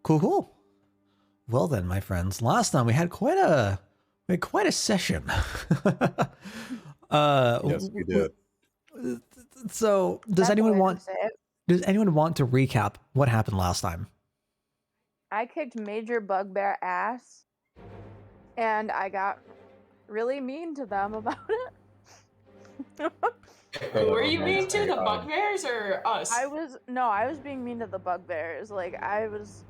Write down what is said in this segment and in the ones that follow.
Cool. Well then, my friends, last time we had quite a session. Yes, we did. So, does anyone want to recap what happened last time? I kicked Major Bugbear ass, and I got really mean to them about it. Who were you mean to? The bugbears or us? I was being mean to the bugbears. Like I was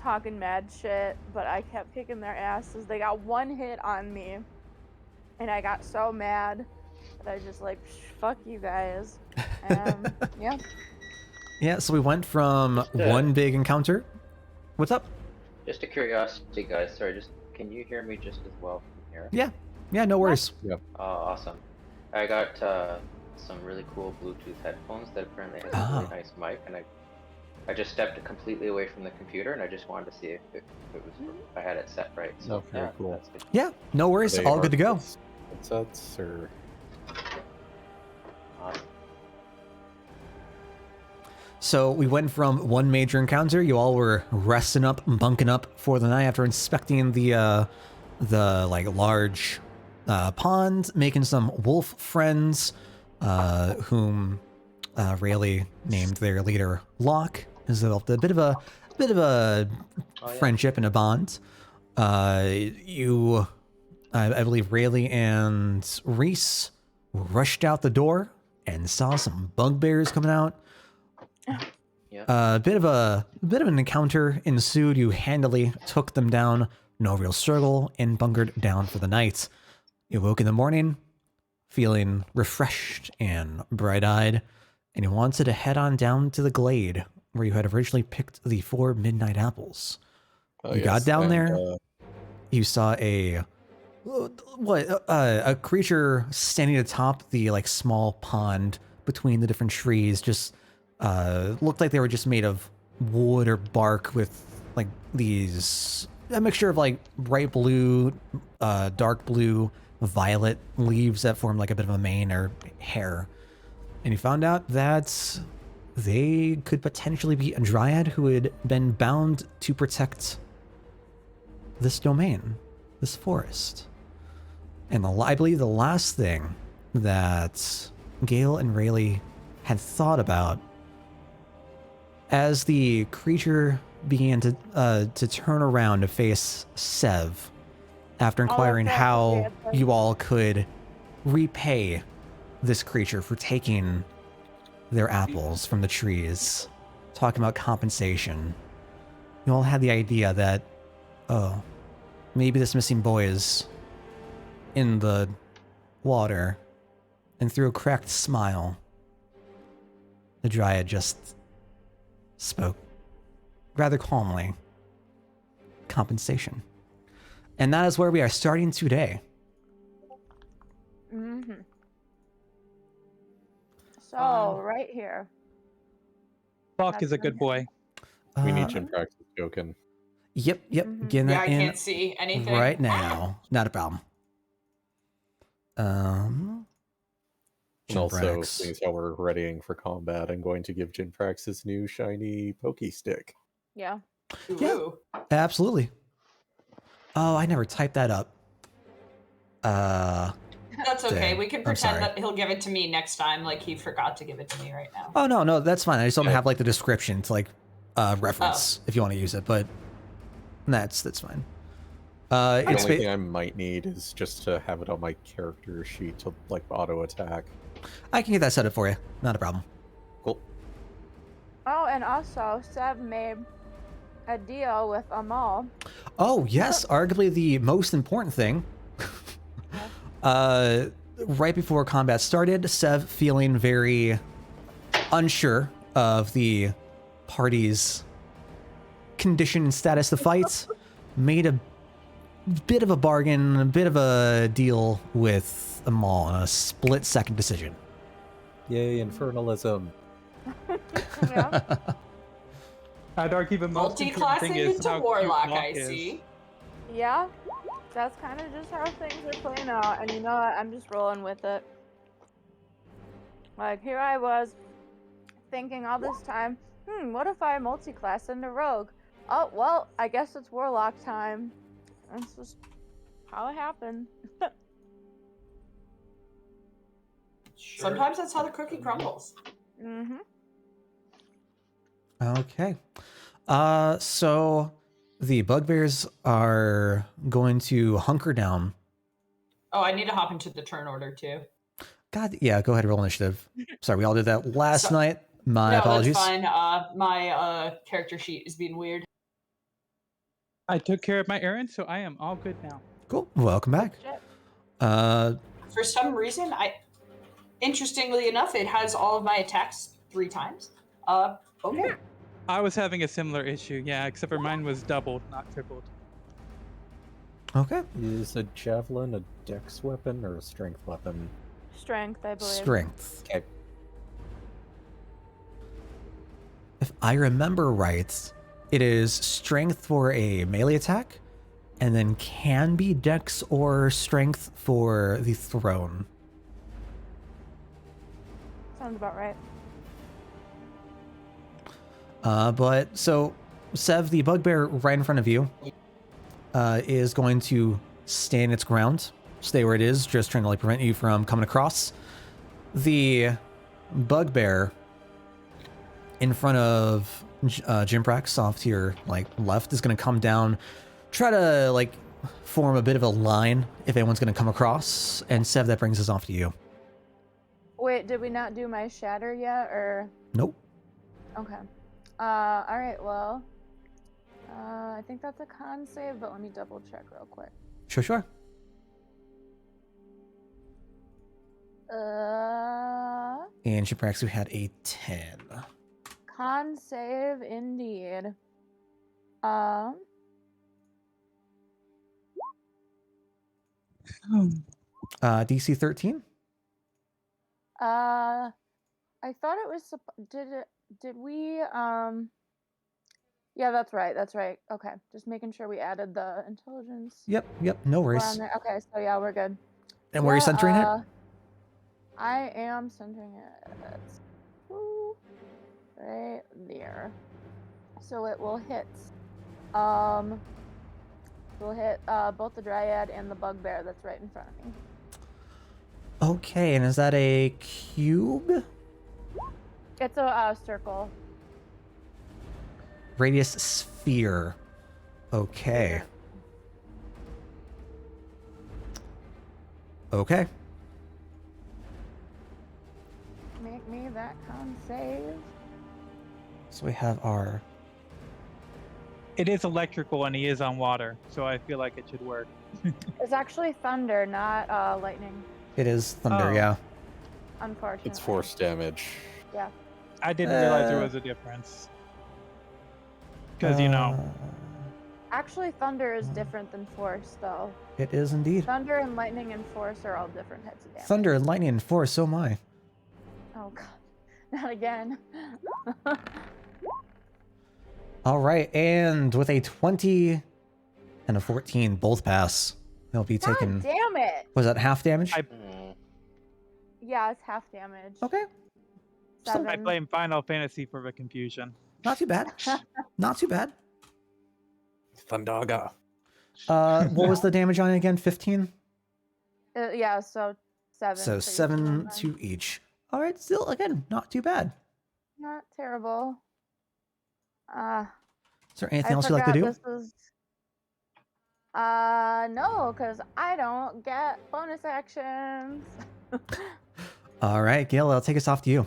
talking mad shit, but I kept kicking their asses. They got one hit on me, and I got so mad that I just like, fuck you guys. Yeah. Yeah, so we went from one big encounter. What's up? Just a curiosity, guys. Sorry, can you hear me just as well from here? Yeah, no worries. Yeah. Oh, awesome. I got some really cool Bluetooth headphones that apparently has a really nice mic, and I just stepped completely away from the computer, and I just wanted to see if it was if I had it set right. So very cool. That's good. Yeah, no worries. All good to go. Headsets or... Awesome. So we went from one major encounter. You all were resting up, bunking up for the night after inspecting the like large pond, making some wolf friends, whom Rayleigh named their leader Locke. Has developed a bit of a friendship and a bond. I believe Rayleigh and Reese rushed out the door and saw some bugbears coming out. Yeah. A bit of an encounter ensued. You handily took them down, no real struggle, and bunkered down for the night. You woke in the morning, feeling refreshed and bright-eyed, and you wanted to head on down to the glade where you had originally picked the 4 midnight apples. You got down there. You saw a creature standing atop the like small pond between the different trees. Just looked like they were just made of wood or bark with like a mixture of like bright blue, dark blue, violet leaves that form like a bit of a mane or hair. And you found out that they could potentially be a dryad who had been bound to protect this domain, this forest. And I believe the last thing that Gale and Rayleigh had thought about as the creature began to turn around to face Sev after inquiring how you all could repay this creature for taking their apples from the trees, talking about compensation. You all had the idea that, oh, maybe this missing boy is in the water, and through a cracked smile, the dryad just spoke rather calmly. Compensation. And that is where we are starting today. Mm-hmm. So, right here. Buck is a good boy. We need Jim practice joking. Yep. Mm-hmm. Getting that I in can't see anything right now. Not a problem. And also, Jimprax. seeing as how we're readying for combat, I'm going to give Jimprax his new shiny pokey stick. Yeah. Yeah, absolutely. Oh, I never typed that up. That's okay. Dang. We can pretend that he'll give it to me next time, like he forgot to give it to me right now. Oh, no, that's fine. I just don't have like the description to like reference if you want to use it, but that's fine. The only thing I might need is just to have it on my character sheet to like auto attack. I can get that set up for you. Not a problem. Cool. Oh, and also, Sev made a deal with Amal. Oh, yes. Arguably the most important thing. Right before combat started, Sev, feeling very unsure of the party's condition and status to fight, made a bit of a bargain, a bit of a deal with Amal on a split-second decision. Yay, infernalism. Yeah. I'd argue the most important thing Multi-classing is into how Warlock, cute Buck I is. see. Yeah. That's kind of just how things are playing out. And you know what? I'm just rolling with it. Like, here I was thinking all this time, what if I multi-class into Rogue? Oh, well, I guess it's warlock time. That's just how it happened. Sometimes that's how the cookie crumbles. Mm-hmm. Okay. So the bugbears are going to hunker down. Oh, I need to hop into the turn order too. God, yeah, go ahead, roll initiative. Sorry, we all did that last night. My apologies. That's fine. My character sheet is being weird. I took care of my errand, so I am all good now. Cool. Welcome back. For some reason, interestingly enough, it has all of my attacks 3 times. Okay. I was having a similar issue, yeah, except for mine was doubled, not tripled. Okay. Is a javelin a dex weapon or a strength weapon? Strength, I believe. Strength. Okay. If I remember right, it is strength for a melee attack, and then can be dex or strength for the thrown. Sounds about right. But so Sev, the bugbear right in front of you, is going to stand its ground, stay where it is, just trying to like prevent you from coming across. The bugbear in front of Jimprax off to your like left is going to come down, try to like form a bit of a line if anyone's going to come across, and Sev, that brings us off to you. Wait, did we not do my shatter yet, or? Nope. Okay. All right. Well, I think that's a con save, but let me double check real quick. Sure. And Jimprax, we had a 10. Con save indeed. DC 13. I thought it was. Did we? Yeah, that's right. Okay, just making sure we added the intelligence. Yep. No worries. Okay, so yeah, we're good. And where are you centering it? I am centering it right there. So it will hit. We'll hit both the dryad and the bugbear that's right in front of me. Okay, and is that a cube? It's a circle. Radius sphere. Okay. Okay. Make me that con save. So we have our... It is electrical and he is on water, so I feel like it should work. It's actually thunder, not lightning. It is thunder, Oh. yeah. Unfortunately. It's force damage. Yeah. I didn't realize there was a difference. Because, you know. Actually, thunder is different than force, though. It is indeed. Thunder and lightning and force are all different types of damage. Thunder and lightning and force, so am I. Oh god. Not again. All right, and with a 20 and a 14, both pass. They'll be taking... God damn it! Was that half damage? Yeah, it's half damage. Okay. 7. I blame Final Fantasy for the confusion. Not too bad. Not too bad. Thundaga. What was the damage on it again? 15? Yeah, so 7. So 7 to each. All right, still, again, not too bad. Not terrible. Is there anything else you'd like to do? This is... no, because I don't get bonus actions. All right, Gail, I'll take us off to you.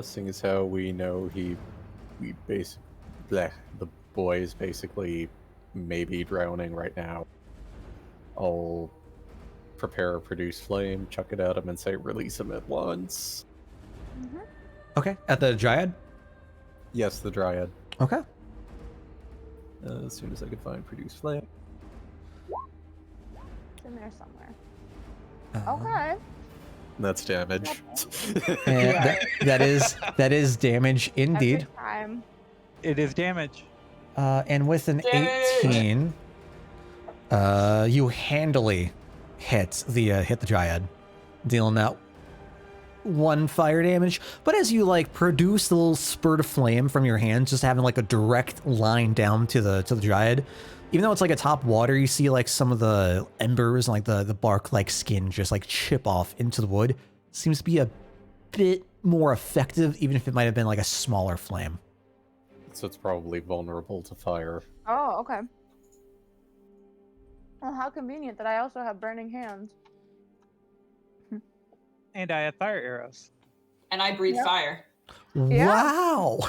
Seeing as how we know the boy is basically maybe drowning right now, I'll prepare a produce flame, chuck it at him, and say release him at once. Mm-hmm. Okay, at the Dryad? Yes, the Dryad. Okay. As soon as I can find produce flame. It's in there somewhere. Okay. That's damage. And that is damage indeed. Every time. It is damage. And with an 18, you handily hit the Dryad, dealing that 1 fire damage, but as you like produce the little spurt of flame from your hands, just having like a direct line down to the dryad, even though it's like atop water, you see like some of the embers and like the bark like skin just like chip off into the wood. Seems to be a bit more effective, even if it might have been like a smaller flame. So it's probably vulnerable to fire. Oh, okay. Well, how convenient that I also have burning hands. And I have fire arrows. And I breathe Yep. fire. Yeah. Wow!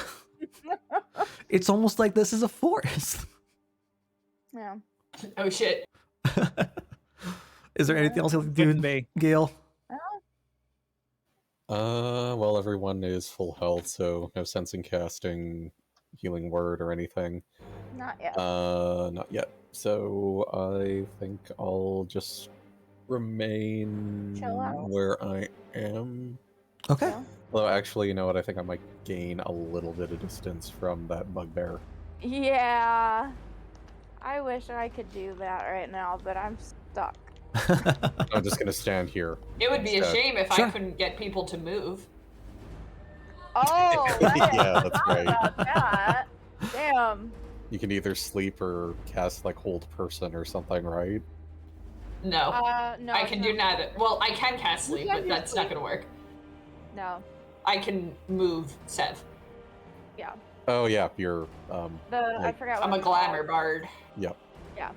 It's almost like this is a forest. Yeah. Oh shit. Is there anything else you like to Couldn't do, be. Gale? Well, everyone is full health, so no sensing, casting, healing word, or anything. Not yet. Not yet. So I think I'll just remain Chill out. where I am. Okay. Yeah. Although, actually, you know what? I think I might gain a little bit of distance from that bugbear. Yeah. I wish I could do that right now, but I'm stuck. I'm just gonna stand here. It would be a instead. shame if Sure. I couldn't get people to move. Oh, right. Yeah, that's Forgot right. about that. Damn. You can either sleep or cast like hold person or something, right? No. No. I it's can do not. neither. Well, I can cast You sleep, can but do that's not sleep. gonna work. No. I can move Sev. Yeah. Oh yeah, you're I Like, forgot what I'm a it's called. glamour bard. yep. Yeah.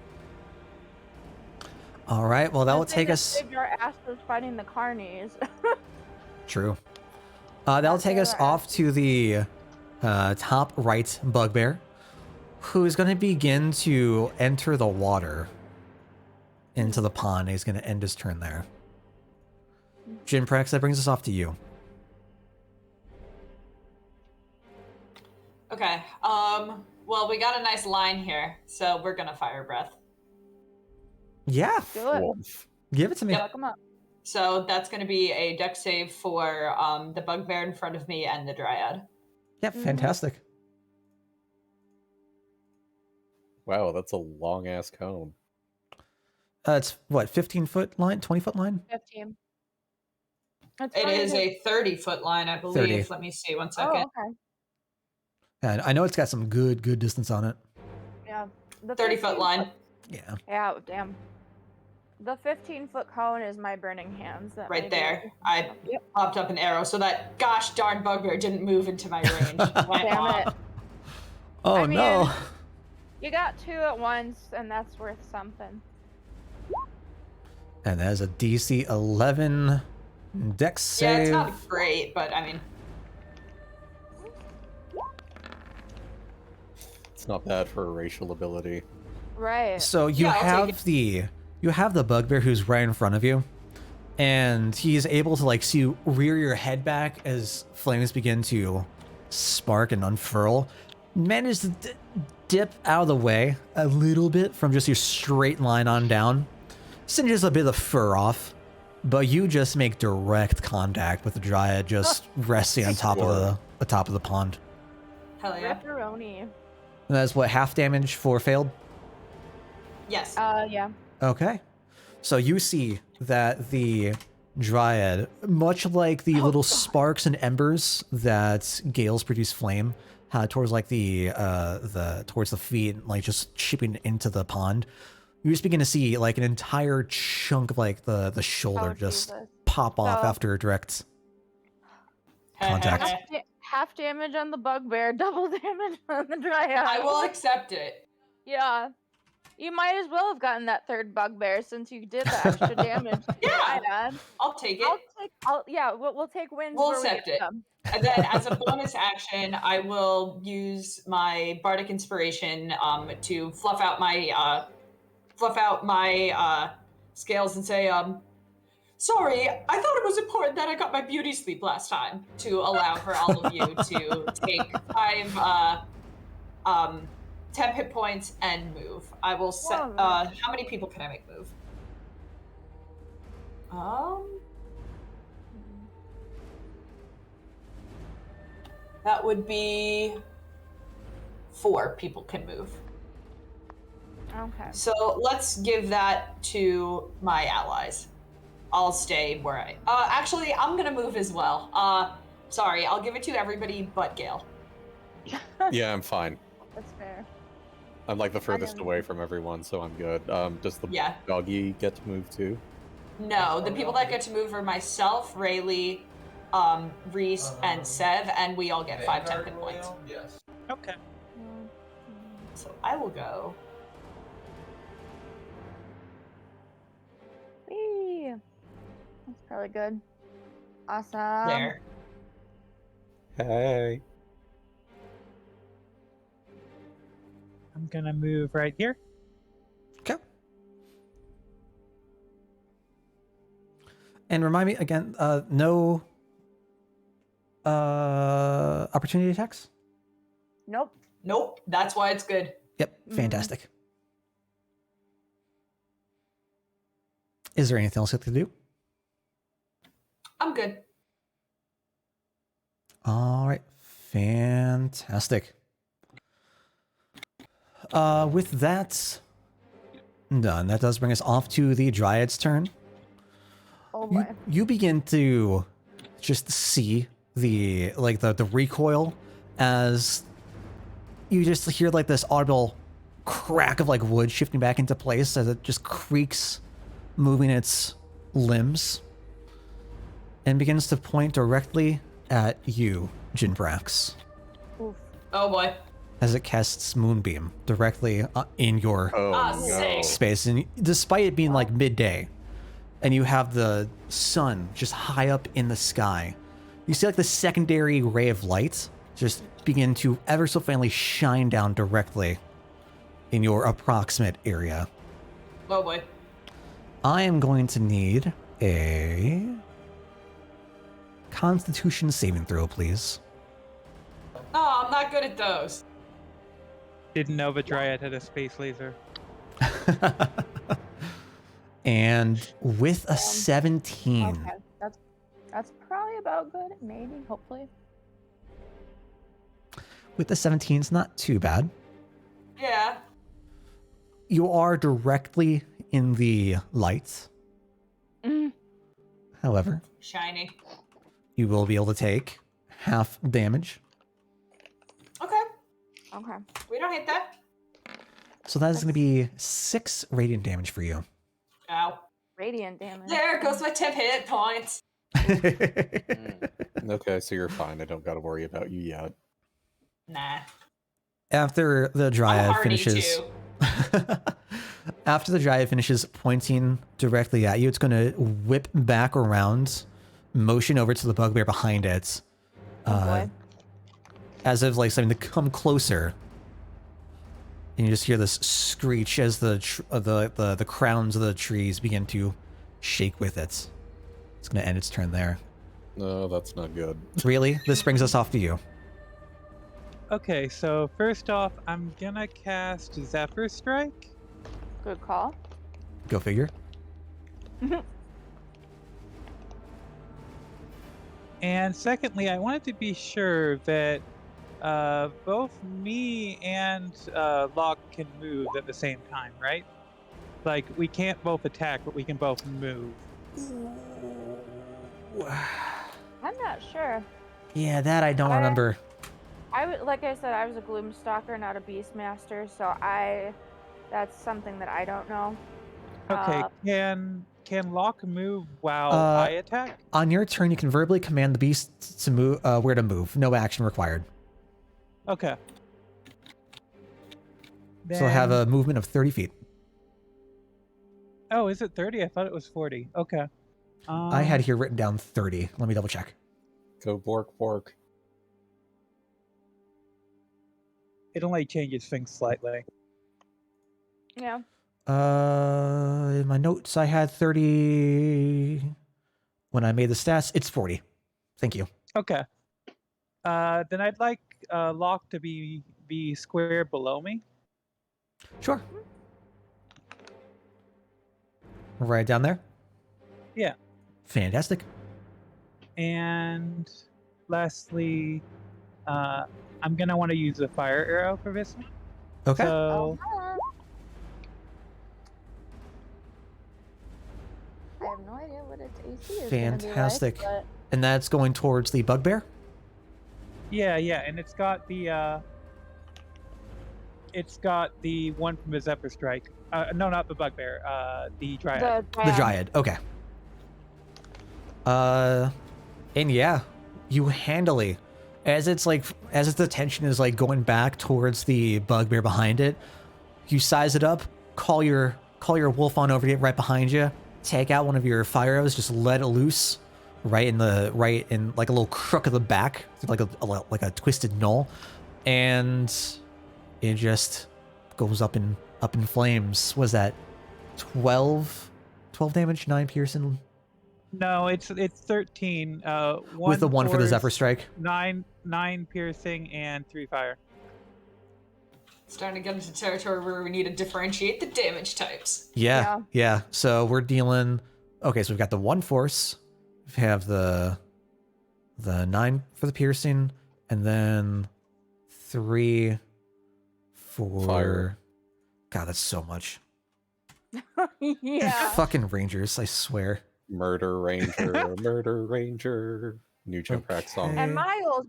All right. Well, that will Since they take just us. saved our asses fighting the carnies. True. That'll take us off to the top right bugbear, who's going to begin to enter the water into the pond. He's going to end his turn there. Jinprex, that brings us off to you. Okay. Well, we got a nice line here, so we're gonna fire breath. Yeah, Do it. Wolf. give it to me. Yep. Fuck 'em up. So that's gonna be a dex save for the bugbear in front of me and the dryad. Yeah, fantastic. Wow, that's a long ass cone. It's what, 15-foot line, 20-foot line? 15. It's It funny is that- a 30-foot line, I believe. 30. Let me see one Oh, second. okay. And I know it's got some good distance on it. Yeah. The 30-foot 15 line. Yeah. Yeah, damn. The 15-foot cone is my burning hands. That Right might there. be- I Yep. popped up an arrow, so that gosh darn bugbear didn't move into my range. Went Damn off. it. Oh I mean- no. You got 2 at once, and that's worth something. And that is a DC 11 dex Yeah, save. it's not great, but I mean, It's not bad for a racial ability. Right. So you Yeah, I'll take have the bugbear who's right in front of you, and he's able to like see you rear your head back as flames begin to spark and unfurl. Manage to dip out of the way a little bit from just your straight line on down. Singes a bit of fur off, but you just make direct contact with the dryad just resting on top of the top of the pond. hell yeah. Ripperoni. And that's what, half damage for failed? Yes. Yeah. Okay. So you see that the dryad, much like the little sparks and embers that gales produce flame, towards like towards the feet, like just chipping into the pond, you just begin to see like an entire chunk of like the shoulder Oh, just Jesus. pop off So- after a direct contact. Half damage on the bugbear, double damage on the dryad. I will accept it. Yeah. You might as well have gotten that third bugbear since you did the extra damage. to the Yeah. dryad. I'll take it. We'll take wins. We'll where we accept get it. them. And then, as a bonus action, I will use my bardic inspiration to fluff out my scales and say, sorry, I thought it was important that I got my beauty sleep last time, to allow for all of you to take 5 temp hit points and move. I will set. Whoa. How many people can I make move? That would be 4 people can move. Okay. So let's give that to my allies. I'll stay where I. Actually, I'm gonna move as well. Sorry, I'll give it to everybody but Gale. Yeah, I'm fine. That's fair. I'm like the furthest didn't- away from everyone, so I'm good. Does the Yeah. doggy get to move too? No, the people that get to move are myself, Rayleigh, Reese, and Sev, and we all get 5 10 hit points. Yes. Okay. So I will go. Whee! That's probably good. Awesome. There. Hey. I'm gonna move right here. Okay. And remind me again, no opportunity attacks? Nope. Nope, that's why it's good. Yep, fantastic. Is there anything else you have to do? I'm good. All right, fantastic. With that done, that does bring us off to the Dryad's turn. Oh boy. You begin to just see the recoil as you just hear like this audible crack of like wood shifting back into place as it just creaks, moving its limbs, and begins to point directly at you, Jinbrax, Oof. Oh boy. as it casts Moonbeam directly in your Oh sick. no. space. And despite it being like midday, and you have the sun just high up in the sky, you see like the secondary ray of light just begin to ever so faintly shine down directly in your approximate area. Oh boy. I am going to need a Constitution saving throw, please. Oh, I'm not good at those. Didn't know the Dryad had a space laser. And with a 17, Okay. That's probably about good. Maybe. Hopefully. with the 17, it's not too bad. Yeah. You are directly in the light. Mm. However, Shiny. you will be able to take half damage. Okay. Okay. We don't hit that. So that is going to be 6 radiant damage for you. Ow. Radiant damage. There goes my 10 hit points. Okay, so you're fine. I don't gotta worry about you yet. Nah. After the I'm Dryad hardy finishes... too. After the Dryad finishes pointing directly at you, it's going to whip back around, motion over to the bugbear behind it, Oh boy. as if like something to come closer. And you just hear this screech as the crowns of the trees begin to shake with it. It's going to end its turn there. No, that's not good. Really? This brings us off to you. Okay, so first off, I'm gonna cast Zephyr Strike. Good call. Go figure. And secondly, I wanted to be sure that both me and Locke can move at the same time, right? Like, we can't both attack, but we can both move. I'm not sure. Yeah, that I don't remember. Like I said, I was a Gloomstalker, not a Beastmaster, so that's something that I don't know. Okay, can Locke move while Uh, I attack? On your turn, you can verbally command the beast to move, where to move. No action required. Okay. So it'll have Then- a movement of 30 feet. Oh, is it 30? I thought it was 40. Okay. I had here written down 30. Let me double check. Go bork bork. It only changes things slightly. Yeah. In my notes, I had 30. When I made the stats, it's 40. Thank you. Okay. Then I'd like Locke to be square below me. Sure. Right down there? Yeah. Fantastic. And lastly, I'm gonna want to use a fire arrow for this one. Okay. So I have no idea what it its AC is Fantastic. gonna be like, And that's going towards the bugbear? Yeah, and it's got the one from the Zephyr Strike. No, not the bugbear. The but Dryad. The Dryad. Okay. And yeah, you handily, as its attention is like going back towards the bugbear behind it, you size it up, call your wolf on over to get right behind you, take out one of your fire arrows, just let it loose, right in like a little crook of the back, like a twisted knoll, and it just goes up in flames. Was that 12 damage, 9 piercing? No, it's 13. With the one for the Zephyr force, Strike. 9 piercing and 3 fire. Starting to get into territory where we need to differentiate the damage types. Yeah. So we're dealing. Okay, so we've got the 1 force. We have the 9 for the piercing, and then 3 for Fire. God, that's so much. yeah. Fucking Rangers, I swear. Murder Ranger, Murder Ranger. New Jump Rack song. Okay. And my old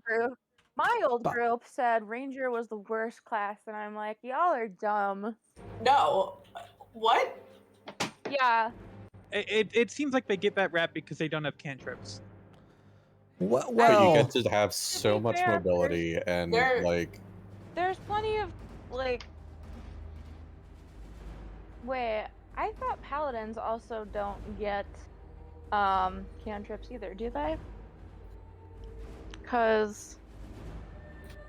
But- group said Ranger was the worst class, and I'm like, y'all are dumb. No. What? Yeah. It seems like they get that rap because they don't have cantrips. Well, But you well, get to have so be much fair, mobility and there- like There's plenty of like. Wait, I thought paladins also don't get cantrips either, do they? Cause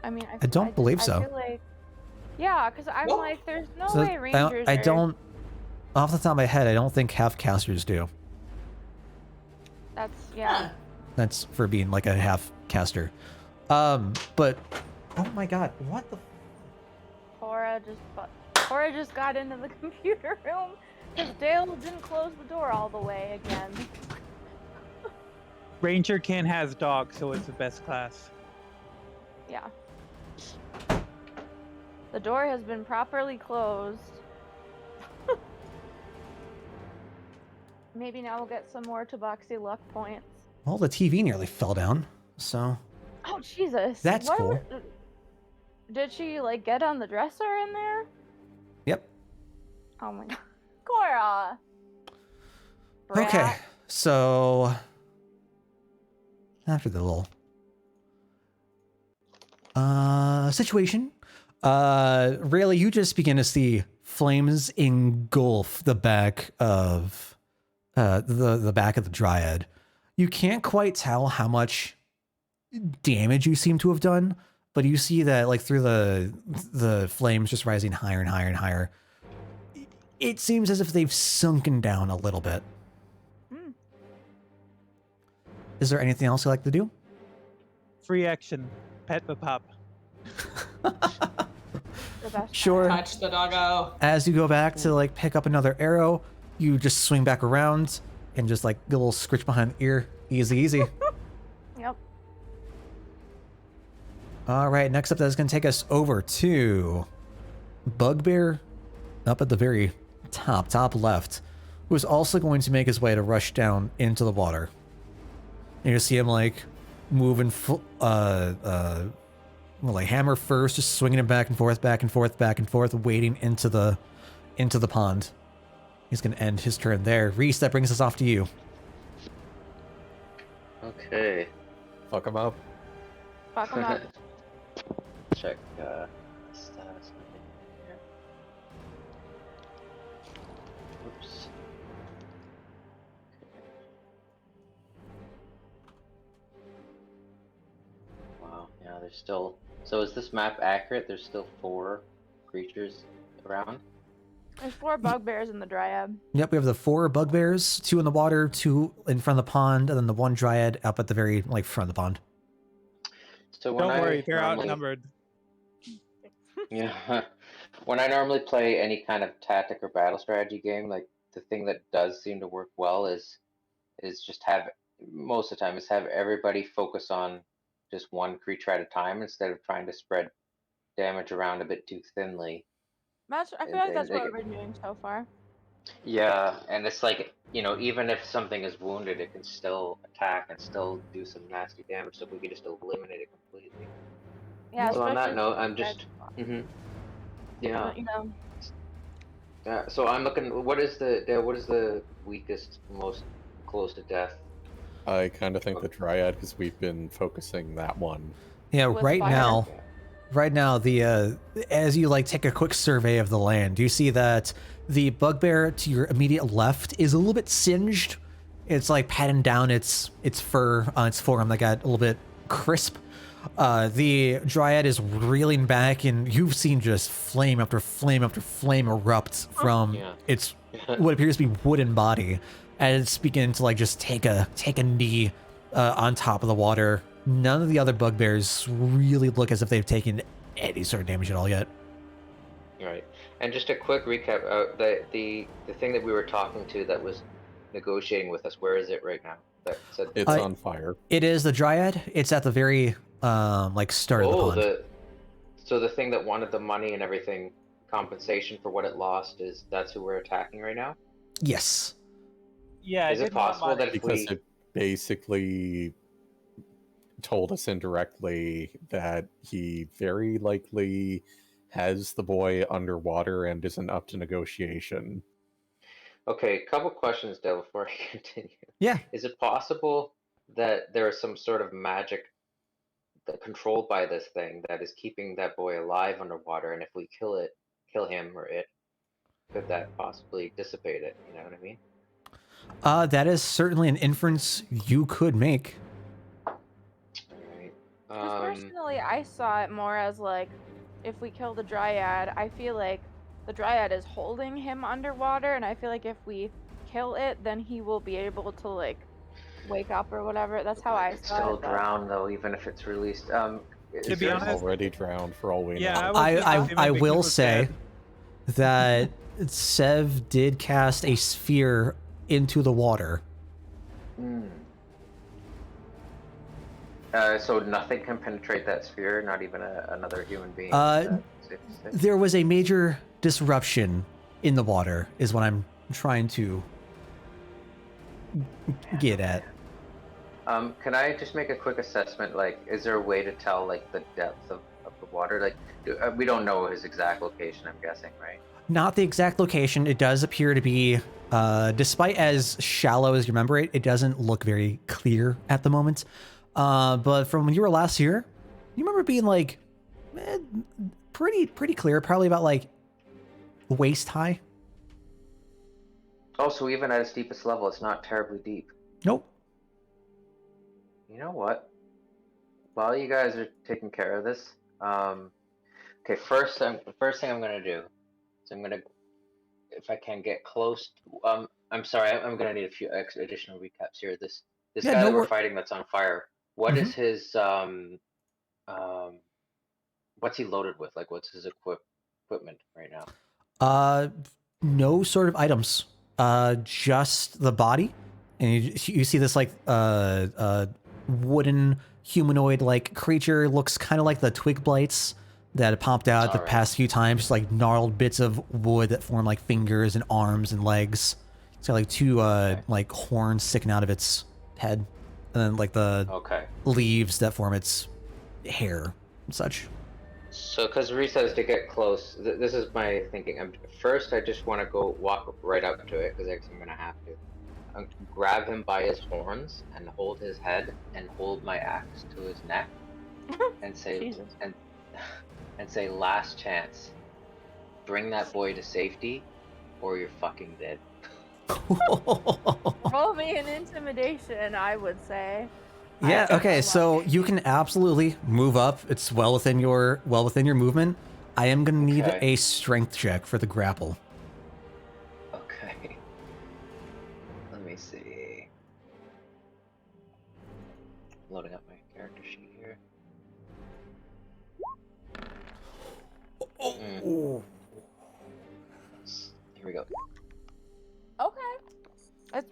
I mean, I don't believe so. I feel like, yeah, because I'm Nope. like, there's no so way Rangers. I are- don't. Off the top of my head, I don't think half casters do. That's yeah. Huh. That's for being like a half caster. But oh my god, what the? Cora just got into the computer room because Dale didn't close the door all the way again. Ranger can has dog, so it's the best class. Yeah. The door has been properly closed. Maybe now we'll get some more Tabaxi luck points. Well, the TV nearly fell down. So Oh Jesus! That's What cool. were- Did she like get on the dresser in there? yep. Oh my god, Cora. Okay, Brat. so after the little situation, really you just begin to see flames engulf the back of the back of the Dryad. You can't quite tell how much damage you seem to have done, but you see that like through the flames just rising higher and higher and higher. It seems as if they've sunken down a little bit. Hmm. Is there anything else you like to do? Free action. Pet the pup. The best Sure. Touch the doggo. As you go back to like pick up another arrow, you just swing back around and just like get a little scritch behind the ear. Easy. Yep. All right, next up, that's going to take us over to Bugbear up at the very top left, who is also going to make his way to rush down into the water. And you see him like moving, like hammer first, just swinging it back and forth, wading into the pond. He's going to end his turn there. Reese, that brings us off to you. Okay. fuck them up. Fuck 'em up. Check status. Here. Oops. Wow. Yeah, there's still. So is this map accurate? There's still 4 creatures around. There's 4 bugbears in the Dryad. Yep, we have the 4 bugbears, 2 in the water, 2 in front of the pond, and then the 1 Dryad up at the very like front of the pond. So when Don't worry, they're normally- outnumbered. Yeah. When I normally play any kind of tactic or battle strategy game, like the thing that does seem to work well is just have most of the time is have everybody focus on just one creature at a time instead of trying to spread damage around a bit too thinly. I feel like that's what we've been doing so far. Yeah, and it's like, even if something is wounded, it can still attack and still do some nasty damage. So if we could just eliminate it completely. Yeah, So on that especially note, with I'm dead just, spot. yeah. But, you know, So I'm looking. What is the weakest, most close to death? I kind of think the Dryad, because we've been focusing that one. Yeah, with right fire. now, Yeah. right now, the as you like take a quick survey of the land, you see that the bugbear to your immediate left is a little bit singed. It's like patting down its fur on its forearm that got a little bit crisp. The Dryad is reeling back, and you've seen just flame after flame after flame erupt from Yeah. its what appears to be wooden body, and it's beginning to like just take a knee on top of the water. None of the other bugbears really look as if they've taken any sort of damage at all yet. Right. And just a quick recap. The thing that we were talking to that was negotiating with us. Where is it right now? That said. It's on fire. It is the Dryad. It's at the very like start of the pond. So the thing that wanted the money and everything, compensation for what it lost, that's who we're attacking right now? Yes. Yeah, Is it possible that if Because we... it basically told us indirectly that he very likely has the boy underwater and isn't up to negotiation. Okay, couple questions though before I continue. Yeah. Is it possible that there is some sort of magic that controlled by this thing that is keeping that boy alive underwater, and if we kill him or it, could that possibly dissipate it? You know what I mean? That is certainly an inference you could make. Alright. because personally, I saw it more as like, if we kill the Dryad, I feel like the Dryad is holding him underwater, and I feel like if we kill it, then he will be able to like wake up or whatever. That's how I It's saw still it. But drown though, even if it's released. To Is be there- honest- Already drowned for all we Yeah, know. I will say that Sev did cast a sphere into the water. So nothing can penetrate that sphere, not even another human being. There was a major disruption in the water, is what I'm trying to get at. Can I just make a quick assessment? Like, is there a way to tell like the depth of the water? Like, we don't know his exact location, I'm guessing, right? Not the exact location. It does appear to be, despite as shallow as you remember it, it doesn't look very clear at the moment. But from when you were last here, you remember being like pretty clear, probably about like waist high. Oh, so even at its deepest level, it's not terribly deep. Nope. You know what? While you guys are taking care of this, okay. First thing I'm gonna do is I'm gonna, if I can get close. I'm sorry. I'm gonna need a few additional recaps here. This Yeah, guy no that we're wor- fighting that's on fire. What is his what's he loaded with? Like, what's his equipment right now? No sort of items. Just the body, and you see this like wooden humanoid like creature. Looks kind of like the twig blights that had popped out the past few times, just like gnarled bits of wood that form like fingers and arms and legs. It's got like two like horns sticking out of its head, and then like the leaves that form its hair and such. So, because Reese says to get close, this is my thinking. First, I just want to go walk right up to it because I'm gonna have to. Grab him by his horns and hold his head and hold my axe to his neck and say and say, last chance, bring that boy to safety, or you're fucking dead. roll me an intimidation, I would say. Yeah, okay, so you can absolutely move up. It's well within your movement. I am gonna need a strength check for the grapple. Okay. Let me see. Loading up my character sheet here. Oh. Here we go. Okay. That's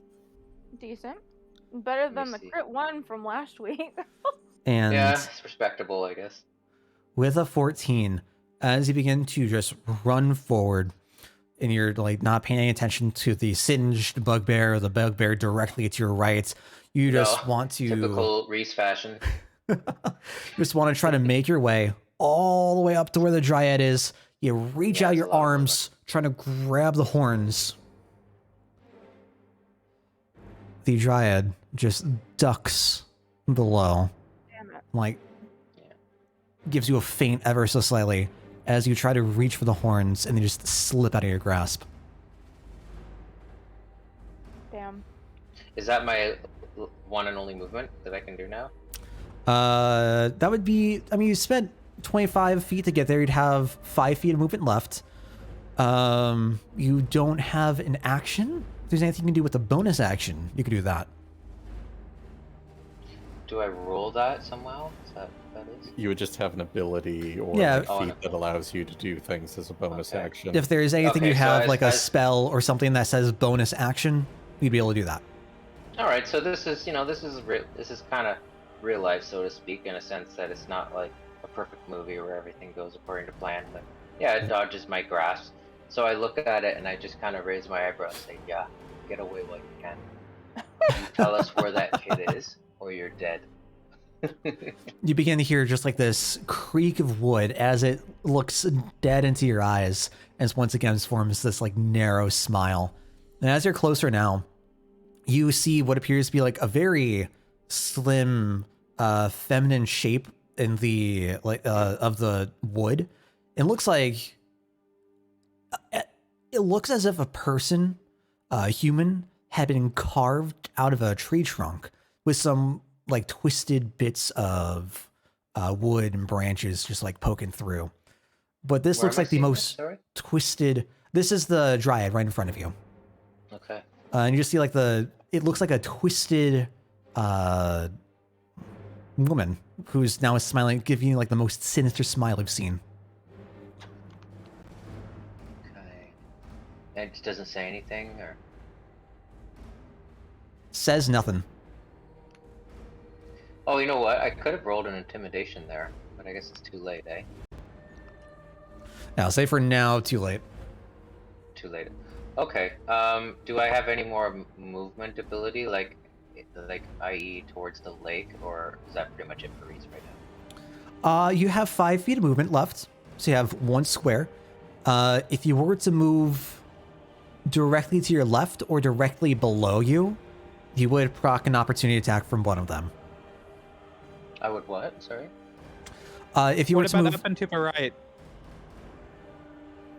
decent. Better than the crit one from last week. And yeah, it's respectable, I guess. With a 14, as you begin to just run forward, and you're like not paying any attention to the singed bugbear or the bugbear directly to your right. You just want to typical Reese fashion. you just want to try to make your way all the way up to where the dryad is. You reach out your arms, trying to grab the horns. The dryad just ducks below. Damn it. Like, gives you a feint ever so slightly as you try to reach for the horns and they just slip out of your grasp. Damn. Is that my one and only movement that I can do now? That would be, I mean, you spent 25 feet to get there. You'd have 5 feet of movement left. You don't have an action. If there's anything you can do with the bonus action, you could do that. Do I roll that somehow? Is that what that is? You would just have an ability or Yeah. a feat that allows you to do things as a bonus action. If there's anything Okay, you so have, like a spell or something that says bonus action, you'd be able to do that. All right, so this is, this is kind of real life, so to speak, in a sense that it's not like a perfect movie where everything goes according to plan. But yeah, it dodges my grasp. So I look at it and I just kind of raise my eyebrows and say, "Yeah, get away while you can. You tell us where that kid is, or you're dead." You begin to hear just like this creak of wood as it looks dead into your eyes, and once again forms this like narrow smile. And as you're closer now, you see what appears to be like a very slim, feminine shape in the of the wood. It looks like it looks as if a person, a human, had been carved out of a tree trunk with some like twisted bits of wood and branches just like poking through. But this Where looks am I like the seeing most this? Sorry? twisted. This is the dryad right in front of you. Okay. And you just see like it looks like a twisted woman who's now smiling, giving you like the most sinister smile I've seen. Okay. And it doesn't say anything, or? Says nothing. Oh, you know what? I could have rolled an intimidation there, but I guess it's too late, eh? Now, say for now, too late. Too late. Okay. Do I have any more movement ability, like i.e. towards the lake, or is that pretty much it for Reese right now? You have 5 feet of movement left, so you have 1 square. If you were to move directly to your left or directly below you, you would proc an opportunity attack from one of them. I would what? Sorry? If you were What to about move, up and to the right?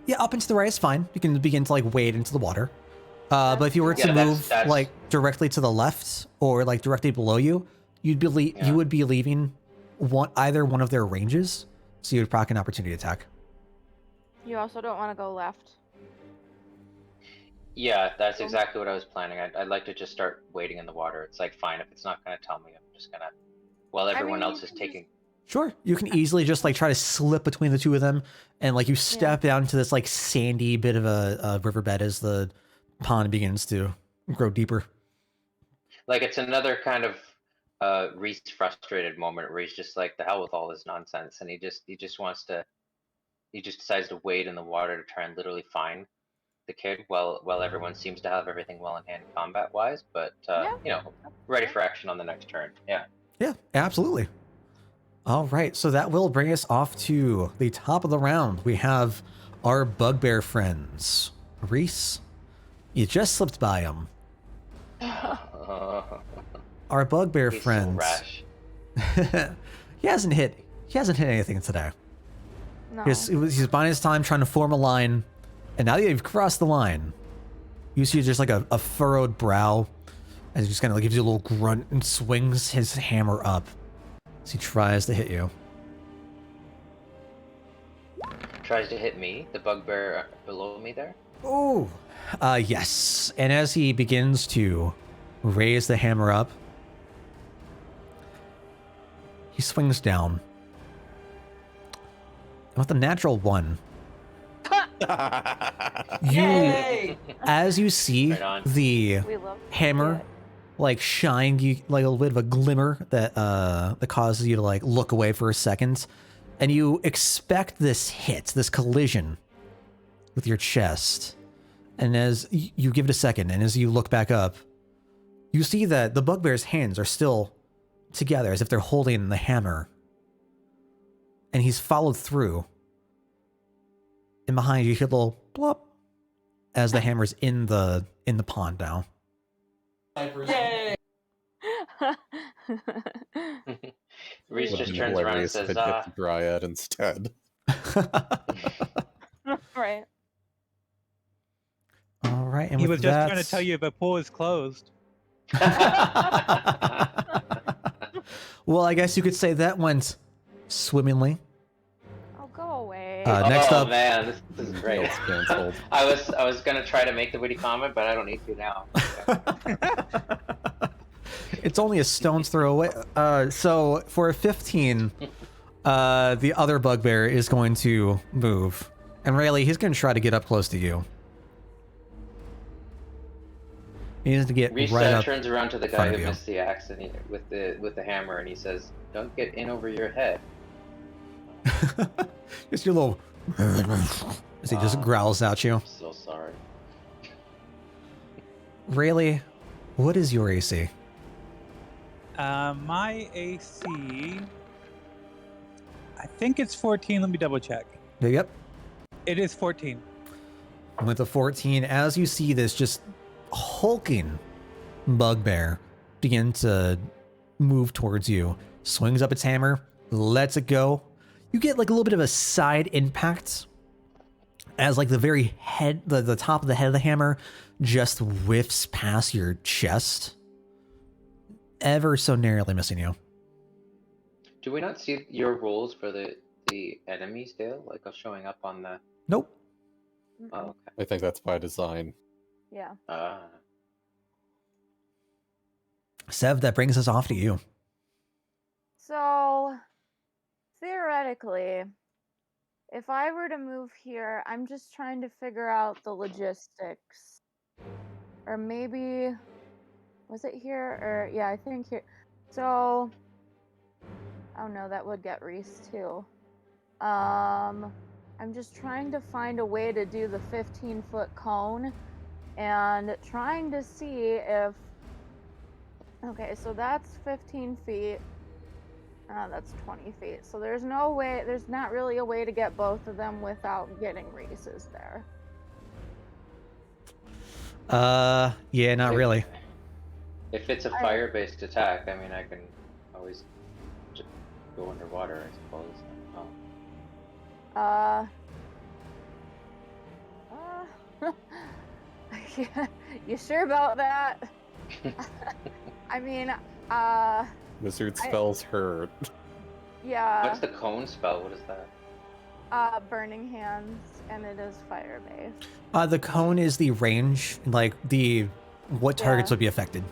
yeah, up and to the right is fine. You can begin to like wade into the water. But if you were to Yeah, move that's- like directly to the left or like directly below you, you would be leaving either one of their ranges, so you would proc an opportunity attack. You also don't want to go left. Yeah, that's exactly what I was planning. I'd like to just start wading in the water. It's like, fine, if it's not going to tell me, I'm just going to, while everyone mean, else you is can taking... Sure, you can easily just like try to slip between the two of them, and like you step down into this like sandy bit of a riverbed as the pond begins to grow deeper. Like, it's another kind of Reese frustrated moment where he's just like, the hell with all this nonsense, and he just decides to wade in the water to try and literally find the kid while everyone seems to have everything well in hand combat wise, but ready for action on the next turn. Yeah, absolutely. All right, so that will bring us off to the top of the round. We have our bugbear friends. Reese, you just slipped by him. Our bugbear He's friends. so rash. He hasn't hit anything today. No. He's buying his time trying to form a line, and now that you've crossed the line, you see just like a furrowed brow as he just kind of like gives you a little grunt and swings his hammer up as he tries to hit you. Tries to hit me, the bugbear below me there. Oh, yes. And as he begins to raise the hammer up, he swings down. And with a natural 1, Yay! as you see Right on. the We love hammer like shine, you like a little bit of a glimmer that causes you to like look away for a second, and you expect this collision with your chest, And as you give it a second, and as you look back up, you see that the bugbear's hands are still together as if they're holding the hammer. And he's followed through. And behind you hear a little plop as the hammer's in the pond now. Yay! Reese Would just be turns around and hilarious if says, it hit the Dryad instead. Right. All right, and He with was just that, trying to tell you the pool is closed. well, I guess you could say that went swimmingly. Oh, go away. Next oh up, man, this is great. It's canceled. I was gonna try to make the witty comment, but I don't need to now. it's only a stone's throw away. So for a 15, the other bugbear is going to move, and Rayleigh, he's going to try to get up close to you. He needs to get Reese right up. turns around to the front guy of who you. missed the axe and with the hammer, and he says, "Don't get in over your head." Just your little. As he just growls at you. I'm so sorry. Rayleigh, what is your AC? My AC, I think it's 14. Let me double check. Yep. It is 14. With a 14, as you see this just hulking bugbear begin to move towards you, swings up its hammer, lets it go. You get like a little bit of a side impact as like the very head, the top of the head of the hammer just whiffs past your chest, ever so narrowly missing you. Do we not see your rules for the enemies, Dale? Like showing up on the? Nope. Oh, okay. I think that's by design. Yeah. Sev, that brings us off to you. So, theoretically, if I were to move here, I'm just trying to figure out the logistics. Or maybe, was it here? Or, yeah, I think here. So, oh no, that would get Reese too. I'm just trying to find a way to do the 15-foot cone and trying to see if, okay, so that's 15 feet. That's 20 feet. So there's no way, there's not really a way to get both of them without getting Reese's there. Yeah, not really. If it's a fire-based attack, I mean, I can always just go underwater, I suppose. Yeah, you sure about that? I mean, Wizard spells hurt. yeah. What's the cone spell? What is that? Burning Hands, and it is fire-based. The cone is the range, like what targets Yeah. would be affected.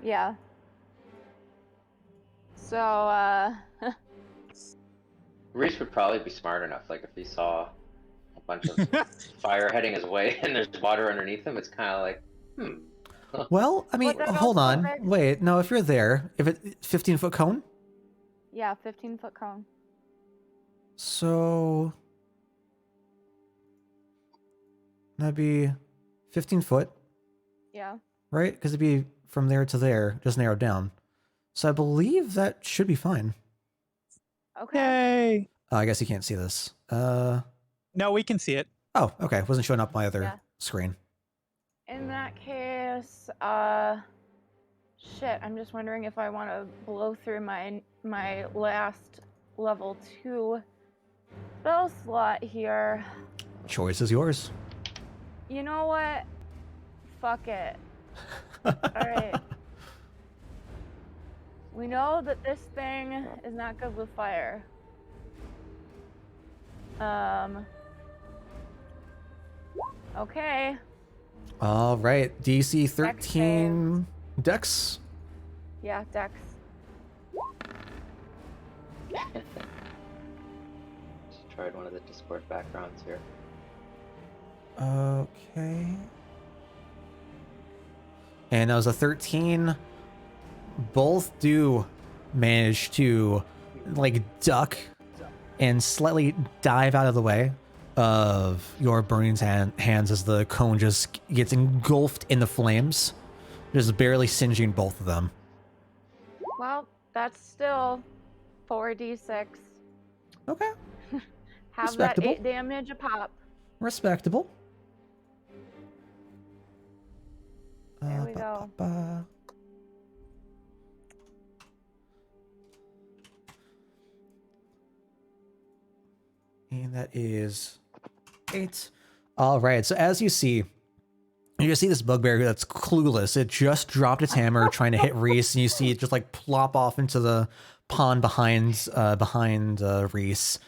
Yeah. So, Reese would probably be smart enough, like if he saw a bunch of fire heading his way and there's water underneath him, it's kind of like, Well, I mean, But that hold also on. makes- Wait, no, if you're there, if it 15-foot cone? yeah, 15-foot cone. So that'd be 15 foot, Yeah. right? Because it'd be from there to there, just narrowed down. So I believe that should be fine. Okay. Yay! I guess you can't see this. No, we can see it. Oh, okay. Wasn't showing up my other Yeah. screen. In that case, shit, I'm just wondering if I want to blow through my last level 2 spell slot here. Choice is yours. You know what? Fuck it. Alright. We know that this thing is not good with fire. Okay. All right. DC 13 Dex. Yeah, Dex. just tried one of the Discord backgrounds here. Okay. And that was a 13. Both do manage to like duck and slightly dive out of the way. of your burning hands as the cone just gets engulfed in the flames, just barely singeing both of them. Well, that's still 4d6. Okay, Have that Respectable. 8 damage a pop. respectable. There we go. And that is 8. All right. So as you see this bugbear that's clueless. It just dropped its hammer trying to hit Reese, and you see it just like plop off into the pond behind Reese.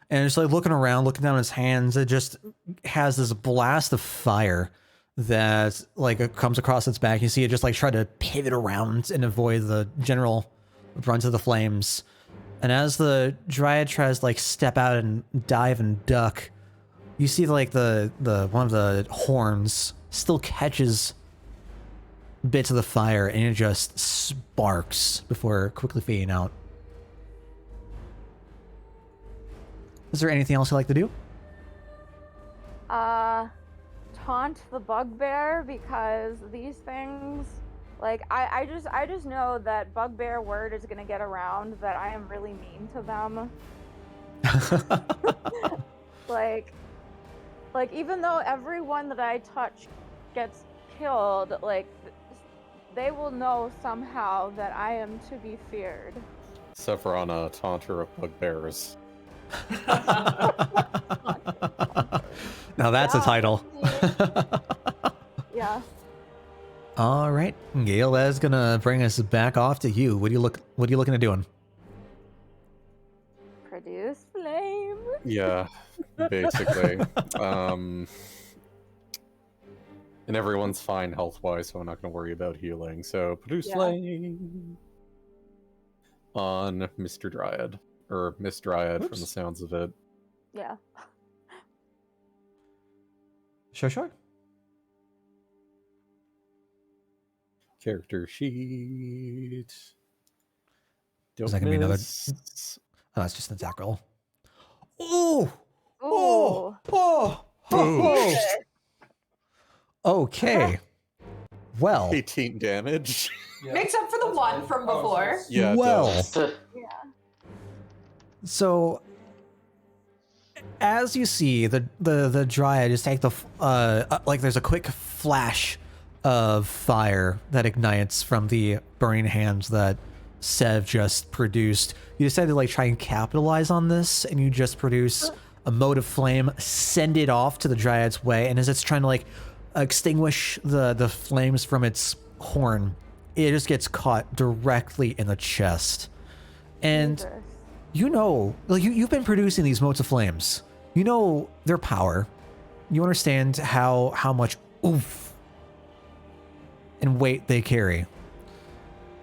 And it's like looking around, looking down his hands. It just has this blast of fire that like it comes across its back. You see it just like try to pivot around and avoid the general brunt of the flames. And as the Dryad tries to like step out and dive and duck, you see like the one of the horns still catches bits of the fire, and it just sparks before quickly fading out. Is there anything else you'd like to do? Taunt the bugbear, because these things, like, I just know that bugbear word is gonna get around that I am really mean to them. like even though everyone that I touch gets killed, like they will know somehow that I am to be feared. Severana, taunter of bugbears. Now that's a title. Yeah. All right, Gale, that is gonna bring us back off to you. What are you looking at doing? Produce flame. Yeah, basically. And everyone's fine health-wise, so I'm not going to worry about healing. So, produce flame on Mr. Dryad. Or Miss Dryad, from the sounds of it. Yeah. Sure. Character sheet. Is that gonna be another? Oh, that's just an attack roll. Oh. Okay. Well. 18 damage. Makes up for the 1 from before. Yeah. it Well. does. Yeah. So, as you see, the Dryad just take like there's a quick flash of fire that ignites from the burning hands that Sev just produced. You decided to like try and capitalize on this, and you just produce a mote of flame, send it off to the Dryad's way, and as it's trying to like extinguish the flames from its horn, it just gets caught directly in the chest. And Jesus. you know, like you've been producing these motes of flames. You know their power. You understand how much oomph and weight they carry.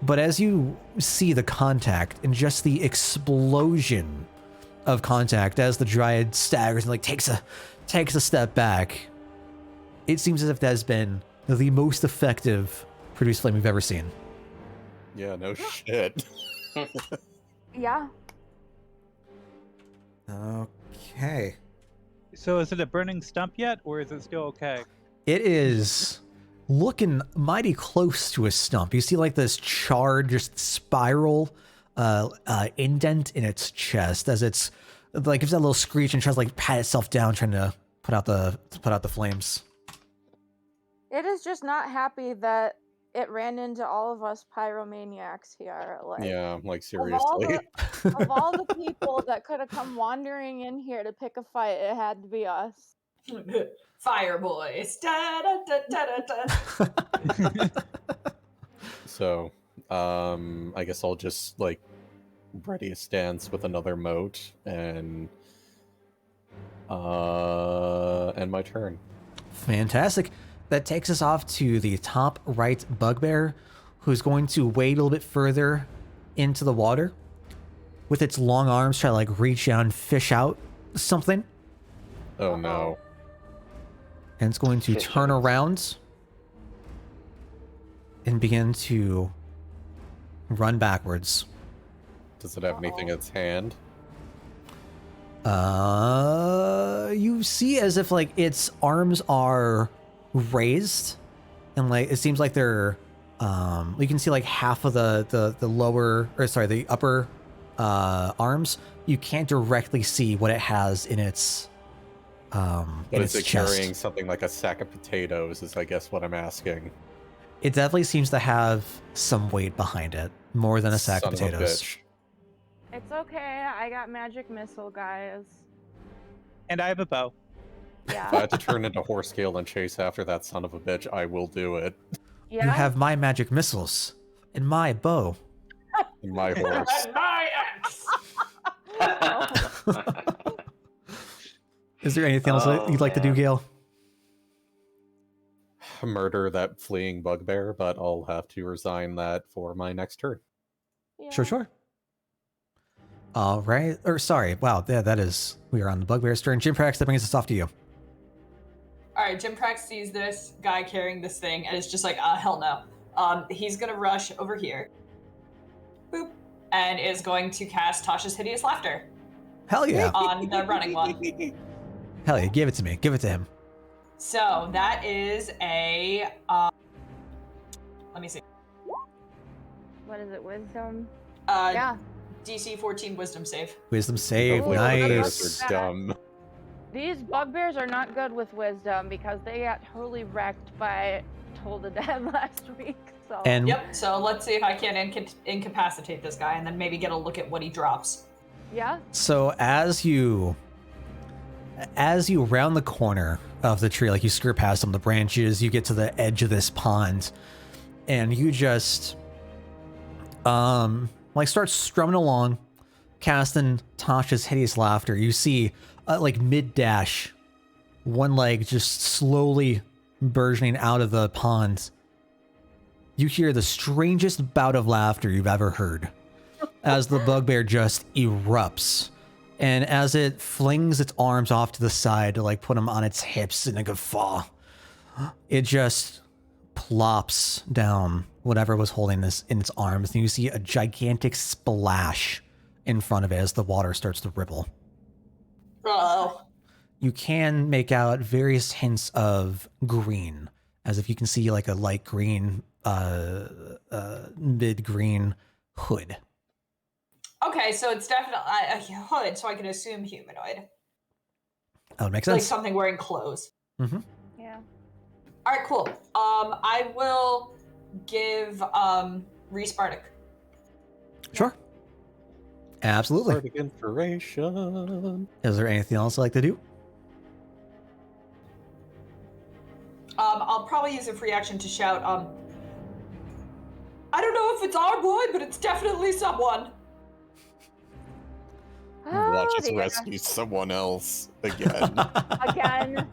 But as you see the contact and just the explosion of contact as the Dryad staggers and like takes a step back, it seems as if that has been the most effective produced flame we've ever seen. Yeah, no shit. Yeah. Okay. So is it a burning stump yet, or is it still okay? It is looking mighty close to a stump. You see like this charred just spiral indent in its chest as it's like gives that little screech and tries to like pat itself down, trying to put out the flames. It is just not happy that it ran into all of us pyromaniacs here. Like, Yeah, like of seriously. all the people that could have come wandering in here to pick a fight, it had to be us. Fire boys. Da, da, da, da, da, da. So, I guess I'll just like ready a stance with another moat and end my turn. Fantastic. That takes us off to the top right bugbear, who's going to wade a little bit further into the water with its long arms, try to like reach out and fish out something. Oh no. And it's going to turn around and begin to run backwards. Does it have anything in its hand? You you see as if like its arms are raised, and like it seems like they're you can see like half of the lower, or sorry, the upper arms. You can't directly see what it has in its But in is its it chest. carrying something like a sack of potatoes, is I guess what I'm asking. It definitely seems to have some weight behind it, more than a sack Son of potatoes. bitch. It's okay. I got magic missile, guys. And I have a bow. If I Yeah. had to turn into Horsekill and chase after that son of a bitch, I will do it. Yeah. You have my magic missiles and my bow. And my horse. And my ex. Is there anything else Oh, you'd like to do, man. Gale? Murder that fleeing bugbear, but I'll have to resign that for my next turn. Yeah. Sure. All right. Or sorry. Wow. Yeah, that is. We are on the bugbear's turn. Jim Prax, that brings us off to you. All right, Jim Prax sees this guy carrying this thing and is just like, hell no. He's gonna rush over here. Boop. And is going to cast Tasha's Hideous Laughter Hell yeah. on the running one. Hell yeah. Give it to me. Give it to him. So that is a, let me see. What is it? Wisdom? Yeah. Yeah. DC 14 Wisdom save. Wisdom save. Ooh, Nice. Bugbears are dumb. These bugbears are not good with wisdom because they got totally wrecked by Toll the Dead last week. So. And Yep, so let's see if I can incapacitate this guy and then maybe get a look at what he drops. Yeah. so as you round the corner of the tree, like you skirt past some of the branches, you get to the edge of this pond, and you just like start strumming along, casting Tasha's Hideous Laughter. You see like mid-dash, one leg just slowly burgeoning out of the pond. You hear the strangest bout of laughter you've ever heard as the bugbear just erupts. And as it flings its arms off to the side to like put them on its hips in a guffaw, it just plops down whatever was holding this in its arms. And you see a gigantic splash in front of it as the water starts to ripple. Oh. You can make out various hints of green, as if you can see like a light green, mid-green hood. Okay, so it's definitely a hood, so I can assume humanoid. That would make Like sense. something wearing clothes. Mm-hmm. Yeah. All right, cool. I will give Reese Bardic. Sure. Absolutely. Bardic inspiration. Is there anything else I'd like to do? I'll probably use a free action to shout. I don't know if it's our boy, but it's definitely someone. Watch us dear. rescue someone else again. Again.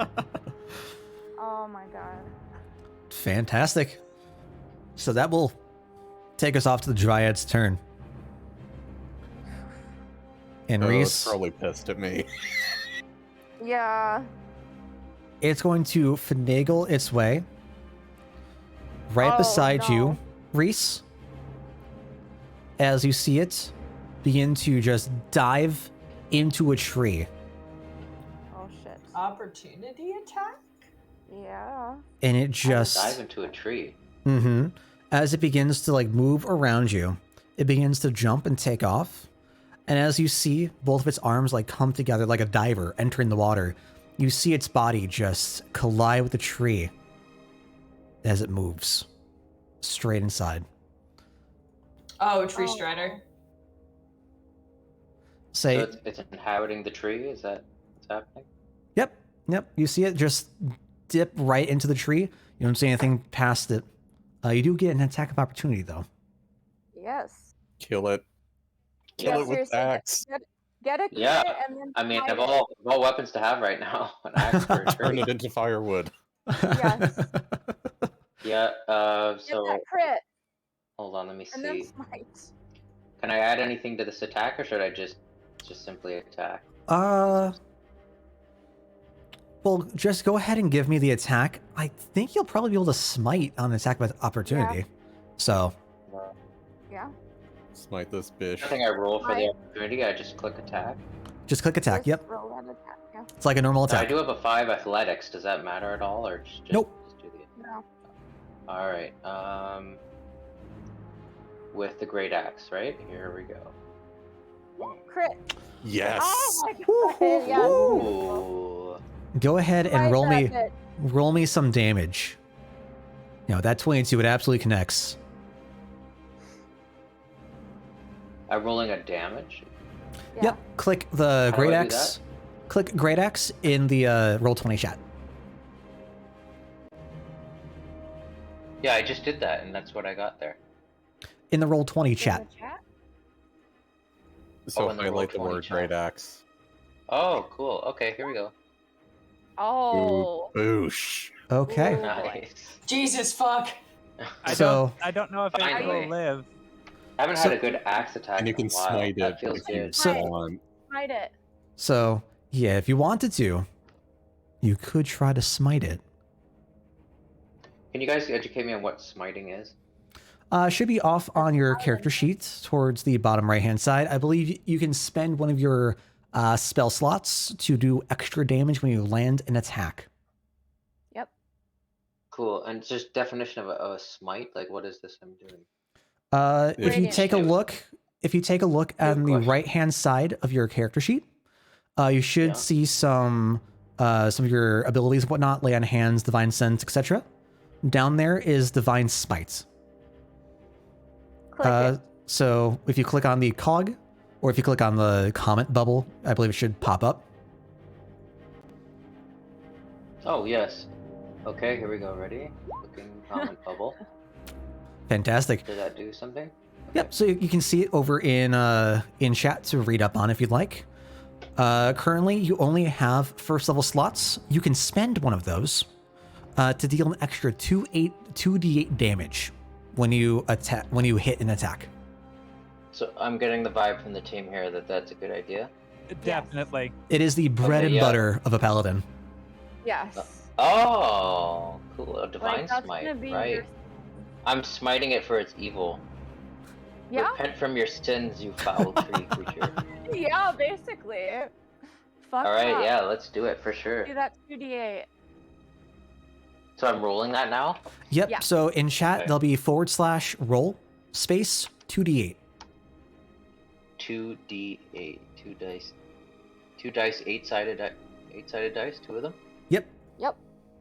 Oh my god. Fantastic. So that will take us off to the Dryad's turn. And Oh, it's Reese, probably pissed at me. Yeah. it's going to finagle its way right Oh, beside you, no. Reese, as you see it begin to just dive into a tree. Oh shit. Opportunity attack? Yeah. And it just Dive into a tree. Mm-hmm. As it begins to like move around you, it begins to jump and take off. And as you see both of its arms like come together like a diver entering the water, you see its body just collide with the tree as it moves straight inside. Oh, Tree Oh. Strider. Say, So it's inhabiting the tree? Is that what's happening? yep. You see it just dip right into the tree. You don't see anything past it. You do get an attack of opportunity though. Yes. Kill it. Kill Yeah, it with seriously, axe. Get a Yeah, crit and then I mean, hide of it. all weapons to have right now, an axe for a Turn tree. it into firewood. Yes. Yeah. Get So that crit hold on, let me and then see. smite. Can I add anything to this attack, or should I just simply attack? Well, just go ahead and give me the attack. I think you'll probably be able to smite on an attack with opportunity. So, Yeah. Smite this bitch. I think I roll for the Right. opportunity. I just click attack. just click attack. Just Yep. roll that attack. Yeah. It's like a normal Now, I attack. do have a 5 athletics. Does that matter at all, or just Nope. Just do the. No. All right. With the great axe, right? Here we go. Crit. Yes. Oh my god. Yeah. Ooh. Go ahead and Right roll me bracket. roll me some damage. That 22, it absolutely connects. I'm rolling a damage. Yeah. Yep. Click the How do great I do axe. Click great axe in the Roll20 chat. Yeah, I just did that, and that's what I got there. In the Roll20 In chat. the chat? So in the highlight the Roll20 word chat. great axe. Oh, cool. Okay, here we go. Oh. Boosh. Okay. Ooh, boy. Nice. Jesus fuck. I don't know if it Finally. will live. I haven't So- had a good axe attack And you in can a while. smite it That feels if you good. So- want. Smite it. So, yeah, if you wanted to, you could try to smite it. Can you guys educate me on what smiting is? Should be off on your character sheet towards the bottom right-hand side. I believe you can spend one of your spell slots to do extra damage when you land an attack. Yep. Cool. And just definition of a smite, like what is this I'm doing? If you Radiant take a shield. look, on the question. right-hand side of your character sheet, you should Yeah. see some of your abilities, and whatnot, lay on hands, divine sense, etc. Down there is divine smite. Click it. So if you click on the cog, or if you click on the comment bubble, I believe it should pop up. Oh, yes. Okay, here we go. Ready? Looking comment bubble. Fantastic. Did that do something? Yep. So you can see it over in chat to read up on if you'd like. Currently, you only have first level slots. You can spend one of those to deal an extra 2d8 damage when you hit an attack. So I'm getting the vibe from the team here that that's a good idea. Definitely. It is the bread Okay, and yeah. butter of a paladin. Yes. Oh, cool. A divine Like, that's smite, gonna be right? your- I'm smiting it for its evil. Yeah. Repent from your sins, you foul tree creature. Yeah. Basically. Fuck. All right, up. yeah, let's do it for sure. Do that 2d8. So I'm rolling that now. Yep. Yeah. So in chat, Okay. there'll be /roll space 2d8. 2d8, 2 dice, 2 dice, 8-sided dice, 2 of them. Yep. Yep.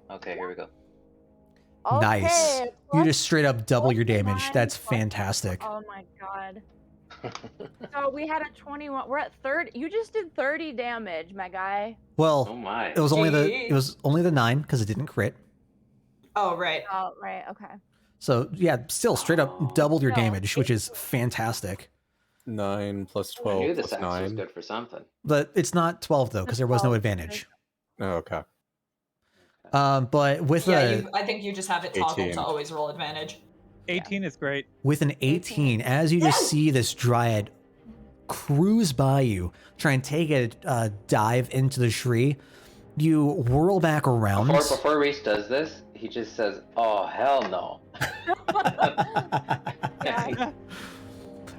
Okay, here we go. Nice. Okay, You plus- just straight up double your plus damage. 9, That's plus- fantastic. Oh my god. So we had a 21. We're at 30. You just did 30 damage, my guy. Oh Well, my. it was only the 9 because it didn't crit. Oh, right. Oh, right. Okay. So yeah, still straight up doubled your No. damage, which is fantastic. 9 plus I 12 knew this plus axe was 9. good for something. But it's not 12 though, because there was no 12. advantage. Oh, okay. But with Yeah, I think you just have it toggled 18. to always roll advantage. 18 is great. with an 18, as you just see this dryad cruise by you, try and take a dive into the tree, you whirl back around. Before Reese does this, he just says, "Oh hell no." Yeah.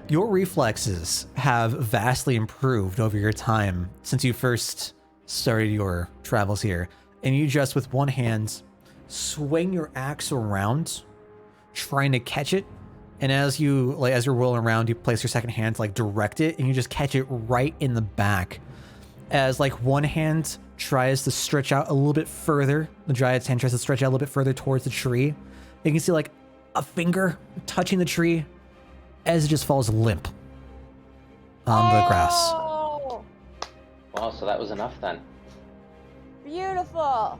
Your reflexes have vastly improved over your time since you first started your travels here, and you just with one hand swing your axe around, trying to catch it. And as you're rolling around, you place your second hand to direct it, and you just catch it right in the back. As one hand tries to stretch out a little bit further, the dryad's hand tries to stretch out a little bit further towards the tree. You can see a finger touching the tree as it just falls limp on the grass. Oh, Wow, so that was enough then. beautiful.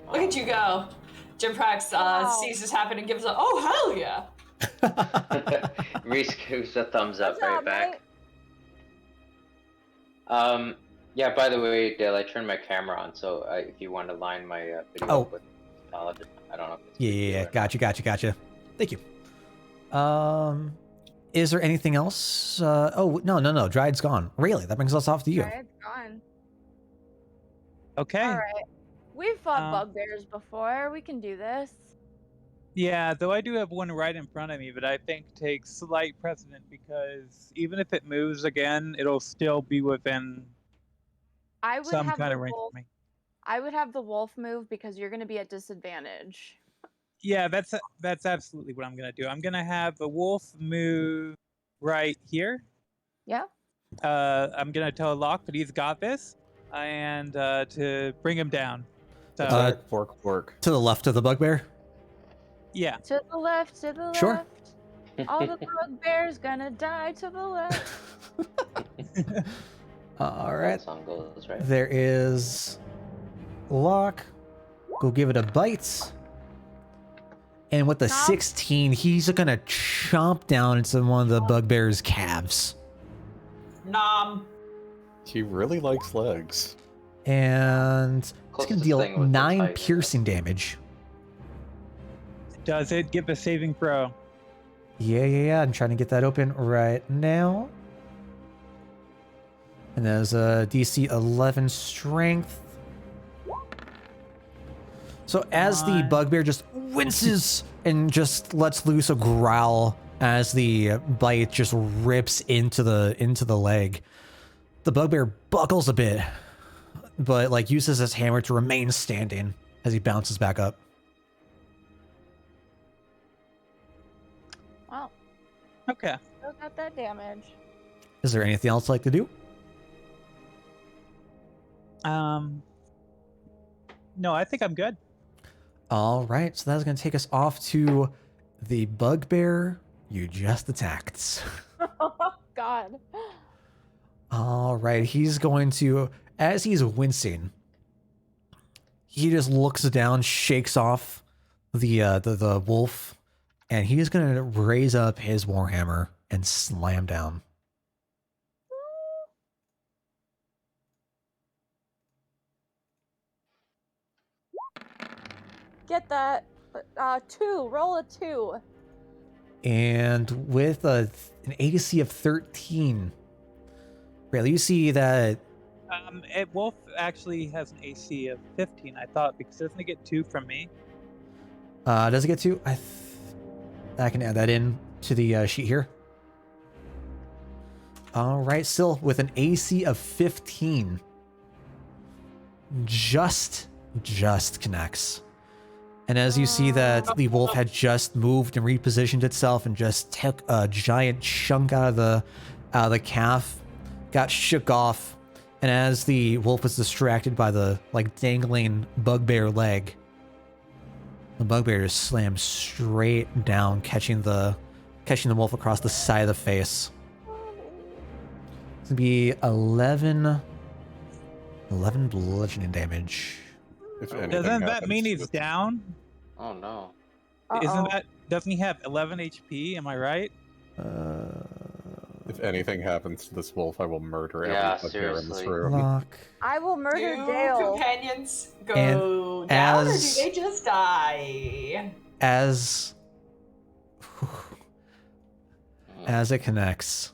Look at you go. Jim Prax Wow. sees this happen and gives a, oh, hell yeah. Reese gives a thumbs up Good right job, back. mate. Yeah, by the way, Dale, I turned my camera on, so if you want to line my video Oh. up with Paladin, I don't know if it's Yeah. Gotcha. Thank you. Is there anything else? Oh, no. Dryad's gone. Really? That brings us off to you. Alright, it's gone. Okay. All right. We've fought Um, bugbears before. We can do this. Yeah, though I do have one right in front of me, but I think takes slight precedent because even if it moves again, it'll still be within I would some have kind the of range wolf. for me. I would have the wolf move because you're gonna be at disadvantage. Yeah, that's absolutely what I'm gonna do. I'm gonna have the wolf move right here. Yeah. I'm gonna tell Locke that he's got this, and to bring him down. So Attack, fork. To the left of the bugbear. yeah, To the left, to the Sure. left. All the bugbears gonna die to the left. All That right. song goes, right? There is Locke. Go give it a bite. And with the Nom. 16, he's gonna chomp down into one of the bugbear's calves. Nom. He really likes legs. And it's gonna Closest deal thing with the 9 Titan. piercing damage. does it give a saving throw? Yeah. I'm trying to get that open right now. And there's a DC 11 strength. So as the One. bugbear just winces and just lets loose a growl as the bite just rips into the leg, the bugbear buckles a bit, but like uses his hammer to remain standing as he bounces back up. Wow. Okay. Still got that damage. Is there anything else you'd like to do? No, I think I'm good. All right, so that's going to take us off to the bugbear you just attacked. Oh God. All right, he's going to, as he's wincing, he just looks down, shakes off the wolf, and he's going to raise up his warhammer and slam down. Get that. 2. Roll a 2. And with an AC of 13, really, you see that Wolf actually has an AC of 15. I thought because doesn't it get 2 from me? does it get to? I can add that in to the sheet here. All right, still with an AC of 15, just connects. And as you see that the wolf had just moved and repositioned itself and just took a giant chunk out of the calf, got shook off, and as the wolf was distracted by the like dangling bugbear leg, the bugbear just slammed straight down, catching the wolf across the side of the face. It's gonna be 11 bludgeoning damage. If anything Doesn't that happens mean to he's this- down? Oh no. Doesn't he have 11 HP? Am I right? If anything happens to this wolf, I will murder Yeah, every bugbear in this seriously. room. Lock. I will murder Do Dale. companions go And down, or do as- they just die? As it connects,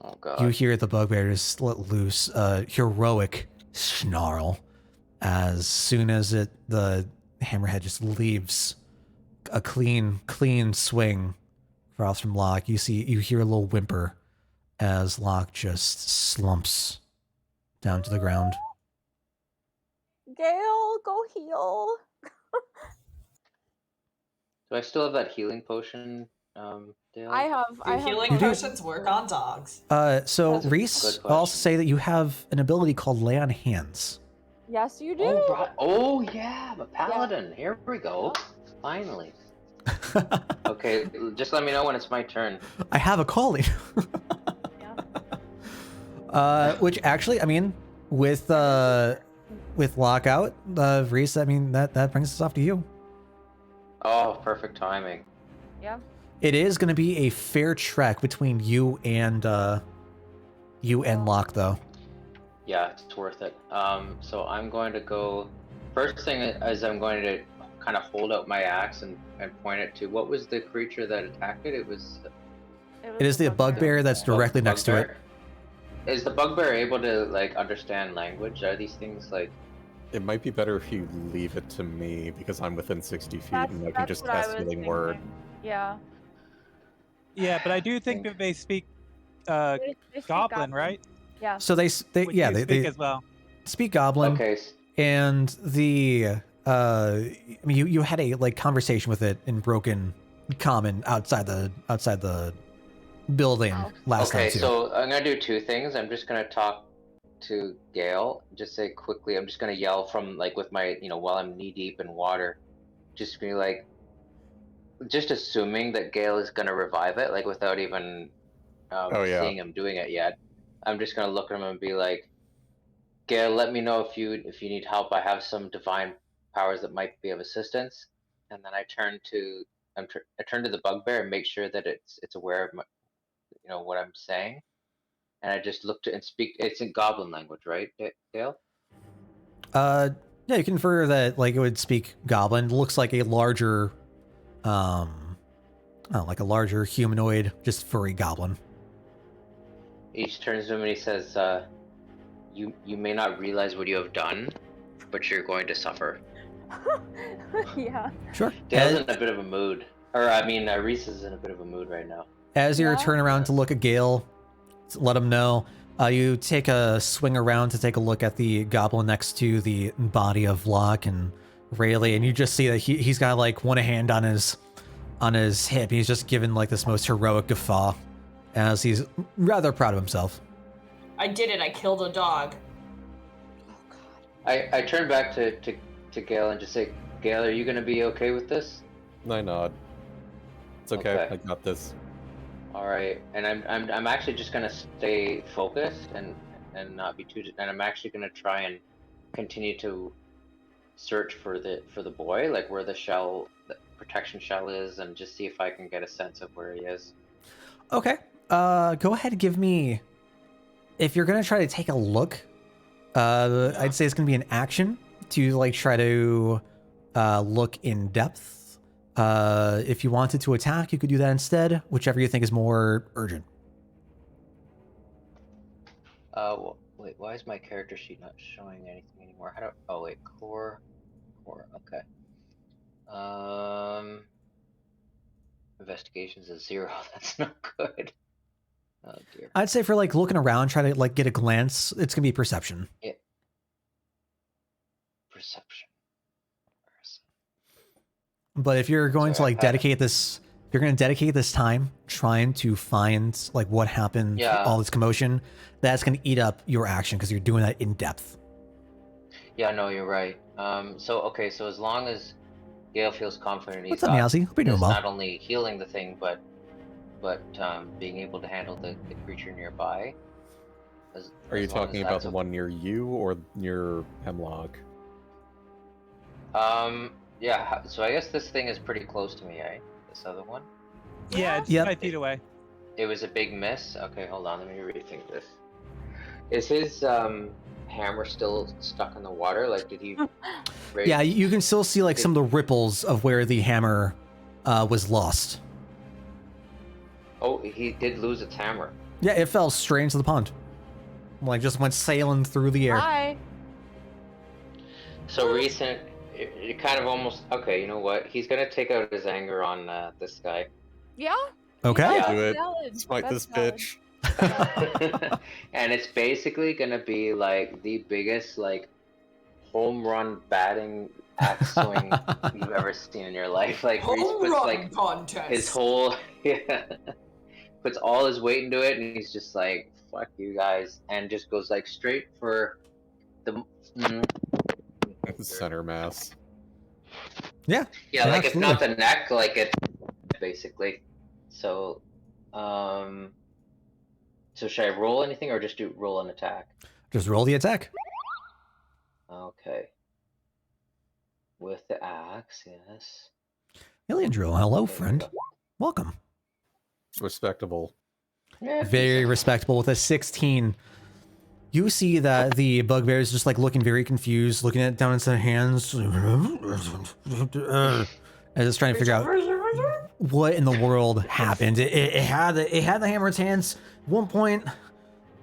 Oh god. you hear the bugbear just let loose a heroic snarl. As soon as the hammerhead just leaves a clean swing across from Locke, you hear a little whimper as Locke just slumps down to the ground. Gale, go heal. Do I still have that healing potion, Dale? I Do healing You do. potions work on dogs? So That's a Reese, good I'll also question. say that you have an ability called Lay on Hands. Yes, you do. Oh, right. Oh yeah, I'm a paladin. Here we go. Finally. Okay, just let me know when it's my turn. I have a calling. Which actually, I mean, with lockout, Reese, I mean that brings us off to you. Oh, perfect timing. Yeah. It is going to be a fair trek between you and Locke, though. Yeah, it's worth it. So I'm going to go. First thing is I'm going to kind of hold out my axe and point it to what was the creature that attacked it? It was. It is the bugbear that's directly next to it. Is the bugbear able to like understand language? Are these things like? It might be better if you leave it to me because I'm within 60 feet and I can just what I cast was healing word. thinking. Yeah. Yeah, but I do think that they speak They speak Goblin, right? Yeah. So they Would yeah, you they, speak they as well. speak Goblin, Okay. and I mean, you had a like conversation with it in broken common outside the building last Okay, time too. so I'm gonna do two things. I'm just gonna talk to Gale. Just say quickly. I'm just gonna yell from like with my, while I'm knee deep in water. Just be like, just assuming that Gale is gonna revive it, like without even Oh yeah. seeing him doing it yet. I'm just gonna look at him and be like, Gale, let me know if you need help. I have some divine powers that might be of assistance. And then I turn to I turn to the bugbear and make sure that it's aware of my, what I'm saying. And I just look to and speak. It's in Goblin language, right, Gale? Yeah, you can infer that like it would speak Goblin. It looks like a larger, like a larger humanoid, just furry goblin. Each turns to him and he says, "You may not realize what you have done, but you're going to suffer." Yeah. Sure. Gale's in a bit of a mood, or I mean, Reese is in a bit of a mood right now. As you Yeah. turn around to look at Gale, to let him know, you take a swing around to take a look at the goblin next to the body of Locke and Rayleigh, and you just see that he's got like one hand on his hip. He's just given like this most heroic guffaw, as he's rather proud of himself. I did it. I killed a dog. Oh God. I turn back to Gale and just say, Gale, are you going to be okay with this? I nod. It's okay. Okay. I got this. All right, and I'm actually just gonna stay focused and not be too. And I'm actually gonna try and continue to search for the boy, like where the protection shell is, and just see if I can get a sense of where he is. Okay. Go ahead and give me. If you're gonna try to take a look, I'd say it's gonna be an action to like try to look in depth. If you wanted to attack, you could do that instead, whichever you think is more urgent. Wait, why is my character sheet not showing anything anymore? Oh wait, core, okay. Investigations is 0. That's not good. Oh dear. I'd say for like looking around, try to like get a glance, it's gonna be perception. Yeah. Perception. But if you're going to Sorry, like dedicate this, if you're going to dedicate this time trying to find like what happened, Yeah. all this commotion, that's going to eat up your action because you're doing that in depth. Yeah, no, you're right. So as long as Gale feels confident, he's What's up, got Niazi? Hope you're doing this well. not only healing the thing, but being able to handle the creature nearby. Are you as long talking as about that's the one near you or near Hemlock? Yeah. So I guess this thing is pretty close to me, eh? This other one. Yeah, it's Yep. 5 feet away. It was a big miss. Okay, hold on. Let me rethink this. Is his hammer still stuck in the water? Like, did he? Yeah, you can still see like some of the ripples of where the hammer was lost. Oh, he did lose its hammer. Yeah, it fell straight into the pond. Like just went sailing through the air. Hi. So recent. It kind of almost. Okay, you know what? He's gonna take out his anger on this guy. Yeah. Okay. Yeah. Do it. Valid. Smite That's this valid. bitch. And it's basically gonna be like the biggest like home run batting axe swing you've ever seen in your life. Like Reese Home puts run like contest. his whole puts all his weight into it, and he's just like, "Fuck you guys," and just goes like straight for the. Center mass. Yeah. Yeah, like it's absolutely. not the neck, like it basically. So, so should I roll anything or just roll an attack? Just roll the attack. Okay. With the axe, yes. Iliandril, hello, friend. Welcome. Respectable. Yeah, Very respectable with a 16. You see that the bugbear is just like looking very confused, looking at it down into their hands, and just trying to figure out what in the world happened. It had the hammer in its hands at one point.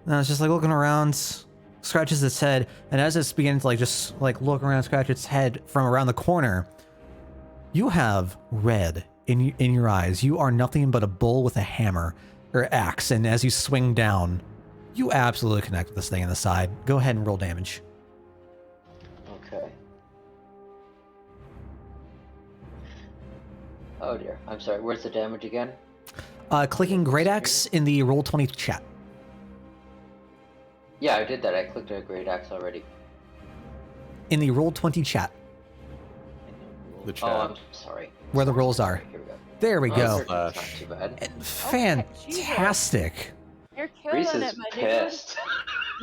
And it's just like looking around, scratches its head, and as it's beginning to like just like look around, scratch its head from around the corner, you have red in your eyes. You are nothing but a bull with a hammer or axe, and as you swing down, You absolutely connect with this thing in the side. Go ahead and roll damage. Okay. Oh dear. I'm sorry. Where's the damage again? Clicking Great Axe in the Roll20 chat. Yeah, I did that. I clicked a great axe already. In the Roll20 chat, The chat. Oh, I'm sorry. where the rolls are. Here we go. There we go. It's not too bad. And fantastic. You're Reese killing is it, my dude. pissed.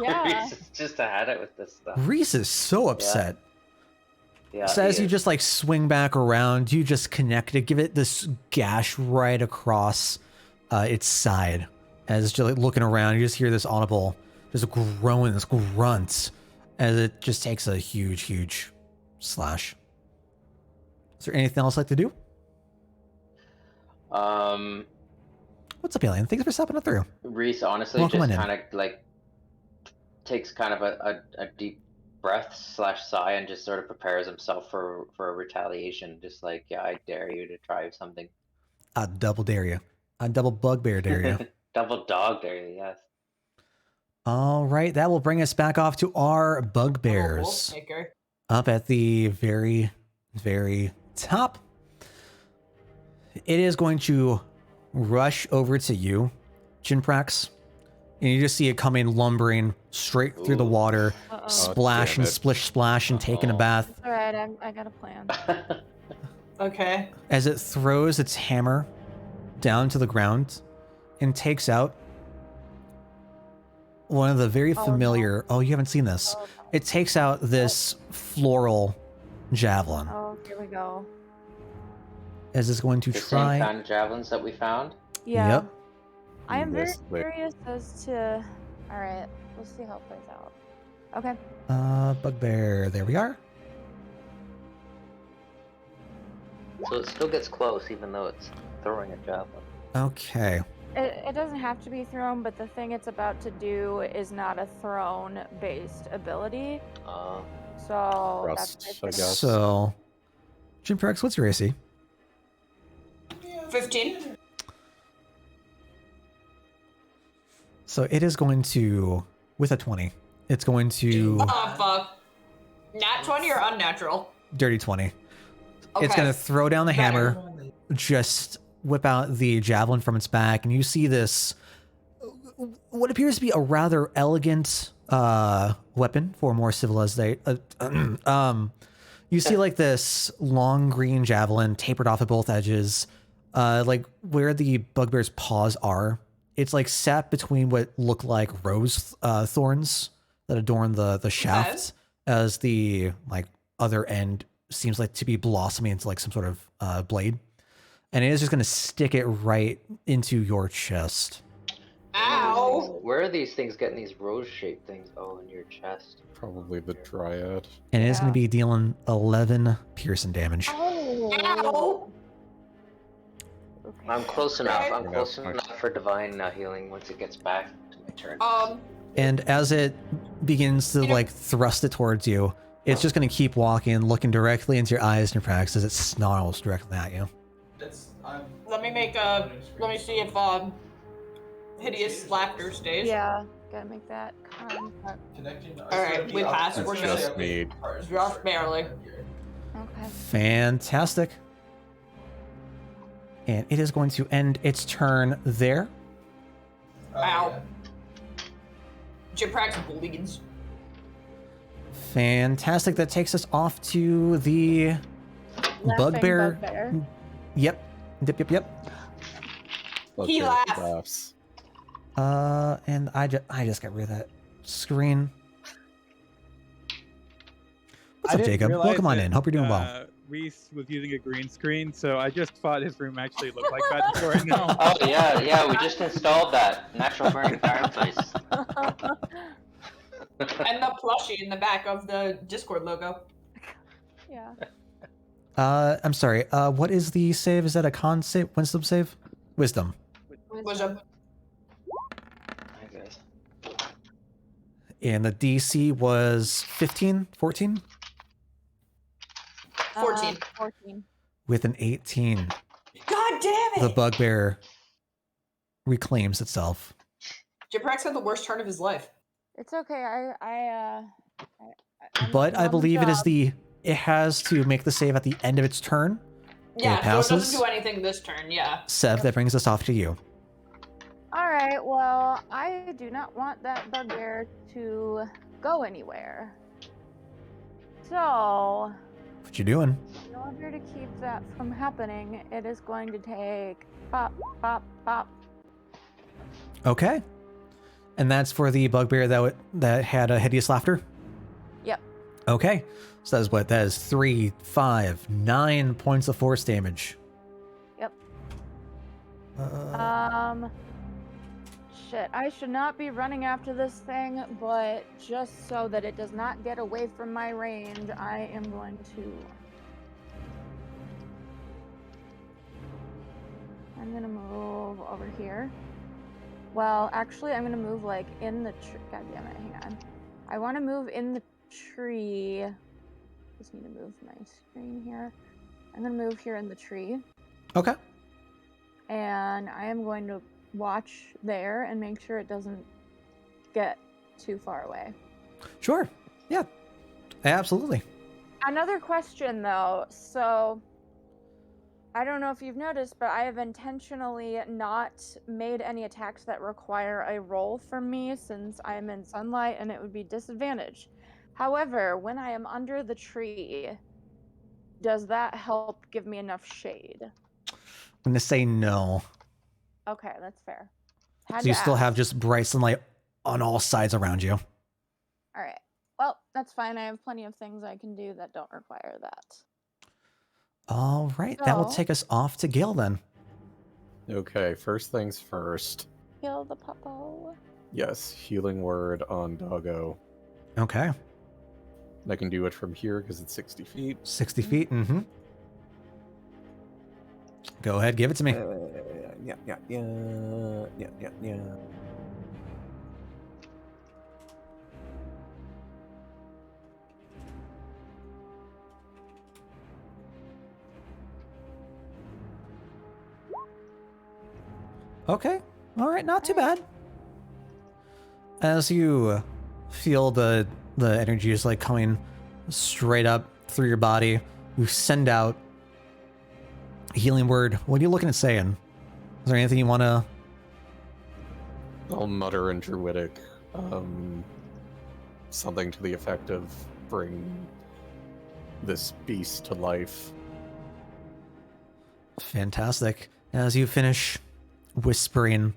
Yeah. Reese is just had it with this stuff. Reese is so upset. Yeah. So he as you is. just like swing back around, you just connect it, give it this gash right across its side. As you're like looking around, you just hear this audible, just groan, this grunt, as it just takes a huge, huge slash. Is there anything else I'd like to do? What's up, Alien? Thanks for stopping it through. Reese honestly Welcome just on in. kind of like takes kind of a deep breath / sigh and just sort of prepares himself for a retaliation. Just like, yeah, I dare you to try something. I double dare you. I double bugbear dare you. Double dog dare you, yes. All right, that will bring us back off to our bugbears. Wolfmaker. Up at the very, very top. It is going to rush over to you, Chinprax. And you just see it coming lumbering straight through the water, Uh-oh. splash damn and it. splish splash and taking a bath. All right, I got a plan. Okay. As it throws its hammer down to the ground and takes out one of the very no. familiar. Oh, you haven't seen this. Oh, It takes out this floral javelin. oh, here we go. As it's going to The try. same kind of javelins that we found. Yeah. Yep. I am very Yes, wait. curious as to. All right, we'll see how it plays out. Okay. Bugbear. There we are. So it still gets close even though it's throwing a javelin. Okay. It doesn't have to be thrown, but the thing it's about to do is not a thrown-based ability. So Thrust, that's I guess. So, Jimprax, what's your AC? 15. So it is going to, with a 20, it's going to Oh, fuck. Nat 20 or unnatural? dirty 20. Okay. It's going to throw down the Better. hammer, just whip out the javelin from its back, and you see this, what appears to be a rather elegant weapon for more civilized. You see like this long green javelin tapered off at both edges, like where the bugbear's paws are. It's like sat between what look like rose thorns that adorn the shaft, as the like other end seems like to be blossoming into like some sort of blade. And it is just going to stick it right into your chest. Ow! Where are these things getting these rose-shaped things? Oh, in your chest. Probably the Dryad. And it is going to be dealing 11 piercing damage. Oh. Ow! Okay. I'm close enough. I'm Okay. close enough for divine healing once it gets back to my turn. And as it begins to like thrust it towards you, it's just going to keep walking, looking directly into your eyes and your practice as it snarls directly at you. Let me see if hideous laughter stays. Yeah, gotta make that contact. Alright, we pass. We're It's good. just me. Just barely. Okay. Fantastic. And it is going to end its turn there. Ow. Jiprax bleeds. Fantastic. That takes us off to the Laughing bugbear. Yep. Yep. He Okay, laughed. laughs. And I just got rid of that screen. What's I up, didn't Jacob? realize Welcome on that, in. Hope you're doing well. Reese was using a green screen, so I just thought his room actually looked like that before I know. Oh yeah, we just installed that natural burning fireplace. And the plushie in the back of the Discord logo. Yeah. I'm sorry. What is the save? Is that a con save? Wisdom save? Wisdom. Was a Hi guys. And the DC was 15, 14? 14. 14. With an 18. God damn The it! bugbear reclaims itself. Jiprax had the worst turn of his life. It's okay. I'm But I on the believe it is job. it has to make the save at the end of its turn. Yeah, it so it doesn't passes. do anything this turn, yeah. Sev, that brings us off to you. All right. Well, I do not want that bugbear to go anywhere. So, What you doing? in order to keep that from happening, it is going to take pop, pop, pop. Okay. And that's for the bugbear that had a hideous laughter? Yep. Okay. So that is what? That is 3, 5, 9 points of force damage. Yep. Shit. I should not be running after this thing, but just so that it does not get away from my range, I am going to... I'm gonna move over here. Well, actually, I'm gonna move like in the tree. God damn it, hang on. I want to move in the tree. Just need to move my screen here. I'm gonna move here in the tree, Okay. and I am going to watch there and make sure it doesn't get too far away. Sure. Yeah. Absolutely. Another question though, so I don't know if you've noticed, but I have intentionally not made any attacks that require a roll from me since I am in sunlight and it would be disadvantaged. However, when I am under the tree, does that help give me enough shade? I'm going to say no. Okay, that's fair. Had So you to still have ask. just bright sunlight on all sides around you. All right. Well, that's fine. I have plenty of things I can do that don't require that. All right. That will So- take us off to Gil then. Okay, first things first. Kill the puppo. Yes, healing word on Doggo. Okay. And I can do it from here because it's 60 feet. 60 feet. Mm-hmm. Go ahead. Give it to me. Yeah. Okay. All right. Not too bad. As you feel the energy is like coming straight up through your body, you send out healing word. What are you looking at saying? Is there anything you want to? I'll mutter in Druidic, something to the effect of bring this beast to life. Fantastic. As you finish whispering,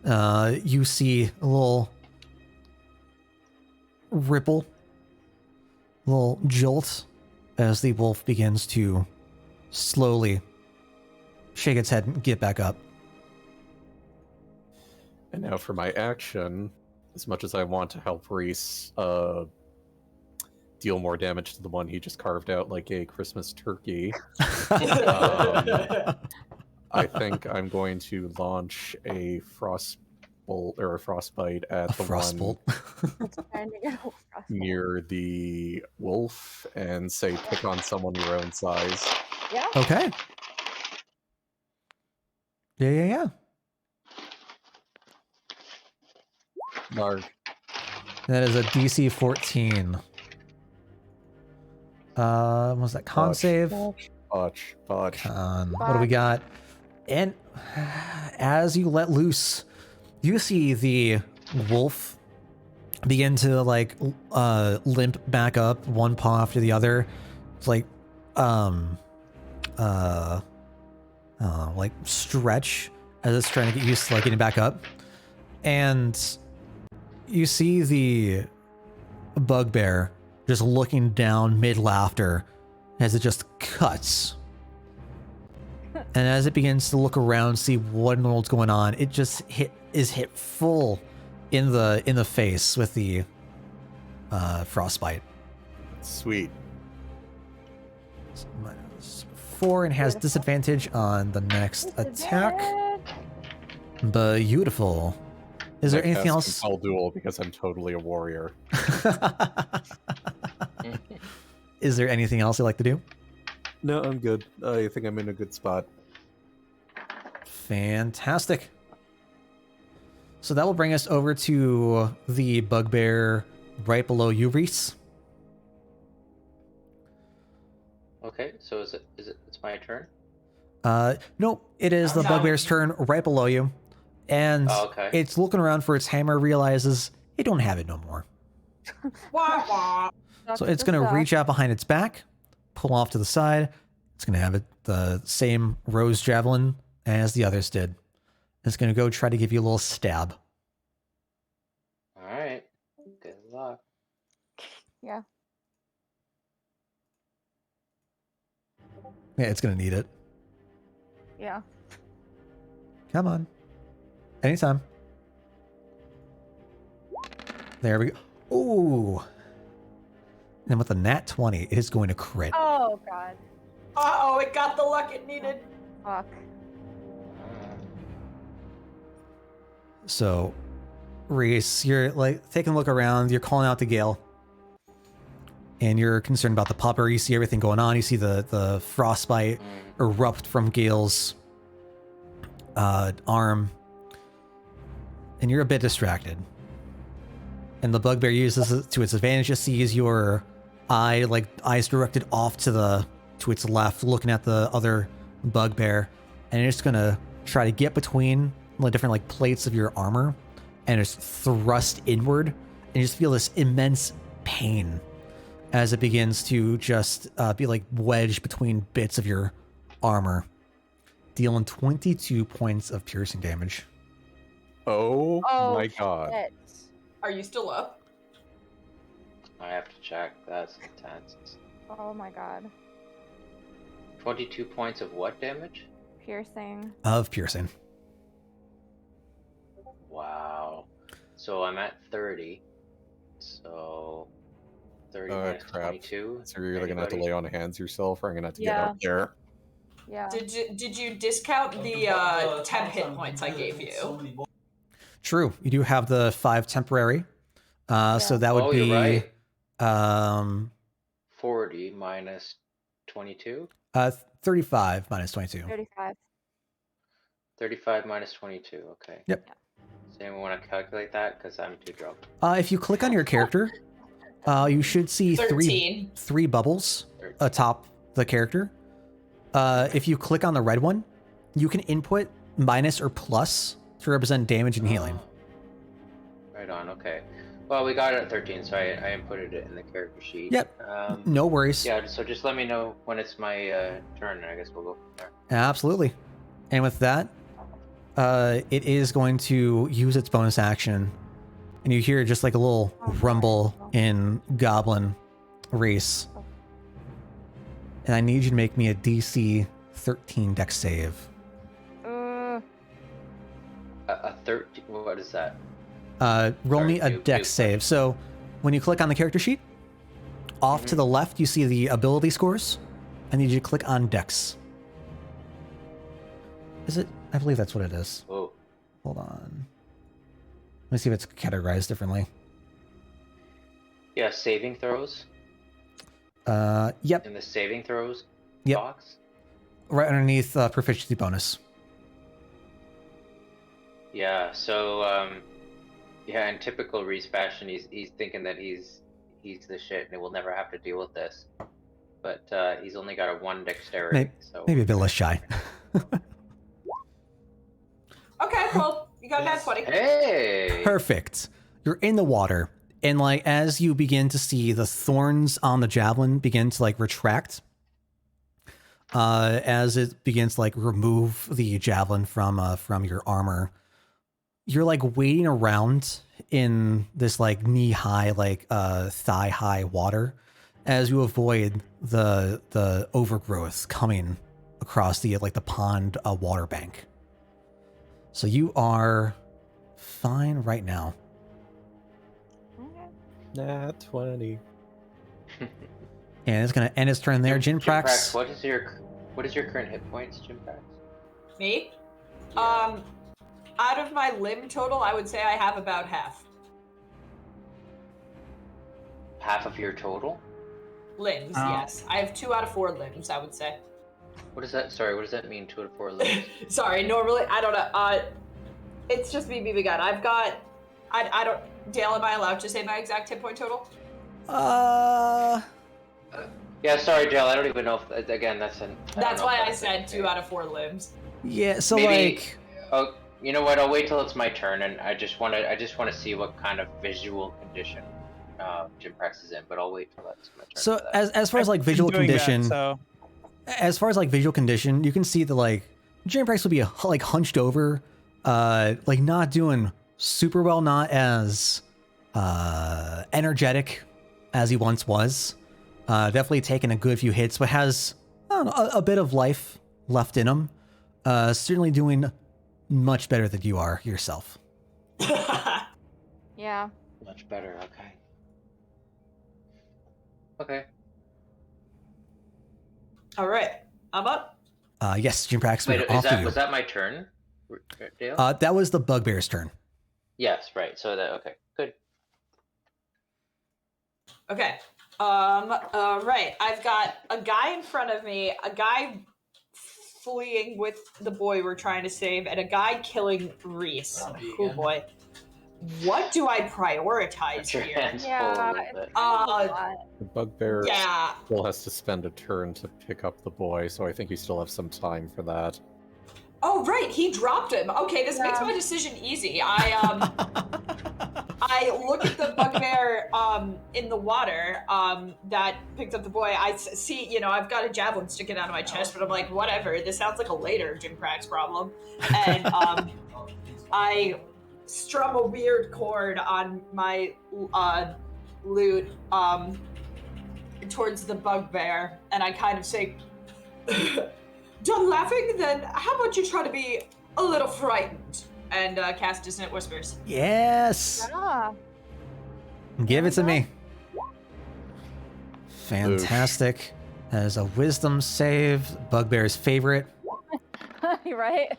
you see a little ripple, a little jolt as the wolf begins to slowly shake its head and get back up. And now for my action, as much as I want to help Reese deal more damage to the one he just carved out like a Christmas turkey, I think I'm going to launch a frostbolt or a frostbite at the Frostbolt. Trying to get a frostbolt. near the wolf and say pick on someone your own size. Yeah. Okay. Yeah. Mark. That is a DC 14. Was that con Botch. save? Botch. Con. What do we got? And as you let loose, you see the wolf begin to like limp back up, one paw after the other. It's like like stretch as it's trying to get used to like getting back up. And you see the bugbear just looking down mid-laughter as it just cuts. And as it begins to look around, see what in the world's going on, it just is hit full in the face with the frostbite. Sweet. So -4 and has disadvantage on the next attack. Beautiful. Is there anything else? I'll duel because I'm totally a warrior. Is there anything else you'd like to do? No, I'm good. I think I'm in a good spot. Fantastic. So that will bring us over to the bugbear right below you, Reese. Okay, so it's my turn? No, it is the No. bugbear's turn right below you. And Oh, okay. it's looking around for its hammer, realizes it don't have it no more. Wah, wah. So it's going to reach out behind its back, pull off to the side. It's going to have it the same rose javelin as the others did. It's going to go try to give you a little stab. Alright. Good luck. Yeah. Yeah, it's going to need it. Yeah. Come on. Anytime. There we go. Ooh. And with a nat 20, it is going to crit. Oh god. Uh-oh, it got the luck it needed. Fuck. So, Reese, you're like taking a look around. You're calling out to Gale. And you're concerned about the popper. You see everything going on. You see the frostbite erupt from Gale's arm. And you're a bit distracted. And the bugbear uses it to its advantage. It sees your eyes directed off to its left, looking at the other bugbear. And it's gonna try to get between the different plates of your armor and just thrust inward. And you just feel this immense pain as it begins to just be wedged between bits of your armor, dealing 22 points of piercing damage. Oh my god. Shit. Are you still up? I have to check. That's intense. Oh my god. 22 points of what damage? Piercing. Of piercing. Wow. So I'm at 30. So 30 Oh, minus crap. 22. So you're either gonna have to Anybody? lay on hands yourself, or I'm gonna have to get Yeah. up there. Yeah. Did you discount the 10 hit points I gave you? True. You do have the 5 temporary. So that would Oh, be you're right. 40 40 minus 22? 35 minus 22. 35. 35 minus 22. Okay. Yep. Does anyone want to calculate that? Because I'm too drunk. If you click on your character, you should see 13. three bubbles 13. atop the character. If you click on the red one, you can input minus or plus to represent damage and healing. Right on. Okay. Well, we got it at 13, so I inputted it in the character sheet. Yep. No worries. Yeah, so just let me know when it's my turn, and I guess we'll go from there. Absolutely. And with that, it is going to use its bonus action. And you hear just a little rumble in Goblin Race. And I need you to make me a DC 13 dex save. A 13? What is that? Roll Sorry, me a do- dex do- save. So when you click on the character sheet, off to the left, you see the ability scores. I need you to click on dex. Is it? I believe that's what it is. Oh. Hold on. Let me see if it's categorized differently. Yeah, saving throws. Yep. In the saving throws Yep. box. Right underneath proficiency bonus. Yeah, so yeah, in typical Reese fashion, he's thinking that he's the shit and we'll never have to deal with this. But he's only got a 1 dexterity, so Maybe a bit less shy. Okay, well, you got that 20. Hey! Perfect. You're in the water, and as you begin to see the thorns on the javelin begin to retract, as it begins to remove the javelin from your armor, you're wading around in this knee-high, thigh-high water as you avoid the overgrowth coming across the pond water bank. So you are fine right now. Okay. Nat 20. And it's gonna end its turn there. Jinprax. what is your current hit points, Jinprax? Me? Yeah. Out of my limb total, I would say I have about half. Half of your total? Limbs, yes. I have 2 out of 4 limbs, I would say. What is that? Sorry, what does that mean? 2 out of 4 limbs? Sorry, normally, I don't know. It's just me being gun. I've got. I don't. Dale, am I allowed to say my exact hit point total? Yeah, sorry, Jill. I don't even know if again that's an. That's why I said 2 out of 4 limbs. Yeah, so Maybe, like, oh, you know what? I'll wait till it's my turn, and I just want to see what kind of visual condition Jim Prex is in. But I'll wait till that's my turn. so for that. as far as like visual Doing that, condition, so as far as like visual condition, you can see that like Jim Prex will be like hunched over, like not doing super well, not as energetic as he once was. Definitely taking a good few hits, but has I don't know, a bit of life left in him. Certainly doing much better than you are yourself. Yeah. Much better. Okay. Okay. All right, I'm up. Yes, Jim Prax, Wait, off to you. was that my turn, Dale? That was the bugbear's turn. Yes, right. So that okay, good. Okay. Right. I've got a guy in front of me, a guy fleeing with the boy we're trying to save, and a guy killing Reese. Oh boy. What do I prioritize Put your here? hands full a Yeah. little bit. The bugbear Yeah. still has to spend a turn to pick up the boy, so I think you still have some time for that. Oh right, he dropped him. Okay, this makes my decision easy. I look at the bugbear in the water that picked up the boy. I see, you know, I've got a javelin sticking out of my chest, but I'm like, whatever. This sounds like a later Jim Prax problem. And I strum a weird chord on my lute towards the bugbear, and I kind of say, "Done laughing? Then how about you try to be a little frightened?" And cast Dissonant Whispers. Yes. Yeah. Give it to me. Fantastic. As a wisdom save, bugbear's favorite. Right?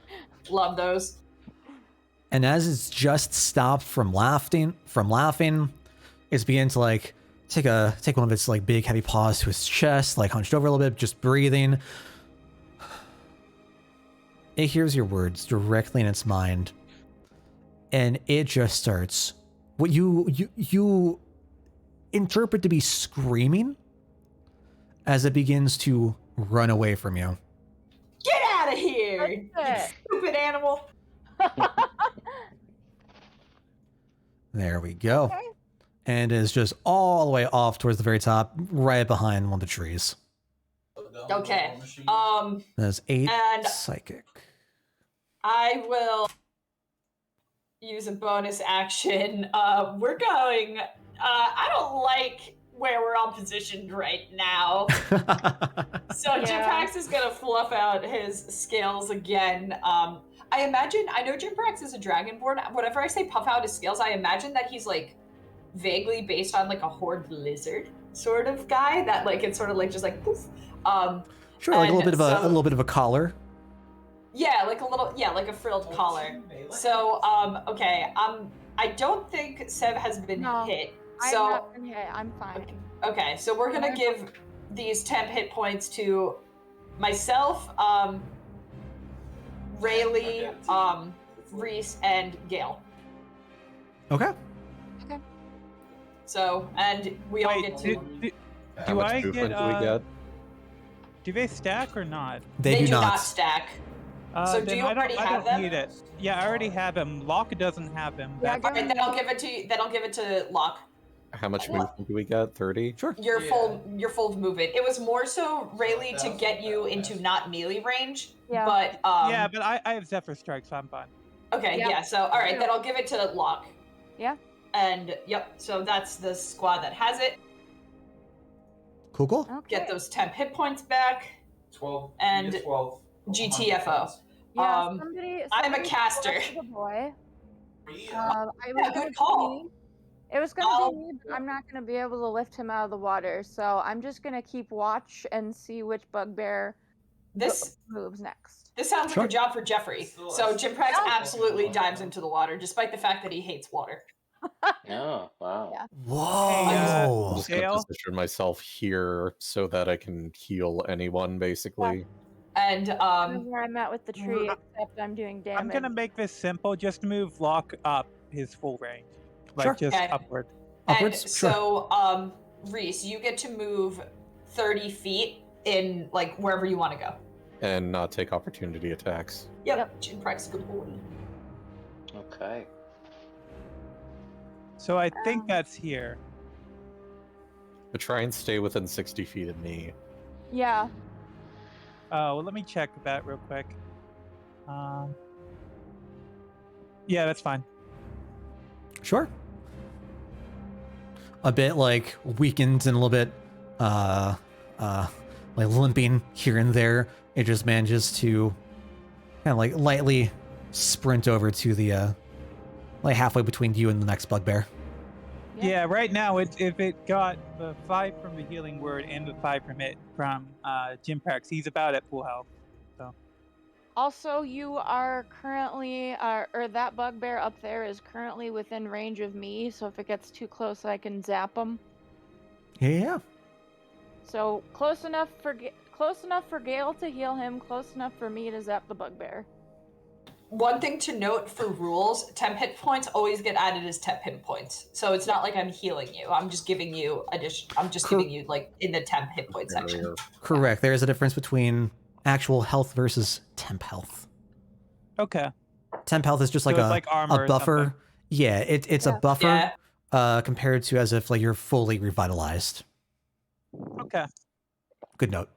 Love those. And as it's just stopped from laughing, it's beginning to like take one of its like big heavy paws to its chest, like hunched over a little bit, just breathing. It hears your words directly in its mind, and it just starts what you interpret to be screaming as it begins to run away from you. Get out of here, you stupid animal! There we go. Okay. And is just all the way off towards the very top, right behind one of the trees. Okay. That's 8 And- psychic. I will use a bonus action. We're going. I don't like where we're all positioned right now. So Jim Prax is gonna fluff out his scales again. I know Jim Prax is a dragonborn. Whenever I say puff out his scales, I imagine that he's like vaguely based on like a horde lizard sort of guy. That like it's sort of like just like poof. Sure, like a little bit of a collar. Yeah, like a frilled collar. So, okay, I don't think Sev has been hit. So, I'm not been hit. I'm fine. Okay, so we're gonna give these temp hit points to myself, Rayleigh, Reese, and Gale. Okay. So, and we all get to. How much I movement get, do we get? do they stack or not? They do not. stack. So do then you I don't, already I have don't them? need it. Yeah, I already have him. Locke doesn't have him. Yeah, All right, then I'll give it to you. Then I'll give it to Locke. How much movement do we get? 30? Sure. Your full movement. It was more so Rayleigh to get you into not melee range. Yeah. But Yeah, but I have Zephyr Strike, so I'm fine. okay, Yeah. yeah. So all right, then I'll give it to Locke. Yeah. And yep, so that's the squad that has it. Cool. Okay. Get those temp hit points back. 12. And you get 12. GTFO. Yeah, I'm a somebody caster. go after the boy. Yeah, good It call. was gonna be me, but I'm not gonna be able to lift him out of the water, so I'm just gonna keep watch and see which bugbear This moves next. this sounds Sure. like a job for Jeffrey. So Jim Prax absolutely dives into the water, despite the fact that he hates water. Oh, wow. Yeah. Whoa. I'm just going to Gale? position myself here so that I can heal anyone, basically. And That's where I'm at with the tree, except I'm doing damage. I'm gonna make this simple. Just move Locke up his full range, like Sure. just Okay. upward. Upwards? And Sure. so, Reese, you get to move 30 feet in like wherever you want to go. And not take opportunity attacks. Yep. Jinprek's a good boy. Okay. So I think that's here. But try and stay within 60 feet of me. Yeah. Oh, well, let me check that real quick. Yeah, that's fine. Sure. A bit like weakened and a little bit like limping here and there. It just manages to kind of like lightly sprint over to the like halfway between you and the next bugbear. Yeah, right now if it got the 5 from the healing word and the 5 from Jimprax, he's about at full health. Also, you are currently, or that bugbear up there is currently within range of me, so if it gets too close, I can zap him. Yeah. So close enough for Gale to heal him, close enough for me to zap the bugbear. One thing to note for rules, temp hit points always get added as temp hit points. So it's not like I'm healing you. I'm just giving you giving you like in the temp hit point section. Correct. There is a difference between actual health versus temp health. Okay. Temp health is just So like it's like armor a or buffer. something. Yeah, it's a buffer Yeah. compared to as if like you're fully revitalized. Okay. Good note.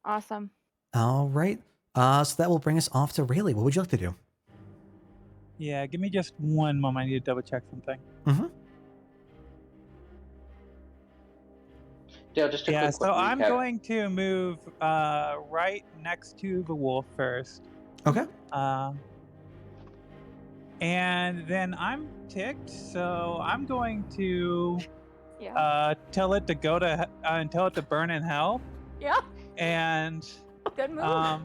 Awesome. All right. So that will bring us off to Rayleigh. What would you like to do? Yeah, give me just one moment. I need to double check something. Mm-hmm. Dale, just a Yeah, quick so I'm recap. going to move right next to the wolf first. Okay. And then I'm ticked, so I'm going to Yeah. tell it to go to and tell it to burn in hell. Yeah. And Good move.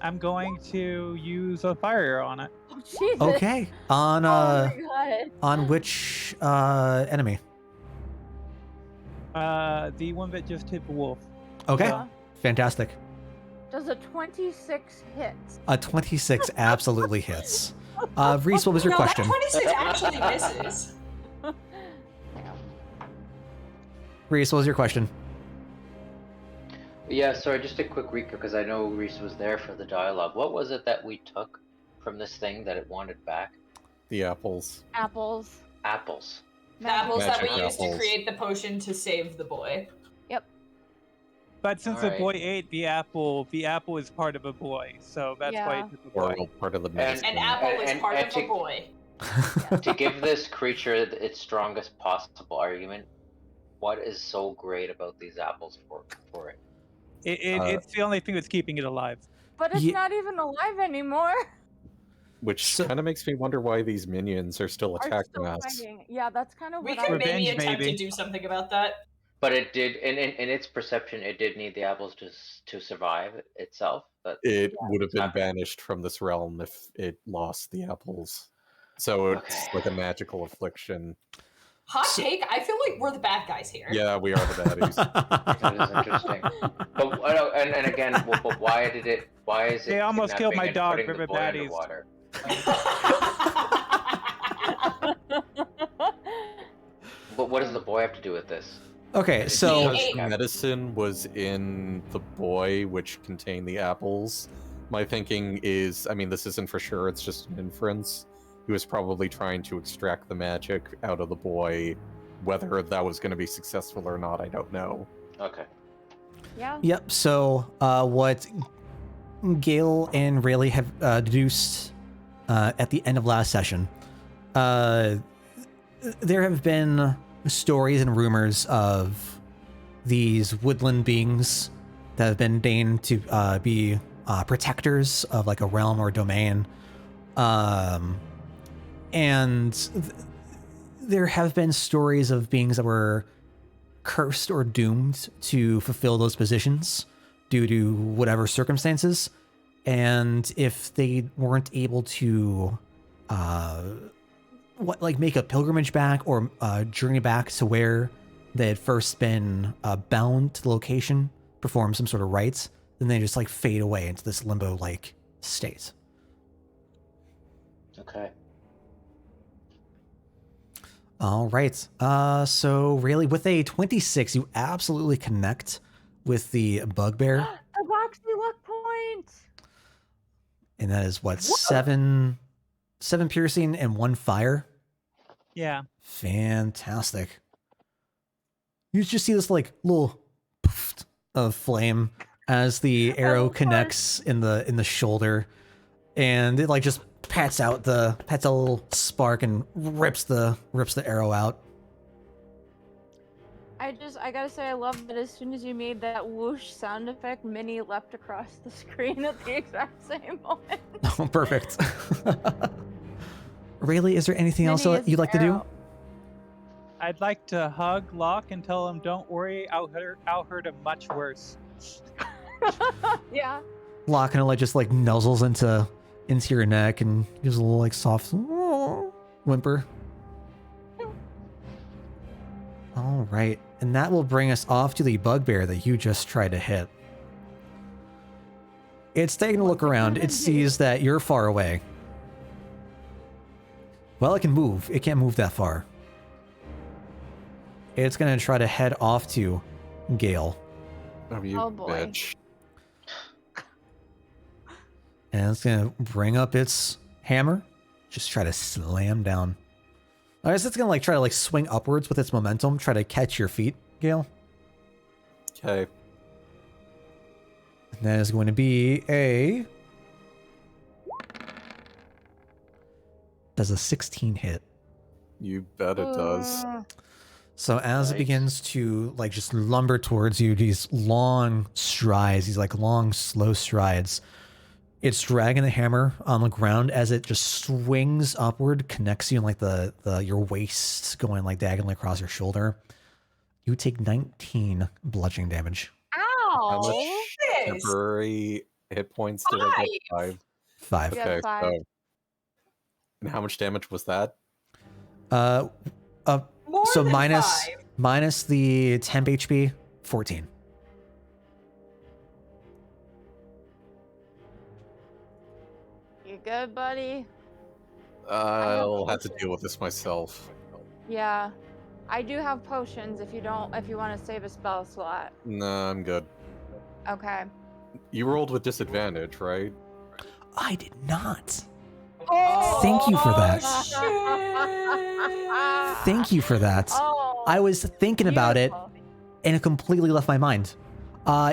I'm going to use a fire arrow on it. Oh, Jesus. Okay. On Oh my God. on which enemy? The one that just hit the wolf. Okay. Yeah. Fantastic. Does a 26 hit? A 26 absolutely hits. Reese, what was your No, question? that 26 actually misses. Reese, what was your question? Yeah, sorry, just a quick recap because I know Reese was there for the dialogue. What was it that we took from this thing that it wanted back? The apples. Apples. Apples. The apples that we Magic used to apples. create the potion to save the boy. But since the Alright. boy ate the apple is part of a boy, so that's why Yeah. it took the boy. Or part of the medicine. An apple is And- part and of to- a boy. To give this creature its strongest possible argument, what is so great about these apples for it? It's the only thing that's keeping it alive. But it's Ye- not even alive anymore. Which So- kind of makes me wonder why these minions are still Are attacking still us. fighting. Yeah, that's kind of We what could I. Revenge, maybe attempt maybe. to do something about that. But it did, in its perception, it did need the apples to survive itself. But It would have been Okay. banished from this realm if it lost the apples. So it's Okay. like a magical affliction. Hot take, I feel like we're the bad guys here. Yeah, we are the baddies. that is interesting. But and again, but why did it? Why is it? They almost killed my kidnapping and dog, putting the River boy Baddies. underwater? But what does the boy have to do with this? Okay, so Because Hey, the medicine was in the boy, which contained the apples. My thinking is, I mean, this isn't for sure, it's just an inference. He was probably trying to extract the magic out of the boy. Whether that was going to be successful or not, I don't know. Okay. Yeah. yep. So what Gale and Rayleigh have deduced at the end of last session, there have been stories and rumors of these woodland beings that have been deigned to be protectors of like a realm or domain. There have been stories of beings that were cursed or doomed to fulfill those positions due to whatever circumstances. And if they weren't able to make a pilgrimage back or journey back to where they had first been bound to the location perform some sort of rites, then they just like fade away into this limbo-like state. Okay. All right. So really, with a 26, you absolutely connect with the bugbear, A Roxy luck point. and that is what 7 piercing and 1 fire. Yeah. Fantastic. You just see this like little poof of flame as the arrow connects in the shoulder, and it like just pats out a little spark and rips the arrow out. I gotta say, I love that as soon as you made that whoosh sound effect, Minnie leapt across the screen at the exact same moment. Oh, perfect. Rayleigh, is there anything else Minnie that is you'd like to do? arrow. I'd like to hug Locke and tell him, "Don't worry, I'll hurt him much worse." Yeah. Locke kind of like just like nuzzles into your neck and gives a little like soft whimper. All right, and that will bring us off to the bugbear that you just tried to hit. It's taking a look around. It sees that you're far away. Well, it can move. It can't move that far. It's gonna try to head off to Gale. Oh, you Oh, boy. bitch. And it's gonna bring up its hammer. Just try to slam down. I guess it's gonna like try to like swing upwards with its momentum, try to catch your feet, Gale. Okay. And that is going to be a... Does a 16 hit. You bet it does. So as it Nice. begins to like just lumber towards you, these long strides, these like long, slow strides, it's dragging the hammer on the ground as it just swings upward, connects you in like the your waist, going like diagonally across your shoulder. You take 19 bludgeoning damage. How much Ow. Yes. temporary hit points did I get? 5. 5. Yeah. Okay, 5. so. And how much damage was that? Uh, More so than minus 5. minus the temp HP, 14. You good, buddy? I'll have to deal with this myself. Yeah. I do have potions if you want to save a spell slot. Nah, I'm good. Okay. You rolled with disadvantage, right? I did not. Oh, Thank you for that. Shit. Thank you for that. Oh, I was thinking about it beautiful. and it completely left my mind.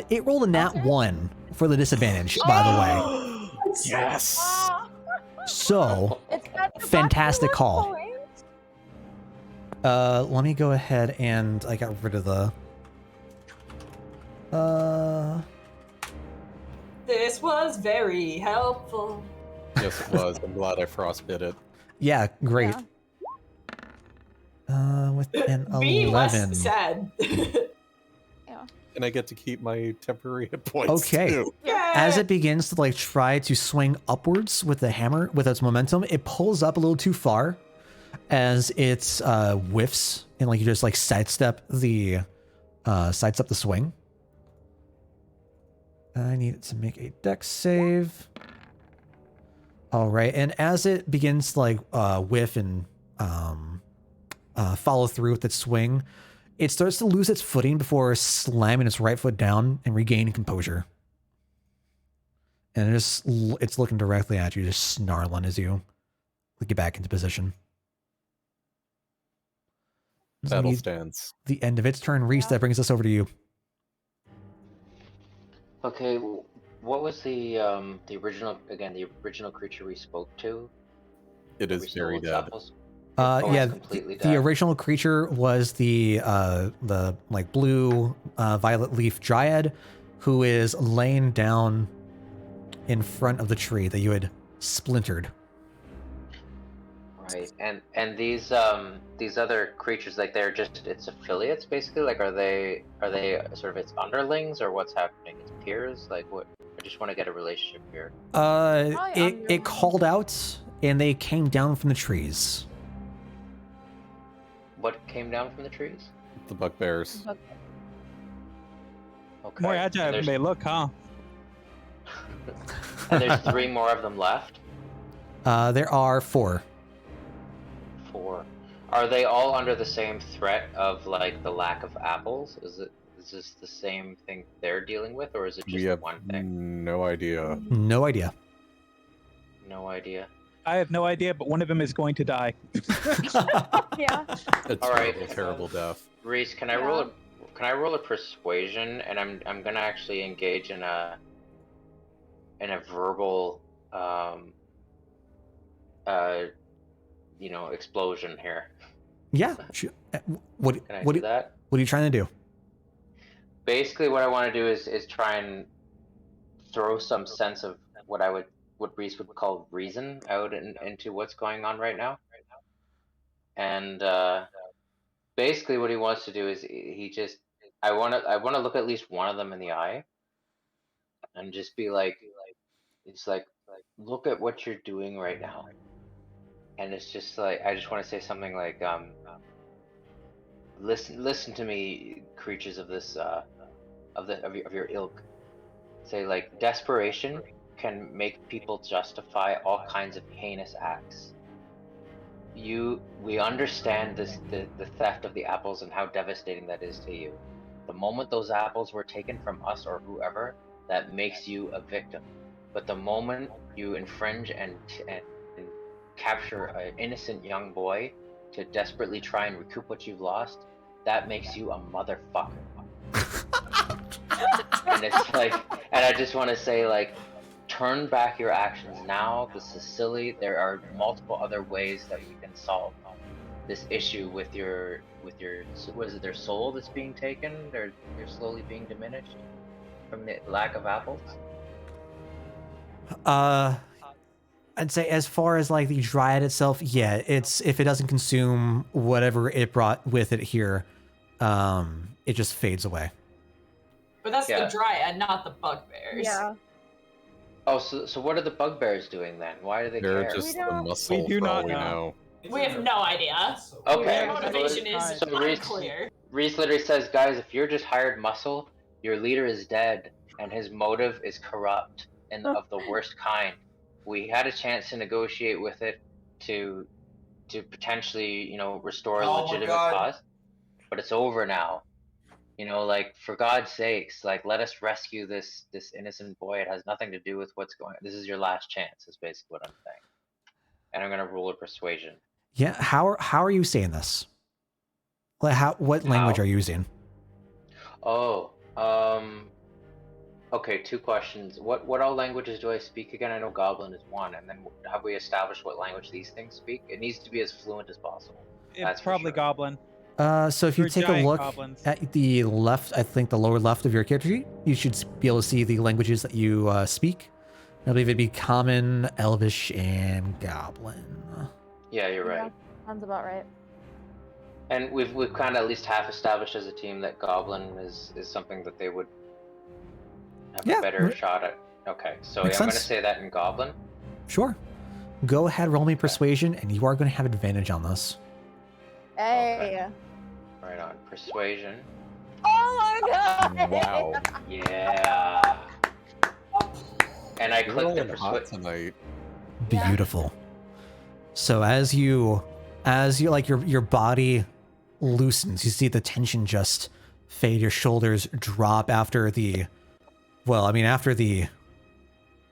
It rolled a nat Okay. 1 for the disadvantage, by the way. Yes! Oh, So, it's got the Fantastic bucket call. point. let me go ahead and I got rid of the... This was very helpful. Yes, it was. I'm glad I frostbit it. Yeah, great. Yeah. With an Be 11. less sad. And I get to keep my temporary hit points, Okay. too. As it begins to like try to swing upwards with the hammer, with its momentum, it pulls up a little too far as it whiffs and like you just like sidestep the swing. I need it to make a dex save. All right, and as it begins to like whiff and follow through with its swing, it starts to lose its footing before slamming its right foot down and regaining composure. And it's looking directly at you, just snarling as you get back into position. This will Battle be stands. the end of its turn. Reese, that brings us over to you. Okay, what was the original creature we spoke to? It Are is we still very in dead. Sapples? Yeah, it's completely the dead. original creature was the like blue violet leaf dryad, who is laying down in front of the tree that you had splintered. Right, and these other creatures, like they're just its affiliates basically. Like are they sort of its underlings or what's happening? Its peers? Like what? I just want to get a relationship here. It called out and they came down from the trees. What came down from the trees? The bugbears. Okay. More agile And than there's, they look, huh? and there's 3 more of them left. There are 4. 4. Are they all under the same threat of like the lack of apples? Is this the same thing they're dealing with, or is it We just have one thing? no idea. No idea. No idea. I have no idea, but one of them is going to die. Yeah. A All right. terrible, terrible death. Reese, can I roll a persuasion, and I'm gonna actually engage in a verbal explosion here. Yeah. What Can I what do that? what are you trying to do? Basically, what I want to do is try and throw some sense of what Reese would call reason out into what's going on right now. And basically, what he wants to do is I want to look at least one of them in the eye, and just be like, it's like, look at what you're doing right now. And it's just like, I just want to say something like, listen to me, creatures of this of your ilk. Say, like, desperation can make people justify all kinds of heinous acts. We understand the theft of the apples and how devastating that is to you. The moment those apples were taken from us or whoever, that makes you a victim. But the moment you infringe and capture an innocent young boy to desperately try and recoup what you've lost, that makes you a motherfucker. And it's like, and I just want to say, like, turn back your actions now. This is silly. There are multiple other ways that we can solve this issue with your what is it, their soul that's being taken? They're slowly being diminished from the lack of apples. I'd say as far as like the dryad itself, yeah, it's if it doesn't consume whatever it brought with it here, it just fades away. But that's Yeah. the dryad, not the bugbears. Yeah. Oh, so what are the bugbears doing then? Why do they They're care? just We the don't- muscle We do for all not we know. know. We have no idea. Okay. Their Yeah. motivation is So Reese- unclear. Reese literally says, guys, if you're just hired muscle, your leader is dead, and his motive is corrupt and of the worst kind. We had a chance to negotiate with it to potentially, restore a Oh my legitimate God. cause, but it's over now. Like, for God's sakes, like, let us rescue this innocent boy. It has nothing to do with what's going on. This is your last chance, is basically what I'm saying. And I'm gonna roll a persuasion. Yeah, how are you saying this? Like what language How? are you using? Oh, okay, 2 questions. What all languages do I speak again? I know Goblin is one, and then have we established what language these things speak? It needs to be as fluent as possible. It's That's for probably sure. Goblin. So if you They're take a giant look goblins. at the left, I think the lower left of your character sheet, you should be able to see the languages that you speak. I believe it'd be Common, Elvish, and Goblin. Yeah, you're right. Yeah, sounds about right. And we've kind of at least half established as a team that Goblin is something that they would have Yeah, a better right. shot at. Okay, so Makes I'm going to sense. say that in Goblin. Sure. Go ahead, roll me persuasion, and you are going to have advantage on this. Hey. Right on. Persuasion. Oh my god. Wow. Yeah. And I You're click the rolling hot persuasion. tonight. Yeah. Beautiful. So as you like your body loosens, you see the tension just fade, your shoulders drop after the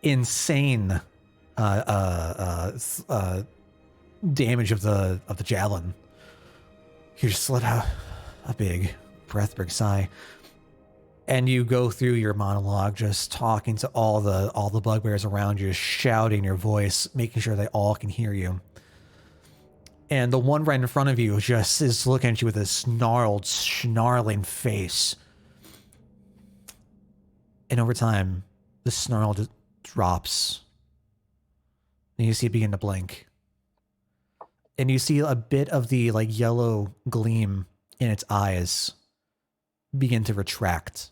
insane damage of the javelin. You just let out a big breath, big sigh. And you go through your monologue, just talking to all the bugbears around you, shouting your voice, making sure they all can hear you. And the one right in front of you just is looking at you with a snarling face. And over time, the snarl just drops. And you see it begin to blink. And you see a bit of the like yellow gleam in its eyes begin to retract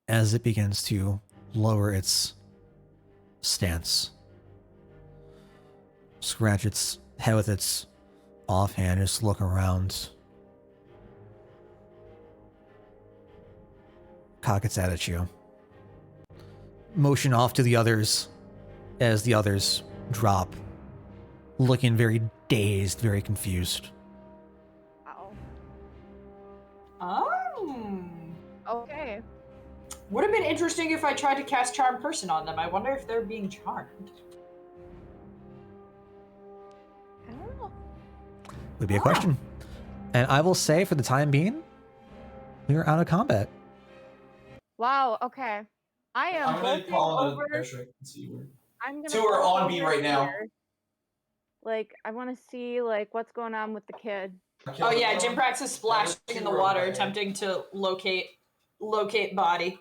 as it begins to lower its stance. Scratch its head with its offhand, just look around. cock its head at you. Motion off to the others as the others drop, looking very dazed, very confused. Oh. Okay. Would have been interesting if I tried to cast Charm Person on them. I wonder if they're being charmed. I don't know. Would be a question. And I will say, for the time being, we are out of combat. Wow. Okay. I am. I'm gonna bolting call on over. the pressure and see where. I'm gonna. Two are bolt on me over right now. here. Like, I want to see like what's going on with the kid. Oh yeah, Jimprax is splashing in the water, attempting to locate body.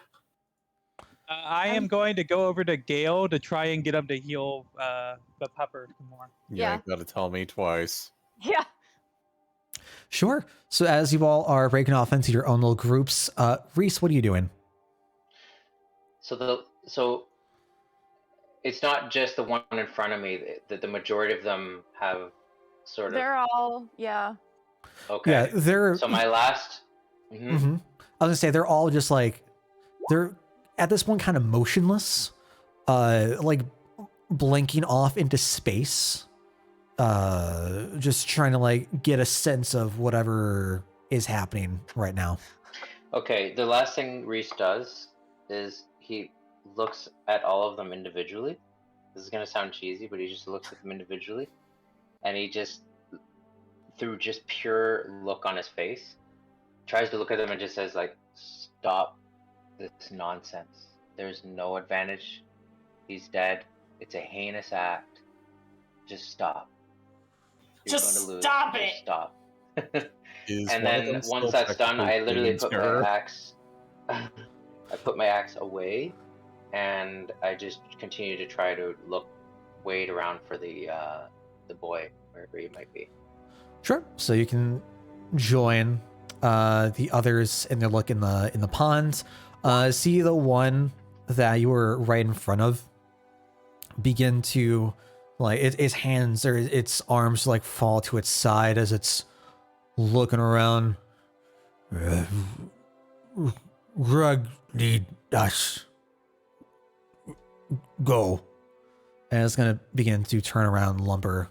I am going to go over to Gale to try and get him to heal the pupper some more. Yeah, Yeah. you gotta tell me twice. Yeah. Sure. So as you all are breaking off into your own little groups, Reese, what are you doing? So it's not just the one in front of me. The majority of them have sort of. They're all. Yeah. Okay. Yeah, they're. So my last. I was gonna say they're all just like, they're at this point kind of motionless, like blinking off into space, just trying to like get a sense of whatever is happening right now. Okay, the last thing Reese does is he looks at all of them individually. This is gonna sound cheesy, but he just looks at them individually, and he just, through just pure look on his face, tries to look at them and just says like, "Stop this nonsense. There's no advantage. He's dead. It's a heinous act. Just stop. You're Just going to lose. stop Just it." stop." Is And one of then them once still that's done, I technically literally Queen's put terror? my axe. I put my axe away, and I just continue to try to wait around for the boy wherever he might be. Sure. So you can join the others in their look in the pond. See the one that you were right in front of begin to, like, its hands or its arms like fall to its side as it's looking around. Greg need us. Go. And it's gonna begin to turn around and lumber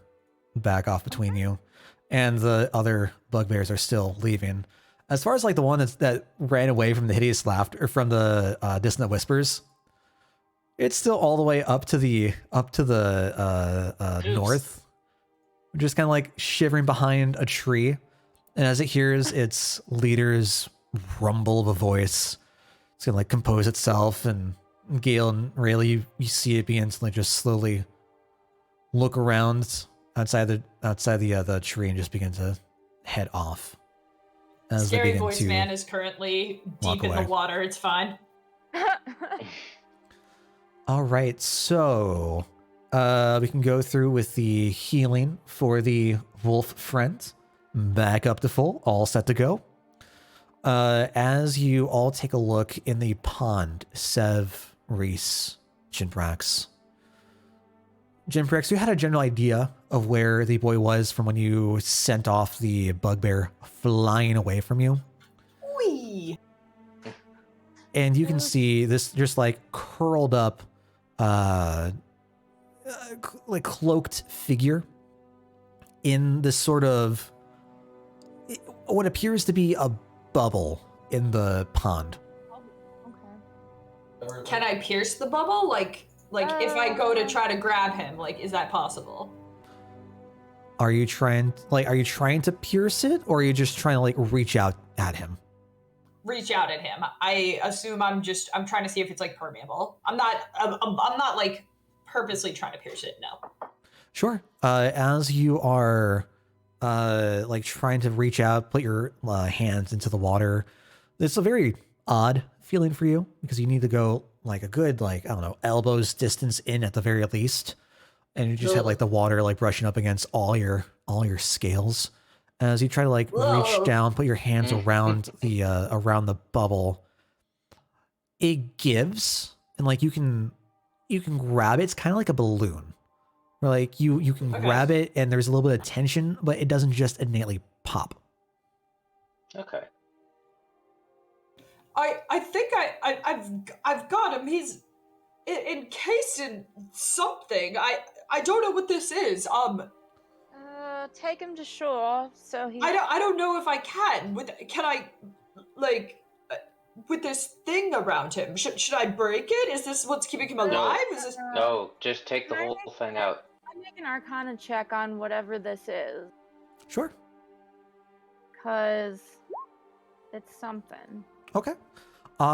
back off between you. And the other bugbears are still leaving. As far as like the one that ran away from the hideous laughter, or from the dissonant whispers, it's still all the way up to the north, just kind of like shivering behind a tree. And as it hears its leader's rumble of a voice, it's gonna like compose itself. And Gale and Rayleigh, you see it begin to like just slowly look around outside the tree and just begin to head off. As they Scary begin voice to man is currently walk deep in away. the water. It's fine. All right, so we can go through with the healing for the wolf friend. Back up to full, all set to go. As you all take a look in the pond, Sev, Reese, Jimprax. Jimprax, you had a general idea of where the boy was from when you sent off the bugbear flying away from you. Whee! And you can see this just like curled up, like cloaked figure in this sort of what appears to be a bubble in the pond. Okay. Can I pierce the bubble? Like if I go to try to grab him, like, is that possible? Are you trying to pierce it, or are you just trying to like reach out at him? Reach out at him. I assume I'm trying to see if it's like permeable. I'm not like purposely trying to pierce it. No. Sure. As you are like trying to reach out, put your hands into the water, it's a very odd feeling for you because you need to go like a good, like, I don't know, elbows distance in at the very least. And you just have like the water like brushing up against all your scales. As you try to like reach down, put your hands around the bubble, it gives, and like you can grab it. It's kind of like a balloon, where like you can grab it, and there's a little bit of tension, but it doesn't just innately pop. Okay. I think I've got him. He's encased in something. I don't know what this is. Take him to shore so he. I don't know if I can. Can I, like, with this thing around him? Should I break it? Is this what's keeping him alive? Is this? No, just take the whole thing out. I'm making an Arcana check on whatever this is, Sure. cause it's something. Okay.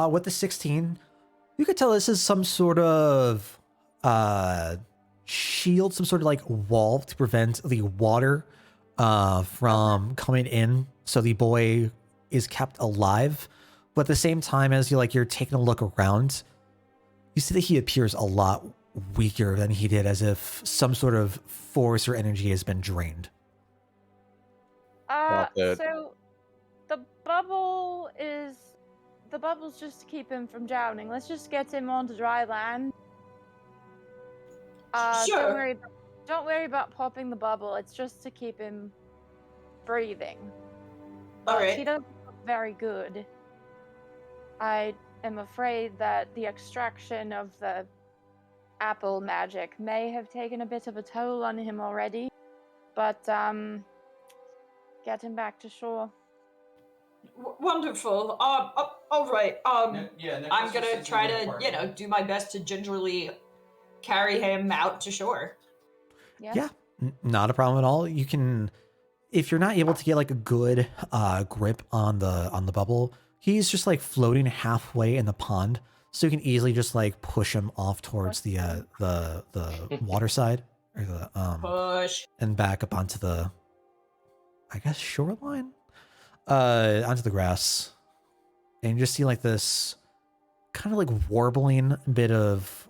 With the 16, you could tell this is some sort of shield, some sort of like wall to prevent the water from coming in, so the boy is kept alive. But at the same time, as you're taking a look around, you see that he appears a lot weaker than he did, as if some sort of force or energy has been drained. So the bubble's just to keep him from drowning. Let's just get him onto dry land. Sure. Don't worry about popping the bubble. It's just to keep him breathing. All He right. doesn't look very good. I am afraid that the extraction of the apple magic may have taken a bit of a toll on him already. But get him back to shore. Wonderful. All right. Yeah, I'm gonna try to, do my best to gingerly carry him out to shore. Yeah, not a problem at all. You can, if you're not able to get like a good grip on the bubble, he's just like floating halfway in the pond, so you can easily just like push him off towards the water side, or the Push. and back up onto the, I guess, shoreline, onto the grass, and you just see like this kind of like warbling bit of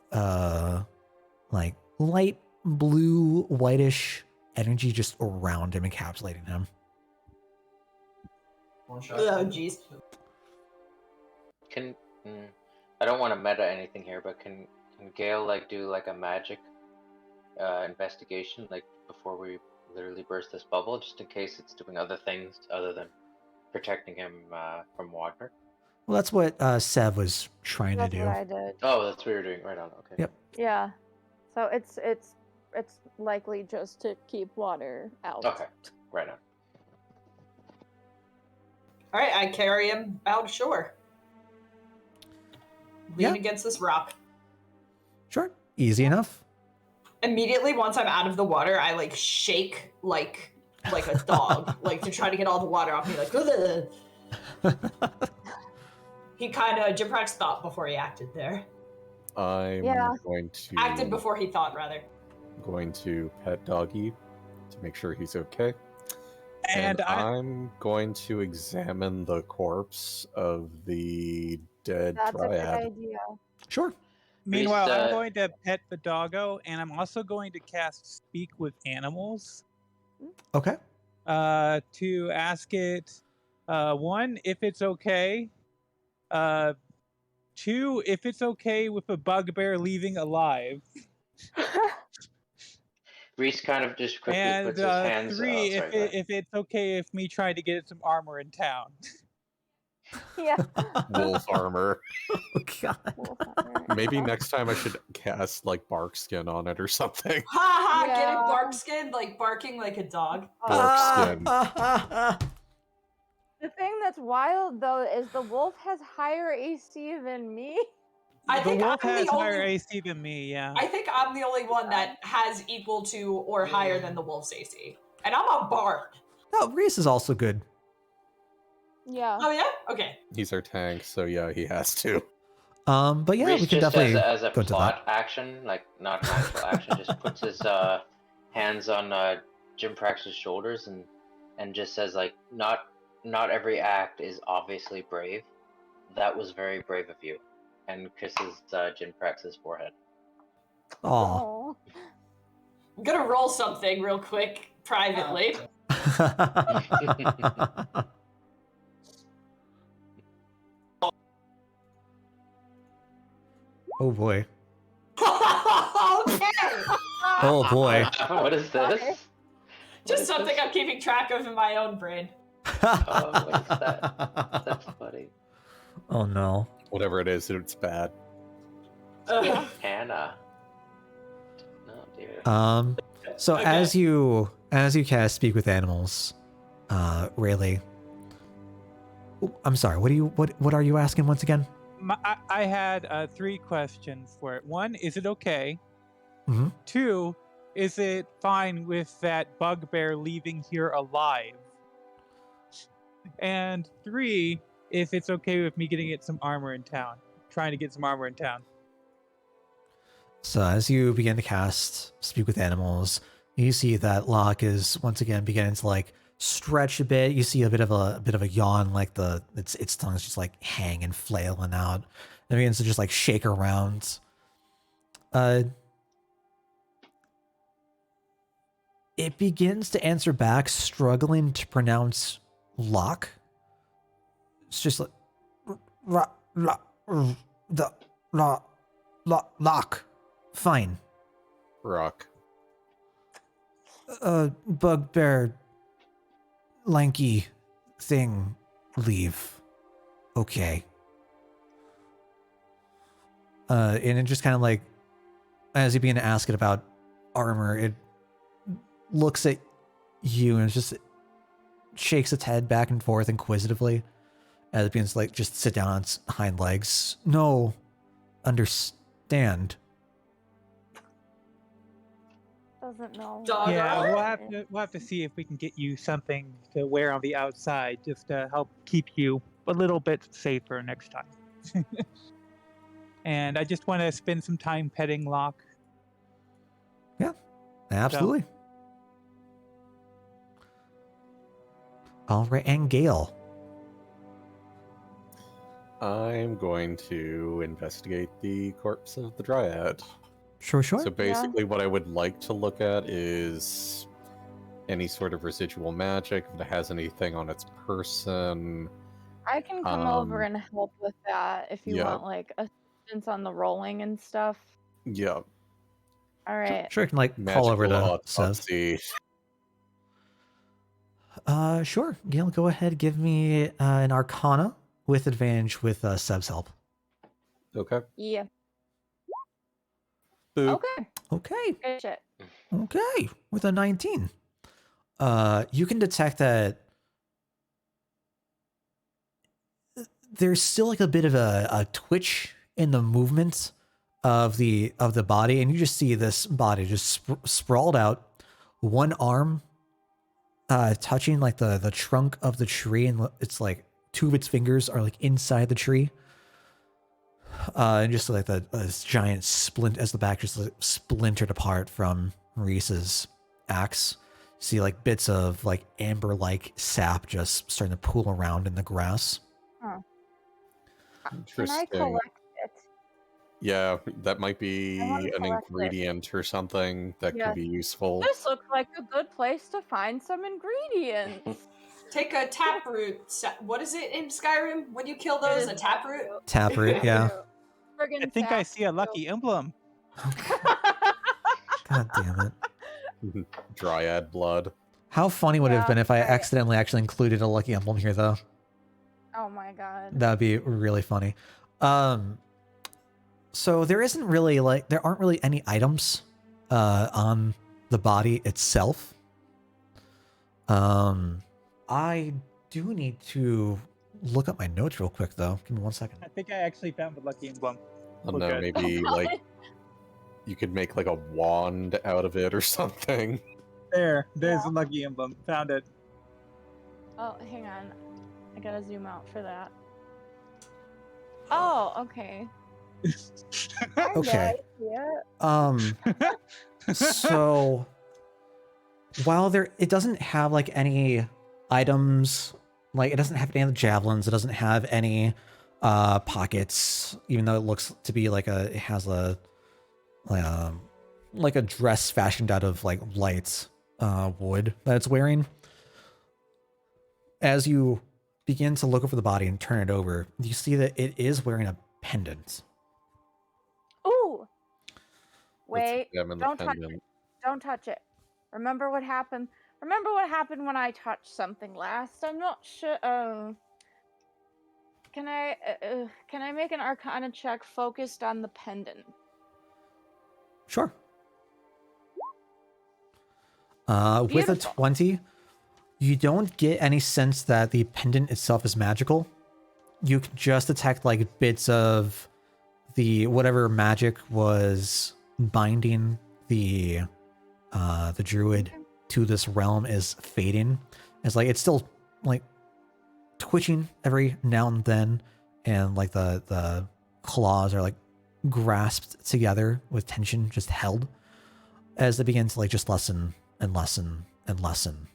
like light blue whitish energy just around him, encapsulating him. One shot. Oh, jeez. I don't want to meta anything here, but can Gale like do like a magic investigation like before we literally burst this bubble, just in case it's doing other things other than protecting him from water? Well, that's what Sev was trying That's to do. what I did. Oh, that's what you're doing. Right on. Okay. Yep. Yeah. So it's likely just to keep water out. Okay. Right on. All right, I carry him out shore. Lean Yeah. against this rock. Sure, easy enough. Immediately, once I'm out of the water, I like shake like a dog, like to try to get all the water off me. Like, ugh. He kind of Jimprax thought before he acted there. I'm Yeah. going to Acted before he thought, rather. going to pet doggy to make sure he's okay. And I'm going to examine the corpse of the dead That's a good dryad. idea. Sure. Meanwhile, Reese, I'm going to pet the doggo, and I'm also going to cast Speak with Animals Okay. to ask it, one, if it's okay, two, if it's okay with a bugbear leaving alive, Reese kind of just quickly and puts his hands. three, sorry, go ahead. if it's okay if me trying to get some armor in town. Yeah. Wolf armor. Oh god. Maybe next time I should cast like bark skin on it or something. Ha ha! Get Yeah. it, bark skin, like barking like a dog. Bark skin. The thing that's wild though is the wolf has higher AC than me. I The think wolf I'm has the higher only. AC than me, yeah. I think I'm the only one that has equal to or higher than the wolf's AC, and I'm a bard. Oh, Reese is also good. Yeah. Oh yeah? Okay. He's our tank, so yeah, he has to. But yeah, Reese we can just definitely as a go into plot that. action, like not an actual action, just puts his hands on Jimprax's shoulders and just says like, not every act is obviously brave. That was very brave of you, and kisses Jimprax's forehead. Aw. Aw. I'm gonna roll something real quick privately. Oh boy. Okay. Oh boy. What is this? Just something I'm keeping track of in my own brain. Oh, what is that? That's funny. Oh no. Whatever it is, it's bad. Hannah. No, dude. So Okay. as you cast speak with animals, Rayleigh. I'm sorry. What are you asking once again? I had 3 questions for it. 1, is it okay? Mm-hmm. 2, is it fine with that bugbear leaving here alive? And 3, if it's okay with me getting it some armor in town. Trying to get some armor in town. So as you begin to cast speak with animals, you see that Locke is once again beginning to like stretch a bit. You see a bit of a yawn, like its tongue is just like hanging and flailing out. It begins to just like shake around. It begins to answer back, struggling to pronounce Locke. It's just like Locke. Fine. Rock. Bugbear, lanky thing, leave. Okay. And it just kind of like, as you begin to ask it about armor, it looks at you and it just shakes its head back and forth inquisitively as it begins to like just sit down on its hind legs. No, understand. Doesn't know. Dog Yeah, armor? we'll have to see if we can get you something to wear on the outside just to help keep you a little bit safer next time. And I just want to spend some time petting Locke. Yeah, absolutely. All right, and Gale. I'm going to investigate the corpse of the Dryad. Sure. So basically, what I would like to look at is any sort of residual magic, if it has anything on its person. I can come over and help with that if you want, like, assistance on the rolling and stuff. Yeah. All right. Sure, I can like call over to Sev. autopsy. Sure. Gale, go ahead. Give me an Arcana with advantage with Sev's help. Okay. Yeah. Boop. Okay. Okay. Good shit. Okay. With a 19. You can detect that there's still like a bit of a twitch in the movement of the body, and you just see this body just sprawled out, one arm touching like the trunk of the tree, and it's like 2 of its fingers are like inside the tree. And just like this giant splint as the back just like splintered apart from Reese's axe. You see like bits of like amber-like sap just starting to pool around in the grass. Huh. Can Interesting. I collect it? Yeah, that might be wanna an collect it. ingredient or something that Yeah. could be useful. This looks like a good place to find some ingredients. Take a taproot. What is it in Skyrim? When you kill those, a taproot? Taproot, yeah. Friggin' I think I sap. see a lucky emblem. God damn it. Dryad blood. How funny would it have Yeah, been if I right. accidentally actually included a lucky emblem here, though? Oh my god. That'd be really funny. So there isn't really there aren't really any items on the body itself. I do need to look up my notes real quick, though. Give me 1 second. I think I actually found the lucky emblem. I don't Look know, at it. maybe Oh, like you could make like a wand out of it or something. There's Yeah. the lucky emblem. Found it. Oh, hang on. I gotta zoom out for that. Oh, okay. Okay. Yeah. So while it doesn't have like any items, like it doesn't have any of the javelins, it doesn't have any pockets, even though it looks to be like it has a like a dress fashioned out of like light wood that it's wearing. As you begin to look over the body and turn it over, you see that it is wearing a pendant. Ooh. Let's Wait. examine the Don't touch pendant. it. Don't touch it. Remember what happened? Remember what happened when I touched something last? I'm not sure. can I make an Arcana check focused on the pendant? Sure. With a Beautiful. 20, you don't get any sense that the pendant itself is magical. You can just detect like bits of the whatever magic was binding the druid to this realm is fading. It's like it's still like twitching every now and then, and like the claws are like grasped together with tension just held as they begin to like just lessen and lessen and lessen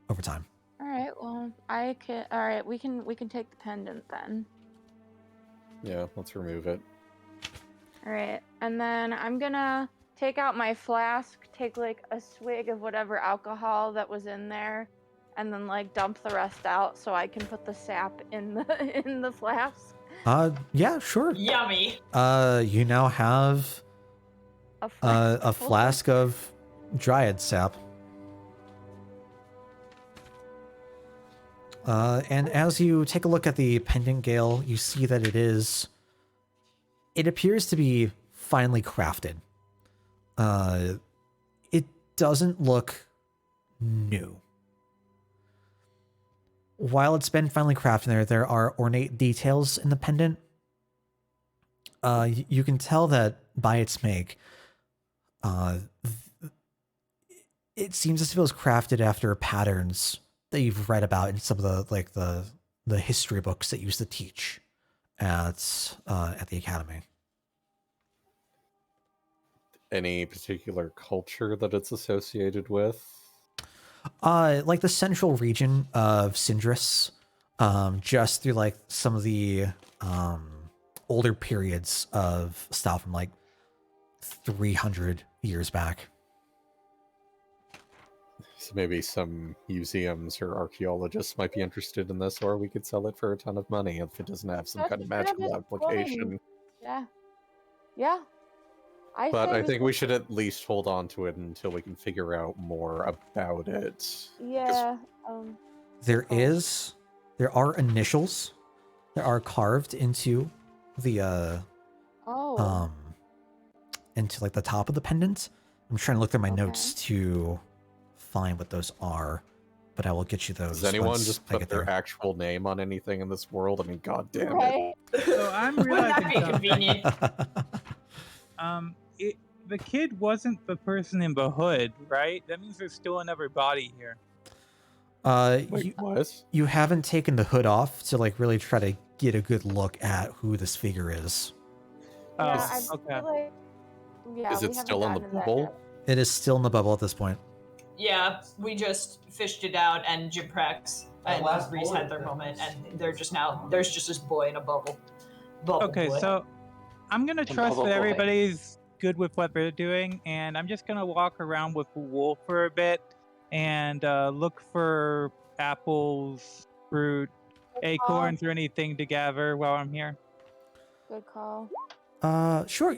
over time. All right. Well, I can. All right. We can take the pendant then. Yeah, let's remove it. All right. And then I'm gonna take out my flask, take like a swig of whatever alcohol that was in there, and then like dump the rest out so I can put the sap in the flask. Yeah, sure. Yummy. You now have a flask of dryad sap. And as you take a look at the pendant, Gale, you see that it appears to be finely crafted. It doesn't look new. While it's been finely crafted, there are ornate details in the pendant. You can tell that by its make, it seems as if it was crafted after patterns that you've read about in some of the history books that you used to teach at the academy. Any particular culture that it's associated with? Like the central region of Cyndrus, just through like some of the older periods of style from like 300 years back. So maybe some museums or archaeologists might be interested in this, or we could sell it for a ton of money if it doesn't have some kind of magical application. Yeah. Yeah. But I think we should at least hold on to it until we can figure out more about it. Yeah. There are initials that are carved into the into like the top of the pendant. I'm trying to look through my notes to find what those are, but I will get you those. Does anyone once just I put get their there. actual name on anything in this world? I mean, god damn Right. So I'm Wouldn't that realizing be something. convenient? The kid wasn't the person in the hood, right? That means there's still another body here. Wait, what? You haven't taken the hood off to like really try to get a good look at who this figure is. Yeah, Oh, I okay. feel like. Yeah, Is it we haven't still in the gotten to that bubble? yet. It is still in the bubble at this point. Yeah, we just fished it out, and Jim Prex and Reese had their moment, and there's just this boy in a bubble. Okay, boy. so I'm gonna trust bubble that boy. everybody's good with what they're doing, and I'm just gonna walk around with Wolf for a bit and look for apples, fruit, acorns, or anything to gather while I'm here. Good call. Sure.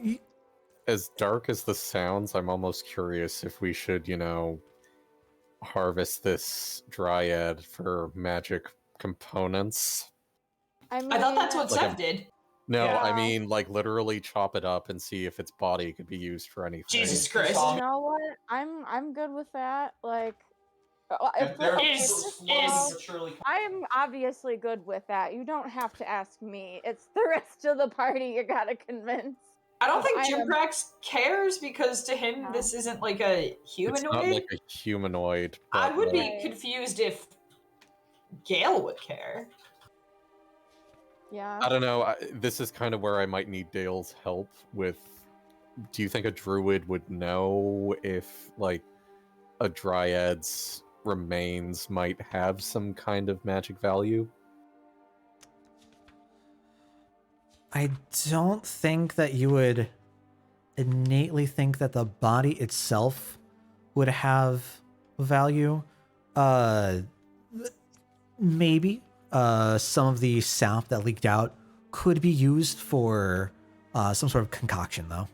As dark as this sounds, I'm almost curious if we should, harvest this dryad for magic components. I mean, I thought that's what Like Seth did. No, Yeah. I mean, like, literally chop it up and see if its body could be used for anything. Jesus Christ. you know what? I'm good with that. Like, if there okay, is- first of all, surely I'm obviously good with that. You don't have to ask me. It's the rest of the party you gotta convince. I don't think I Jim am- Prex cares because to him No. this isn't like a humanoid. It's not like a humanoid. I but, would be Right. confused if Gale would care. Yeah. I don't know. This is kind of where I might need Dale's help with. Do you think a druid would know if, like, a dryad's remains might have some kind of magic value? I don't think that you would innately think that the body itself would have value. Maybe some of the sap that leaked out could be used for some sort of concoction, though.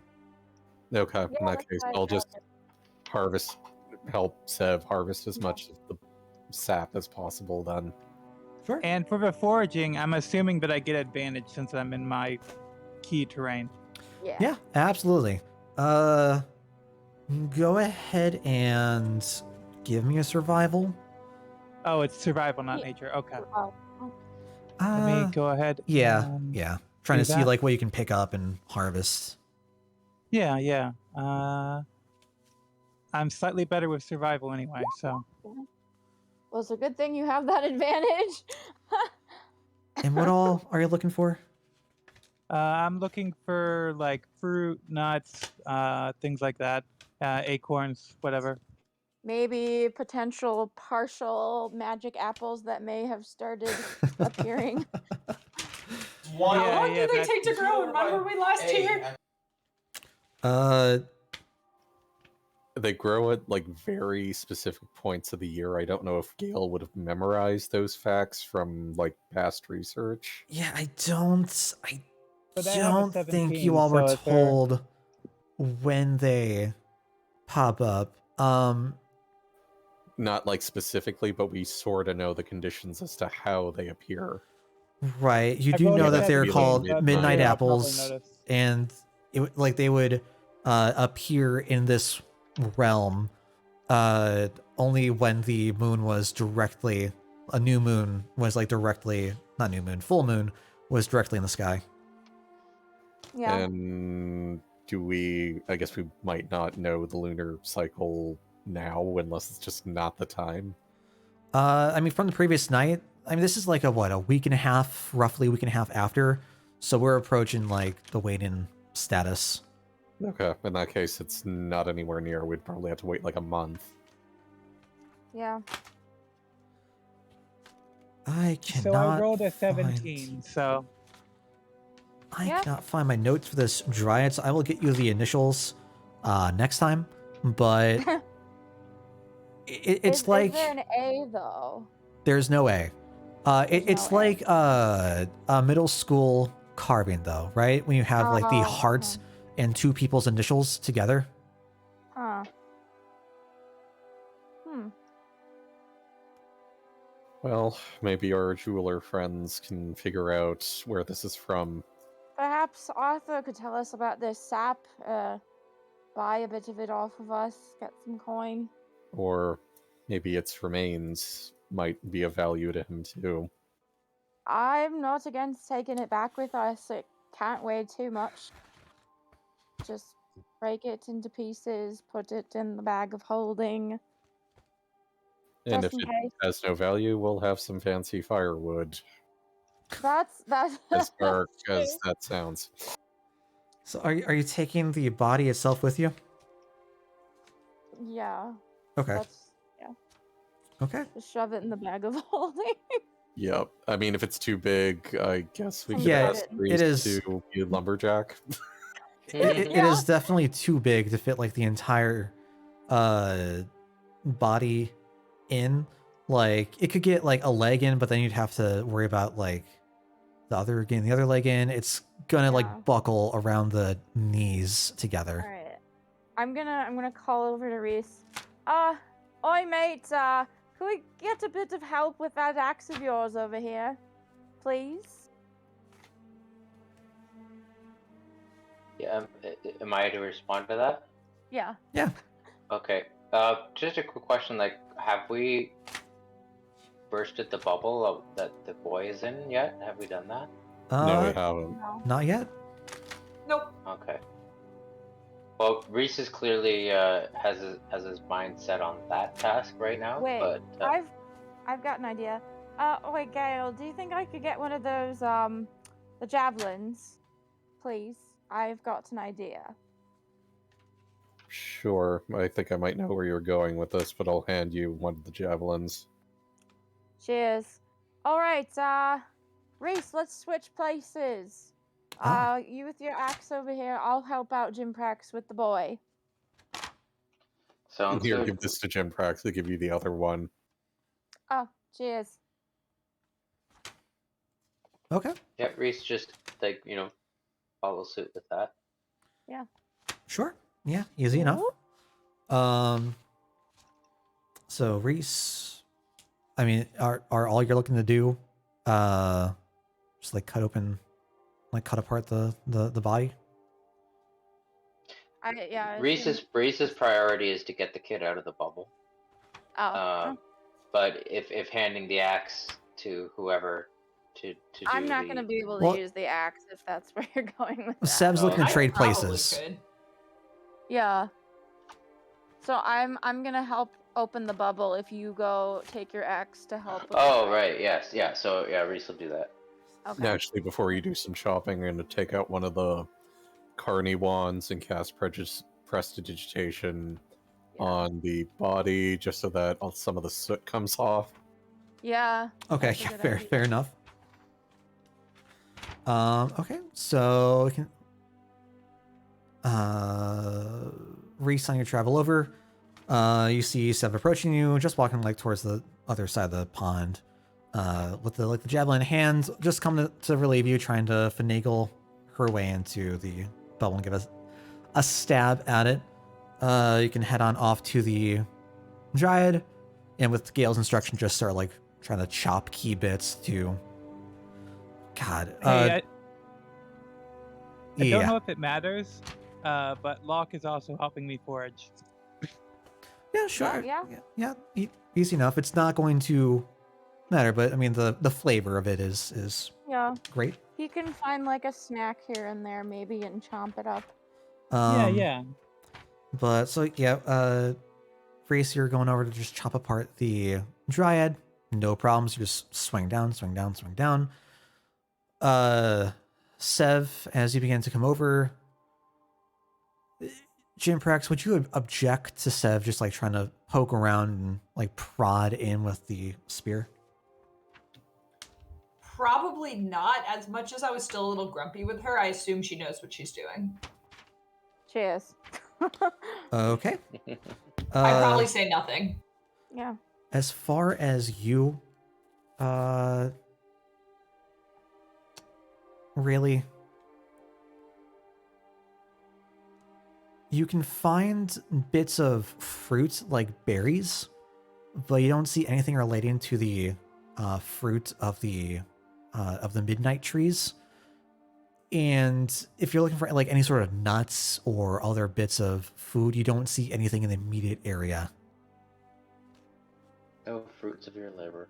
Okay, in Yeah, that that's case, what I I'll thought. just help Sev harvest as much of the sap as possible then. Sure. And for the foraging, I'm assuming that I get advantage since I'm in my key terrain. Yeah, absolutely. Go ahead and give me a survival. Oh, it's survival, not Yeah. nature. Okay. Oh, Let me go ahead. Yeah, and yeah. Trying do to see that. like what you can pick up and harvest. Yeah. I'm slightly better with survival anyway, so. well, it's a good thing you have that advantage. And what all are you looking for? I'm looking for like fruit, nuts, things like that, acorns, whatever. Maybe potential partial magic apples that may have started appearing. How Yeah, long do they that- take to grow? Remember we last here? They grow at like very specific points of the year. I don't know if Gale would have memorized those facts from like past research. Yeah, I don't But I have a think 17, you all were so if they're- told when they pop up. Not like specifically, but we sort of know the conditions as to how they appear. Right. You I do rolled know a that they're 17, called but midnight yeah, I'll probably apples, notice. and like they would appear in this realm only when the moon was directly a new moon was like directly not new moon full moon was directly in the sky. Yeah. And I guess we might not know the lunar cycle now unless it's just not the time. I mean, from the previous night, I mean, this is like a week and a half, roughly a week and a half after. So we're approaching like the wait-in status. Okay, in that case, it's not anywhere near. We'd probably have to wait like a month. Yeah. I cannot. So I rolled a find- 17, so. I Yeah. cannot find my notes for this dryad, so I will get you the initials next time. But it's like Is there an A though? there's no A. It's no A. like a middle school carving, though, right? When you have like the Oh, hearts and two people's initials together. Huh. Hmm. Well, maybe our jeweler friends can figure out where this is from. Perhaps Arthur could tell us about this sap. Buy a bit of it off of us. Get some coin. Or maybe its remains might be of value to him too. I'm not against taking it back with us. It can't weigh too much. Just break it into pieces, put it in the bag of holding. And Just if in it case. has no value, we'll have some fancy firewood. That's As dark true. as that sounds. So are you taking the body itself with you? Yeah. Okay. Yeah. Okay. Just shove it in the bag of holding. Yep. I mean, if it's too big, I guess we could Yeah, ask it Reese is- to be a lumberjack. It Yeah. is definitely too big to fit like the entire body in. Like it could get like a leg in, but then you'd have to worry about like the other leg in. It's gonna Yeah. like buckle around the knees together. All right. I'm gonna call over to Reese. Oi mate, can we get a bit of help with that axe of yours over here? Please? Yeah, am I to respond to that? Yeah. Okay. Just a quick question. Like, have we bursted the bubble that the boy is in yet? Have we done that? No, we haven't. No. Not yet. Nope. Okay. Well, Reese is clearly has his mind set on that task right now. Wait, but I've got an idea. Wait, Gail, do you think I could get one of those the javelins? Please. I've got an idea. Sure. I think I might know where you're going with this, but I'll hand you one of the javelins. Cheers. Alright, Reese, let's switch places. Ah. You with your axe over here, I'll help out Jim Prax with the boy. sounds Here, good. give this to Jim Prax. They give you the other one. Oh, cheers. Okay. Yeah, Reese just follow suit with that. Sure. Yeah. Easy enough. So Reese, I mean, are all you're looking to do just like cut apart the body? I Reese's priority is to get the kid out of the bubble. Oh, But if handing the axe to whoever to I'm do not the gonna be able to Well- use the axe if that's where you're going with that. Seb's Oh, looking to okay. trade Probably places. could. Yeah. So I'm gonna help open the bubble if you go take your axe to help. With Oh the right, yes, yeah. So yeah, Reese will do that. Okay. Actually, before you do some shopping, I'm going to take out one of the Carney wands and cast Prestidigitation Yeah. on the body, just so that some of the soot comes off. Yeah. Okay, that's a yeah, good fair, idea. fair enough. Okay, so we can Reese, on your travel over, you see Sev approaching you, just walking like towards the other side of the pond, with the javelin in hand, just coming to relieve you, trying to finagle her way into the bubble and give us a stab at it. You can head on off to the Dryad, and with Gale's instruction, just start like trying to chop key bits to. God. Hey, I yeah. don't know if it matters, but Locke is also helping me forage. Yeah, sure. Yeah. Easy enough. It's not going to matter, but I mean the flavor of it is Yeah. great. He can find like a snack here and there maybe and chomp it up. Yeah. But so yeah, Reese, you're going over to just chop apart the Dryad. No problems. You just swing down, swing down, swing down. Sev, as you begin to come over, Jimprax, would you object to Sev just like trying to poke around and like prod in with the spear? Probably not. As much as I was still a little grumpy with her, I assume she knows what she's doing. Cheers. Okay. I'd probably say nothing. Yeah. As far as you, really, you can find bits of fruit like berries, but you don't see anything relating to the fruit of the midnight trees. And if you're looking for like any sort of nuts or other bits of food, you don't see anything in the immediate area. No fruits of your labor.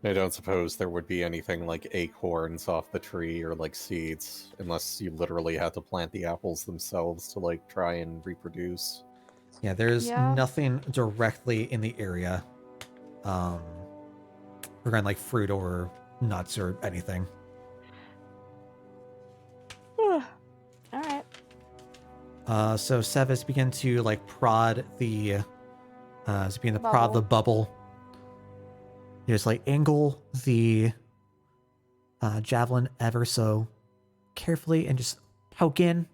I don't suppose there would be anything like acorns off the tree or like seeds, unless you literally had to plant the apples themselves to like try and reproduce. Yeah, there's Yeah. nothing directly in the area regarding like fruit or nuts or anything. All right. So Sevis begin to like prod the prod the bubble. You just like angle the javelin ever so carefully and just poke in.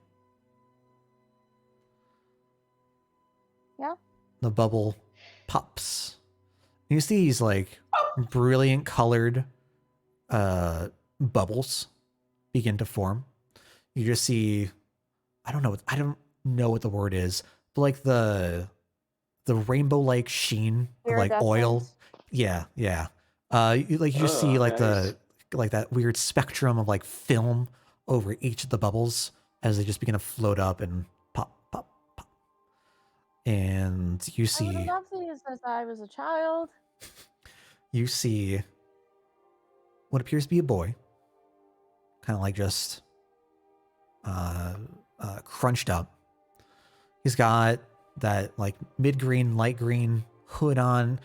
Yeah. The bubble pops. You see these like brilliant colored bubbles begin to form. You just see, I don't know what the word is, but like the rainbow like sheen of like oil. Yeah. You just see like nice. that weird spectrum of like film over each of the bubbles as they just begin to float up and pop. And you I would see have loved these as I was a child. you see what appears to be a boy, kind of like just crunched up. He's got that like mid-green, light green hood on,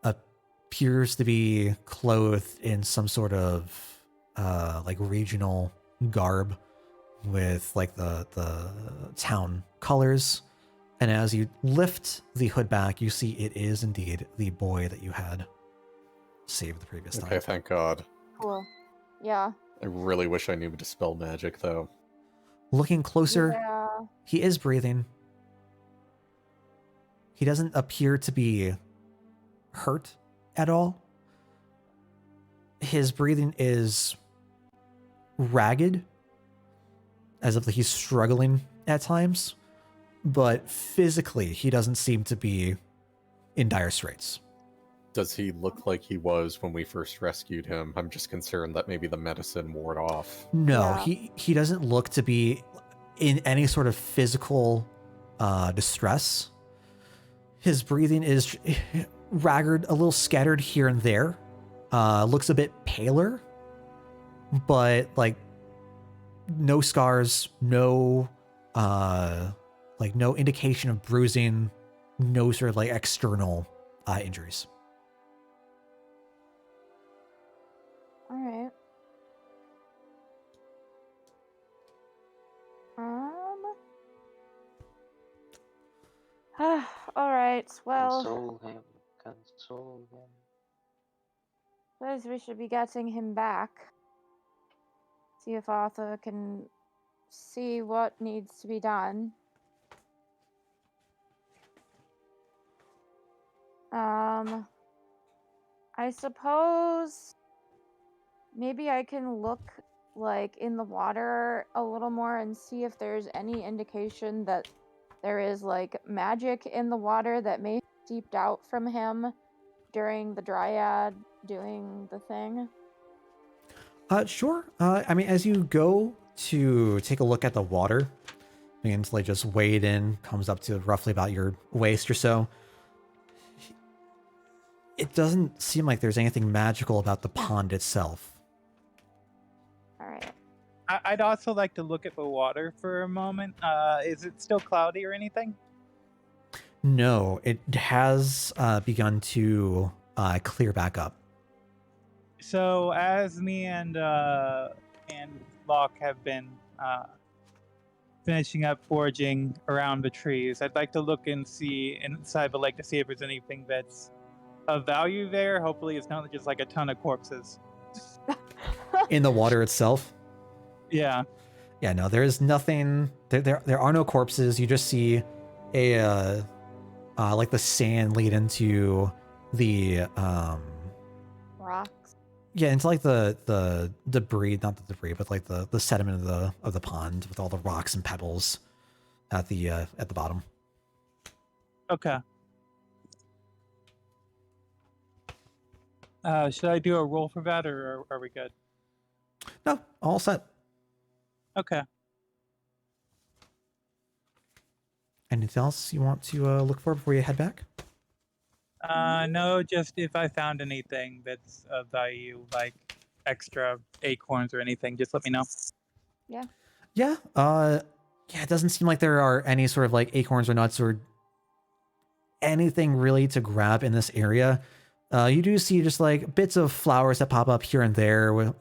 appears to be clothed in some sort of like regional garb with like the town colors. And as you lift the hood back, you see it is indeed the boy that you had saved the previous time. Okay, thank God. Cool. Yeah. I really wish I knew to dispel magic, though. Looking closer, Yeah. he is breathing. He doesn't appear to be hurt at all. His breathing is ragged, as if he's struggling at times, but physically he doesn't seem to be in dire straits. Does he look like he was when we first rescued him? I'm just concerned that maybe the medicine wore it off. No, Yeah. he doesn't look to be in any sort of physical distress. His breathing is ragged, a little scattered here and there. Looks a bit paler, but like no scars, no no indication of bruising, no sort of like external injuries. All right. All right. Well, Console him. Console him. suppose we should be getting him back. See if Arthur can see what needs to be done. I suppose maybe I can look like in the water a little more and see if there's any indication that there is like magic in the water that may have seeped out from him during the dryad doing the thing. Sure. I mean, as you go to take a look at the water, begins to like just wade in, comes up to roughly about your waist or so. It doesn't seem like there's anything magical about the pond itself. All right. I'd also like to look at the water for a moment. Is it still cloudy or anything? No, it has begun to clear back up. So as me and Locke have been finishing up foraging around the trees, I'd like to look and see inside the lake to see if there's anything that's of value there. Hopefully it's not just like a ton of corpses. In the water itself? Yeah. Yeah, no, there is nothing. There are no corpses. You just see a like the sand lead into the Rocks. yeah, into like the debris, not the debris, but like the sediment of the pond with all the rocks and pebbles at the bottom. Okay. Should I do a roll for that, or are we good? No, all set. Okay. Anything else you want to look for before you head back? No, just if I found anything that's of value, like extra acorns or anything, just let me know. Yeah. Yeah, it doesn't seem like there are any sort of like acorns or nuts or anything really to grab in this area. You do see just like bits of flowers that pop up here and there.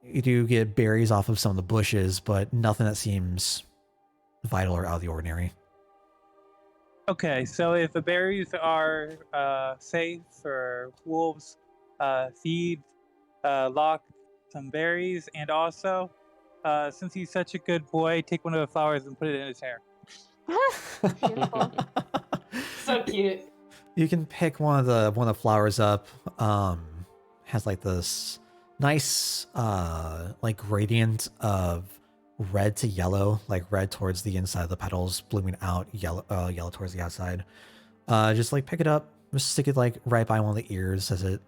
You do get berries off of some of the bushes, but nothing that seems vital or out of the ordinary. Okay, so if the berries are safe for wolves, feed Locke some berries, and also, since he's such a good boy, take one of the flowers and put it in his hair. Beautiful. So cute. You can pick one of the flowers up. Has like this nice like gradient of red to yellow, like red towards the inside of the petals, blooming out, yellow towards the outside. Just like pick it up, just stick it like right by one of the ears as it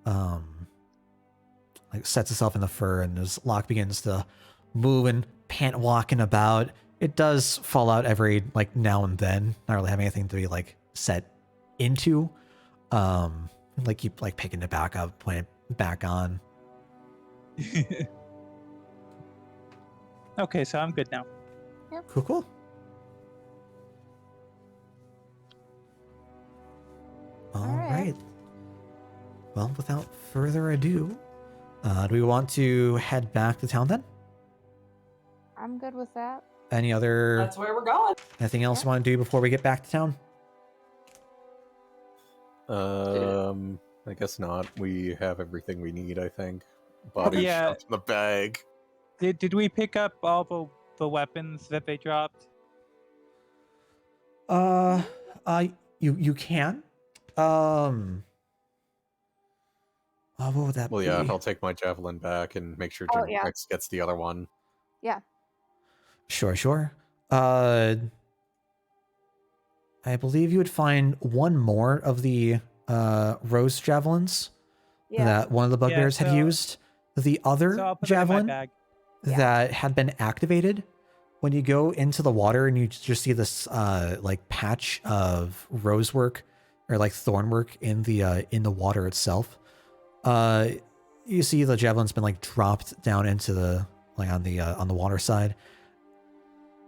like sets itself in the fur, and as Locke begins to move and pant walking about, it does fall out every like now and then, not really having anything to be like set into. Like keep like picking it back up, putting it back on. Okay, so I'm good now. Cool. All right. Well, without further ado, do we want to head back to town then? I'm good with that. Any other That's where we're going. anything else you want to do before we get back to town? I guess not. We have everything we need, I think. Body Yeah. in the bag. Did we pick up all the weapons that they dropped? You can. What would that Well, be? yeah, I'll take my javelin back and make sure Oh, yeah. Rex gets the other one. Yeah. Sure. I believe you would find one more of the rose javelins Yeah. that one of the bugbears had so- used. The other So I'll put it in my javelin bag. Yeah. that had been activated, when you go into the water and you just see this like patch of rosework or like thornwork in the water itself, you see the javelin's been like dropped down into the like on the water side.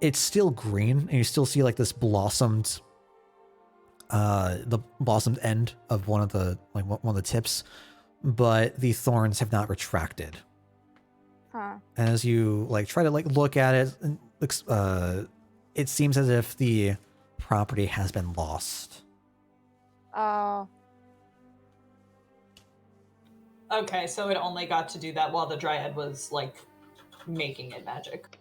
It's still green, and you still see like this blossomed the blossomed end of one of the tips, but the thorns have not retracted. Huh. As you like try to like look at it, and looks it seems as if the property has been lost. Oh. Okay, so it only got to do that while the dryad was like making it magic.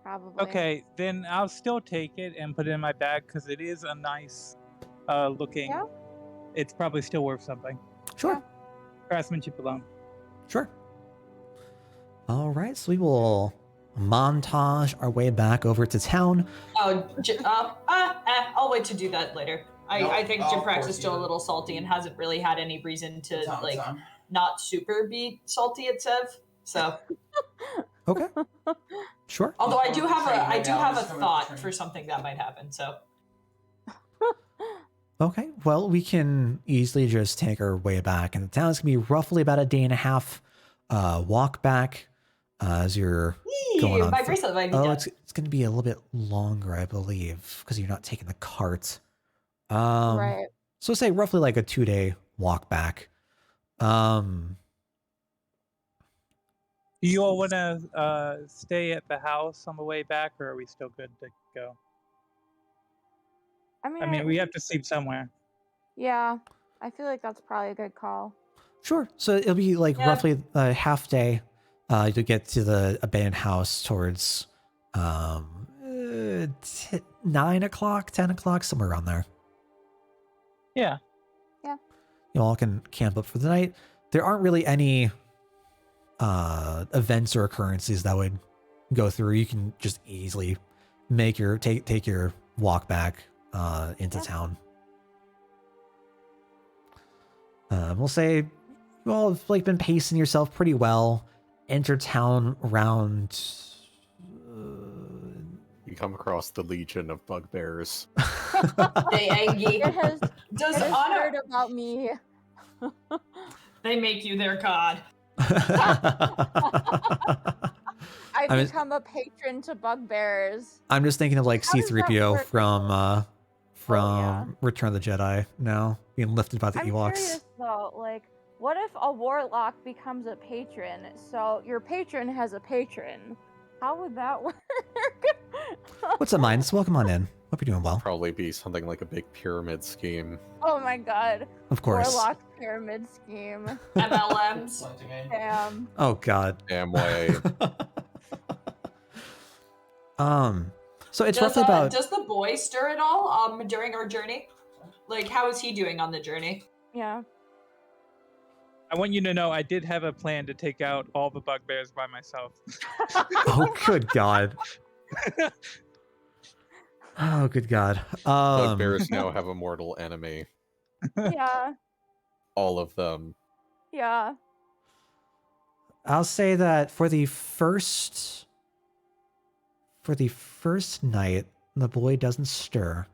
Probably. Okay, then I'll still take it and put it in my bag because it is a nice looking. Yeah. It's probably still worth something. Sure. Craftsmanship alone. Sure. All right, so we will montage our way back over to town. Oh, I'll wait to do that later. I think Jiprax is still a little salty and hasn't really had any reason to like not super be salty at Sev. So Okay. Sure. although I do have a thought for something that might happen. So Okay. Well, we can easily just take our way back, and the town is gonna be roughly about a day and a half walk back as you're going on. my bracelet might be Oh, done. it's gonna be a little bit longer, I believe, because you're not taking the cart. Right. So say roughly like a 2-day walk back. Do you all want to stay at the house on the way back, or are we still good to go? I mean, I mean, we have to sleep somewhere. Yeah. I feel like that's probably a good call. Sure. So it'll be like Yeah. roughly a half day to get to the abandoned house towards 9 o'clock, 10 o'clock, somewhere around there. Yeah. You all can camp up for the night. There aren't really any events or occurrences that would go through. You can just easily make your take your walk back into Yeah. town. We'll say you all have like been pacing yourself pretty well. Enter town around. You come across the legion of bugbears. They Angie. It has, Does it has honor heard about me. they make you their god? I've I mean- become a patron to bugbears. I'm just thinking of like How does that C-3PO work? from yeah. Return of the Jedi now, being lifted by the I'm Ewoks. curious though, like, what if a warlock becomes a patron? So your patron has a patron. How would that work? What's up, Minds? Welcome on in. Hope you're doing well. Probably be something like a big pyramid scheme. Oh my god. Of course. Warlock pyramid scheme. MLMs. Damn. Oh God. Damn way. So it's Does, roughly about. does the boy stir at all during our journey? Like, how is he doing on the journey? Yeah. I want you to know I did have a plan to take out all the bugbears by myself. Oh, good God. Oh, good God. Bugbears now have a mortal enemy. Yeah. All of them. Yeah. I'll say that for the first night, the boy doesn't stir.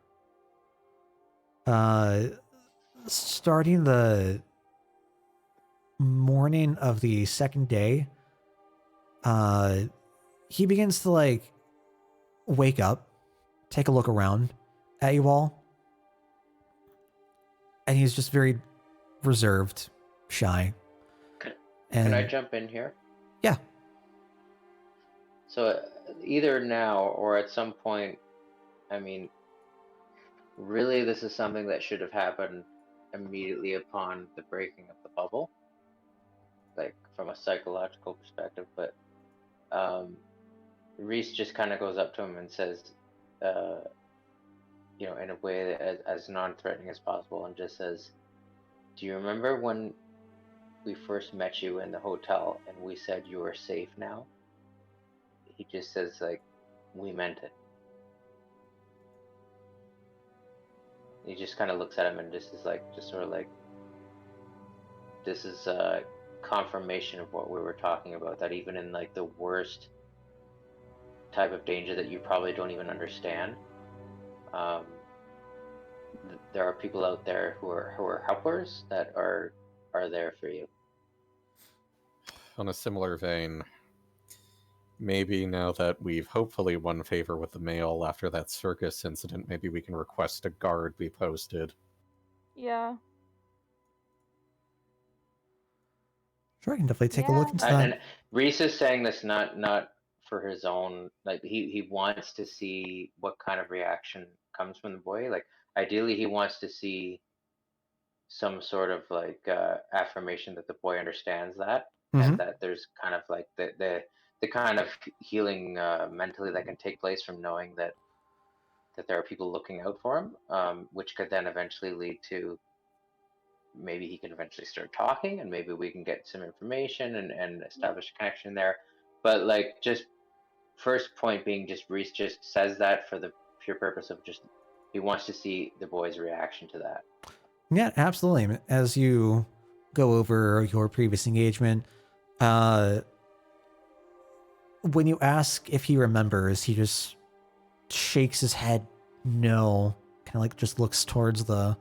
Starting the morning of the second day, he begins to like wake up, take a look around at you all, and he's just very reserved, shy. Can I jump in here? Yeah. So either now or at some point, I mean, really this is something that should have happened immediately upon the breaking of the bubble, like from a psychological perspective, but Reese just kind of goes up to him and says, you know, in a way that as non-threatening as possible, and just says, do you remember when we first met you in the hotel and we said you were safe now? He just says, like, we meant it. he just kind of looks at him and just is like, just sort of like, this is confirmation of what we were talking about, that even in like the worst type of danger that you probably don't even understand, there are people out there who are helpers that are there for you. On a similar vein, maybe now that we've hopefully won favor with the mail after that circus incident, maybe we can request a guard be posted. Yeah. Sure, I can definitely take a look into that. And Reese is saying this not for his own, like he wants to see what kind of reaction comes from the boy. Like ideally he wants to see some sort of like affirmation that the boy understands that, and that there's kind of like the kind of healing mentally that can take place from knowing that there are people looking out for him, which could then eventually lead to maybe he can eventually start talking, and maybe we can get some information and establish a connection there. But like, just first point being, just Reese just says that for the pure purpose of just he wants to see the boy's reaction to that. Yeah, absolutely. As you go over your previous engagement, when you ask if he remembers, he just shakes his head no, kind of like just looks towards the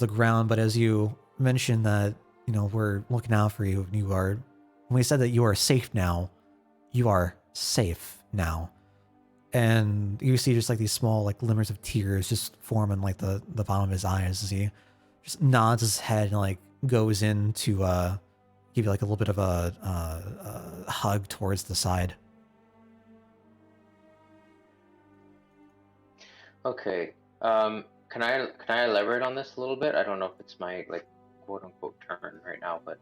ground. But as you mentioned that, you know, we're looking out for you, and you are, when we said that you are safe now, you are safe now. And you see just like these small like glimmers of tears just form in like the bottom of his eyes as he just nods his head and like goes in to give you like a little bit of a hug towards the side. Okay. Can I elaborate on this a little bit? I don't know if it's my like quote unquote turn right now, but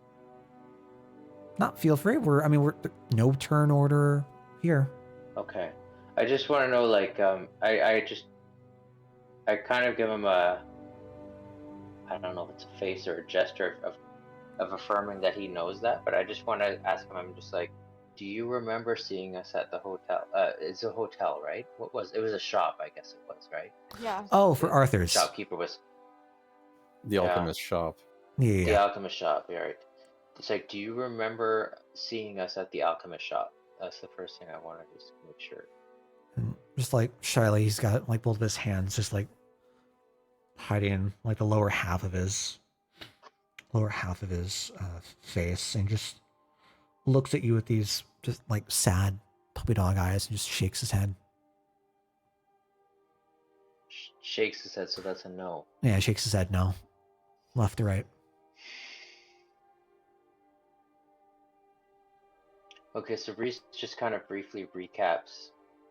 Not feel free. We're no turn order here. okay. I just want to know, like, I kind of give him a, I don't know if it's a face or a gesture of affirming that he knows that, but I just want to ask him, I'm just like, do you remember seeing us at the hotel? It's a hotel, right? It was a shop, I guess it was, right? Yeah. Oh, for Arthur's. Shopkeeper was The alchemist shop. Yeah. the alchemist shop, yeah, right. It's like, do you remember seeing us at the alchemist shop? That's the first thing I want to just make sure. And just like shyly, he's got like both of his hands just like hiding like the lower half of his face, and just looks at you with these just like sad puppy dog eyes and just shakes his head. Shakes his head, so that's a no. Yeah, shakes his head no. Left to right. Okay, so Reese just kind of briefly recaps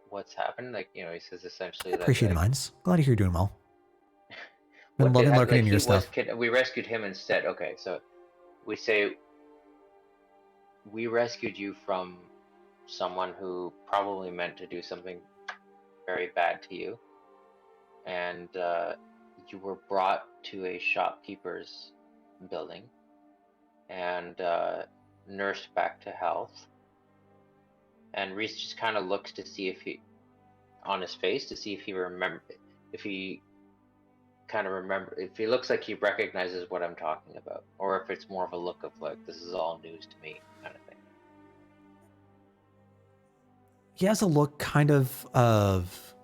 what's happened. Like, you know, he says essentially I appreciate that, it, like, Mines. Glad to hear you're doing well. Been what did, looking like, into your he was stuff. we rescued him instead. Okay, so we say we rescued you from someone who probably meant to do something very bad to you, and you were brought to a shopkeeper's building and nursed back to health. And Reese just kind of looks to see if he, on his face, to see if he if he looks like he recognizes what I'm talking about, or if it's more of a look of like, this is all news to me kind of thing. He has a look kind of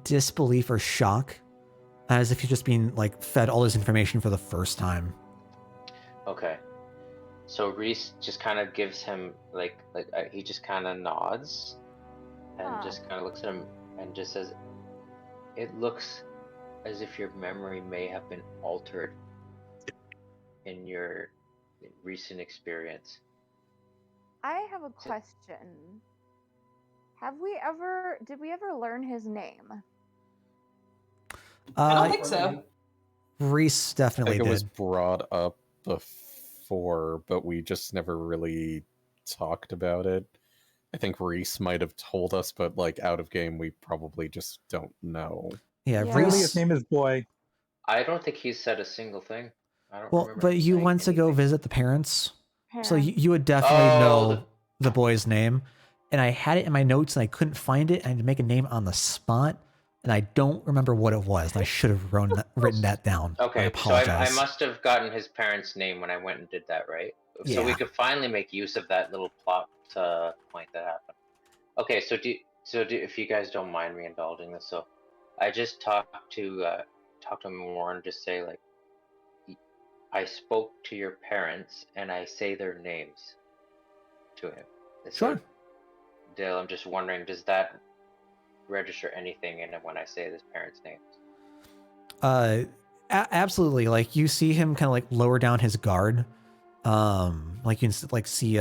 disbelief or shock, as if he's just being like fed all this information for the first time. Okay. So Reese just kind of gives him he just kind of nods and just kind of looks at him and just says, "It looks as if your memory may have been altered in your recent experience." I have a question. Did we ever learn his name? I don't think so. Reese definitely I think did. it was brought up before, but we just never really talked about it. I think Reese might have told us, but like out of game, we probably just don't know. Yeah, Yeah. Really, Reese. his name is Boy. I don't think he said a single thing. I don't Well, remember. but him you saying went to go anything. visit the parents, so Parents. you would definitely Oh, know the boy's name. And I had it in my notes and I couldn't find it. I had to make a name on the spot. and I don't remember what it was. I should have written that down. I Okay, so apologize. I must have gotten his parents' name when I went and did that, right? So we Yeah. could finally make use of that little plot point that happened. Okay, so if you guys don't mind me indulging this, so I just talked to him more and just say like, I spoke to your parents and I say their names to him. So, Sure. Dale, I'm just wondering, does that register anything in it when I say his parents' names? Absolutely. Like you see him kind of like lower down his guard. Like you can like see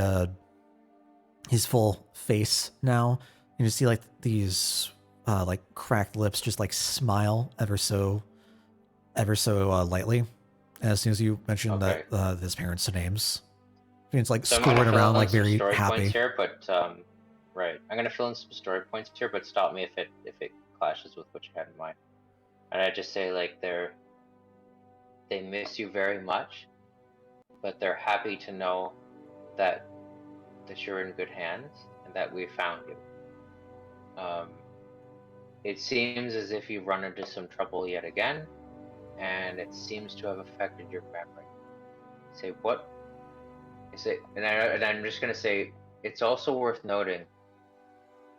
his full face now. You just see like these like cracked lips just like smile ever so lightly. And as soon as you mention Okay. that his parents' names, it's like So I'm gonna scoring fill around in like some very story happy. points here, but right, I'm gonna fill in some story points here, but stop me if it clashes with what you had in mind. And I just say like they miss you very much, but they're happy to know that you're in good hands and that we found you. It seems as if you've run into some trouble yet again, and it seems to have affected your memory. Say what? And I'm just gonna say it's also worth noting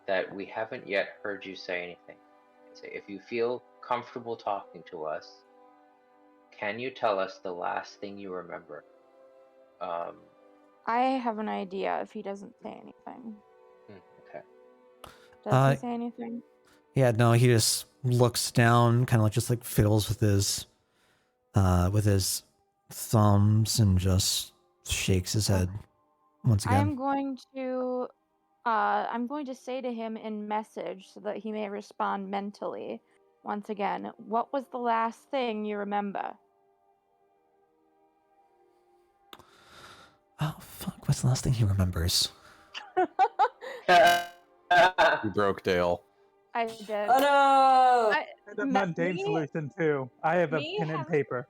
that we haven't yet heard you say anything. Say if you feel comfortable talking to us, can you tell us the last thing you remember? I have an idea if he doesn't say anything. Okay. Does he say anything? Yeah, no, he just looks down, kind of like just like fiddles with his thumbs and just shakes his head once again. I'm going to say to him in message so that he may respond mentally. Once again, what was the last thing you remember? Oh fuck! What's the last thing he remembers? You broke Dale. I did. Oh no! I have a mundane solution too. I have a pen and paper.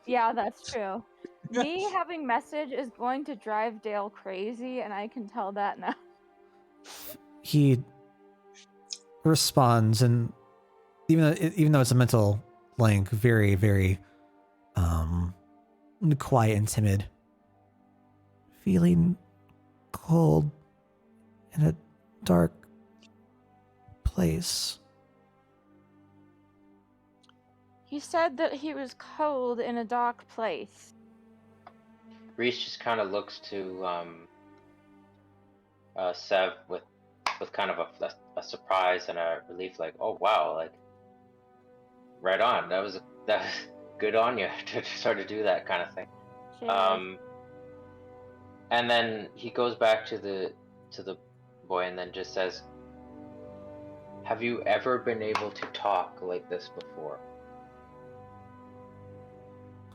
Yeah, that's true. Me having message is going to drive Dale crazy, and I can tell that now. He responds, and even though it's a mental blank, very, very quiet and timid. Feeling cold in a dark place. He said that he was cold in a dark place. Reese just kind of looks to Sev with kind of a surprise and a relief, like, oh wow, like right on. That was good on you to sort of do that kind of thing. And then he goes back to the boy and then just says, "Have you ever been able to talk like this before?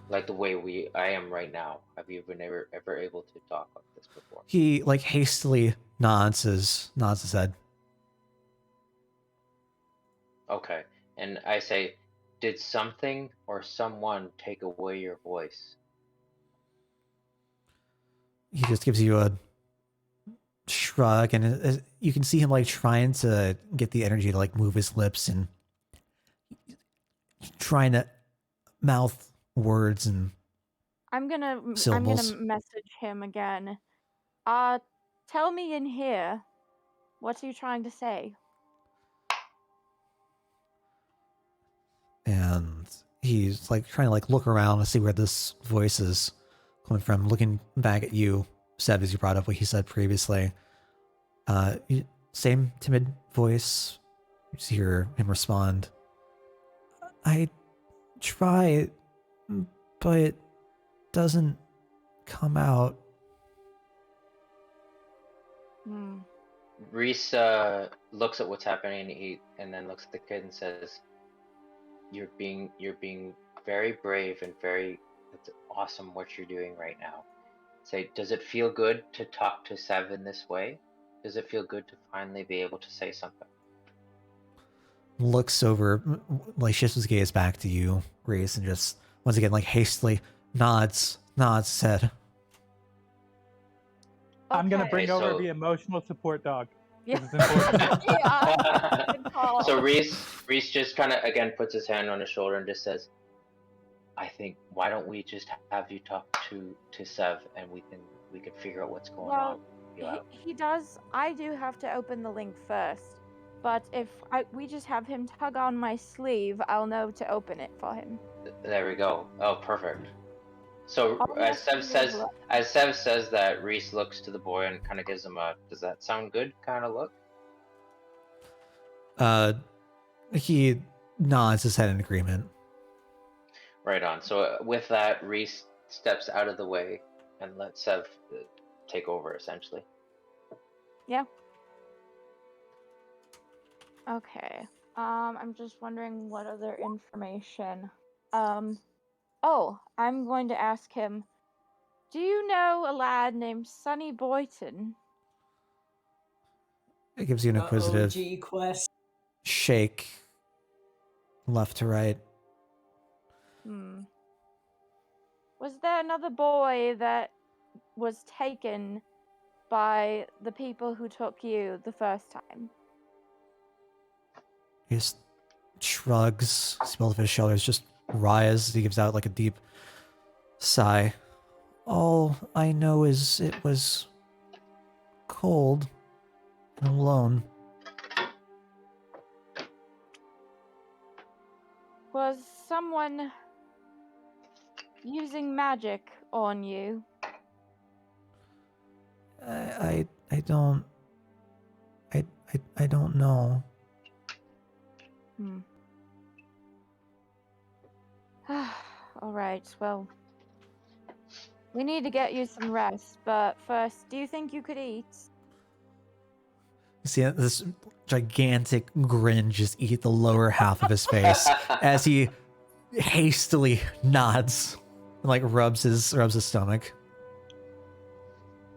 Like the way I am right now. Have you been ever able to talk like this before?" He like hastily nods his head. Okay. And I say, did something or someone take away your voice? He just gives you a shrug, and you can see him like trying to get the energy to like move his lips and trying to mouth words and syllables. I'm gonna message him again. Tell me in here. What are you trying to say? And he's like trying to like look around to see where this voice is coming from, looking back at you, Seb, as you brought up what he said previously. Same timid voice. You just hear him respond. I try, but it doesn't come out. Reese looks at what's happening and then looks at the kid and says, You're being very brave and it's awesome what you're doing right now. Say, does it feel good to talk to Sev in this way? Does it feel good to finally be able to say something? Looks over, like shifts his gaze back to you, Reese, and just once again like hastily nods his head. I'm gonna bring Okay, over so- the emotional support dog. Yeah. This is important. Yeah. Good call. So Reese just kind of again puts his hand on his shoulder and just says, "I think why don't we just have you talk to Sev and we can figure out what's going on." Well, he does. I do have to open the link first, but if we just have him tug on my sleeve, I'll know to open it for him. There we go. Oh, perfect. So All we as have to Sev do is says, that, Reese looks to the boy and kind of gives him a "Does that sound good?" kind of look. He nods his head in agreement. Right on. So with that, Reese steps out of the way and lets Sev take over, essentially. Yeah. Okay. I'm just wondering what other information. Oh, I'm going to ask him. Do you know a lad named Sonny Boyton? It gives you an inquisitive G quest. shake left to right. Was there another boy that was taken by the people who took you the first time? He just shrugs, both of his shoulders just rise. He gives out like a deep sigh. All I know is it was cold and alone. Was someone using magic on you? I don't know. All right, well, we need to get you some rest, but first, do you think you could eat? You see this gigantic grin just eat the lower half of his face as he hastily nods and like rubs his stomach.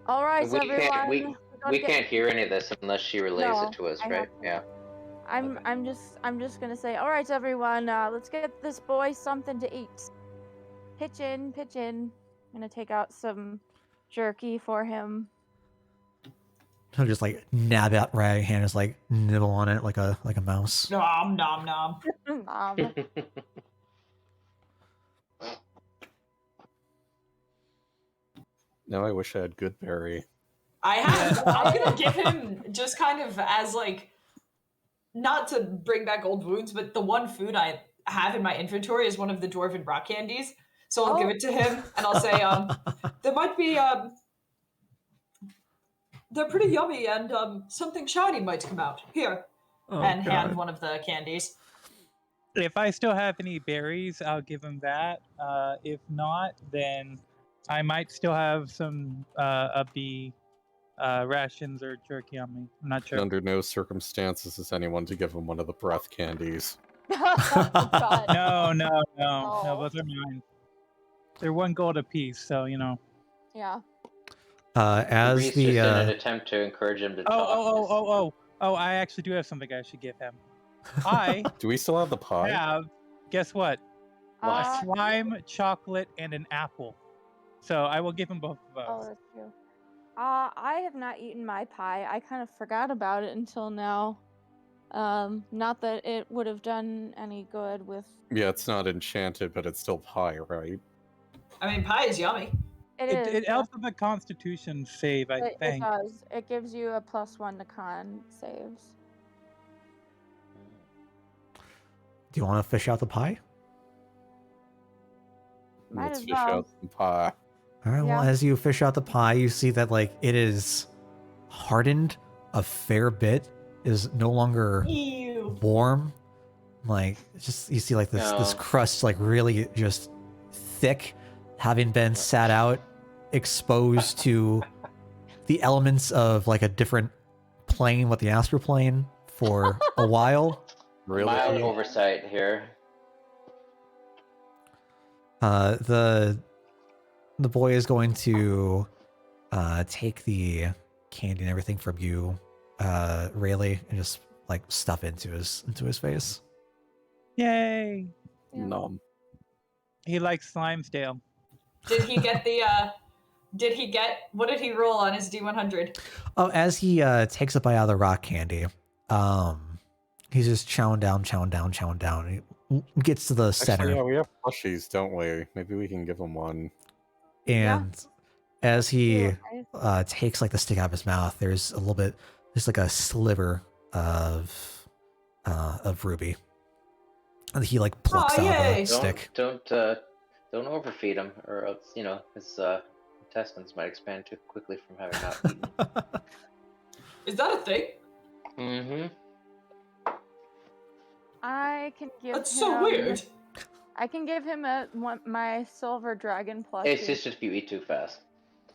All right, everyone. We can't hear any of this unless she relays it to us, I right? have to. Yeah. I'm just gonna say, all right, everyone, let's get this boy something to eat. Pitch in. I'm gonna take out some jerky for him. He'll just like nab out right hand, just like nibble on it like a mouse. Nom nom nom. Now I wish I had good berry. I'm gonna give him just kind of as like, not to bring back old wounds, but the one food I have in my inventory is one of the dwarven rock candies. So I'll give it to him and I'll say, there might be they're pretty yummy and something shiny might come out. Here. Hand one of the candies. If I still have any berries, I'll give him that. If not, then I might still have some of the rations or jerky on me. I'm not sure. Under no circumstances is anyone to give him one of the breath candies. God. No, Oh. those are mine. They're 1 gold apiece, so you know. Yeah. As Reese the just in an attempt to encourage him to talk. I actually do have something I should give him. I Do we still have the pie? have, guess what? A slime, chocolate, and an apple. So I will give him both of those. Oh, that's true. I have not eaten my pie. I kind of forgot about it until now. Not that it would have done any good with. Yeah, it's not enchanted, but it's still pie, right? I mean, pie is yummy. It helps with the Constitution save, I It think. does. It gives you a +1 to con saves. Do you want to fish out the pie? Might Let's as fish well. out some pie. All right. Yeah. Well, as you fish out the pie, you see that like it is hardened a fair bit. Is no longer Ew. warm. Like just you see like this crust like really just thick, having been sat out, exposed to the elements of like a different plane, what the astral plane, for a while. Really? Mild oversight here. The boy is going to take the candy and everything from you, Rayleigh, and just like stuff into his face. Yay! Yeah. Nom. He likes Slimesdale. Did he get What did he roll on his D100? Oh, as he takes a bite out of the rock candy, he's just chowing down. He gets to the center. Actually, yeah, we have plushies, don't we? Maybe we can give him one. And as he Yeah, takes like the stick out of his mouth, there's like a sliver of ruby. And he like plucks out of the yay. stick. Don't overfeed him, or else his intestines might expand too quickly from having not eaten. Is that a thing? Mm-hmm. I can give That's him. so weird. I can give him my silver dragon plushie. It's just if you eat too fast.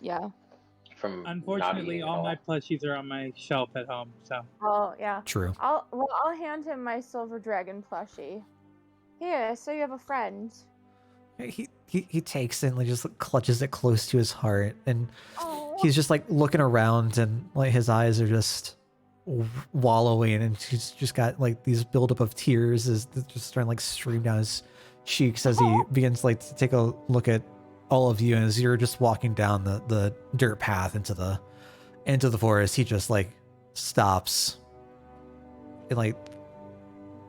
Yeah. From Unfortunately, not eating all at my plushies are on my shelf at home. So Oh yeah. True. I'll hand him my silver dragon plushie. Here, so you have a friend. He takes it and like just clutches it close to his heart, and Oh. he's just like looking around, and like his eyes are just wallowing, and he's just got like these buildup of tears as just starting to like stream down his cheeks as he begins like to take a look at all of you. And as you're just walking down the dirt path into the forest, he just like stops and like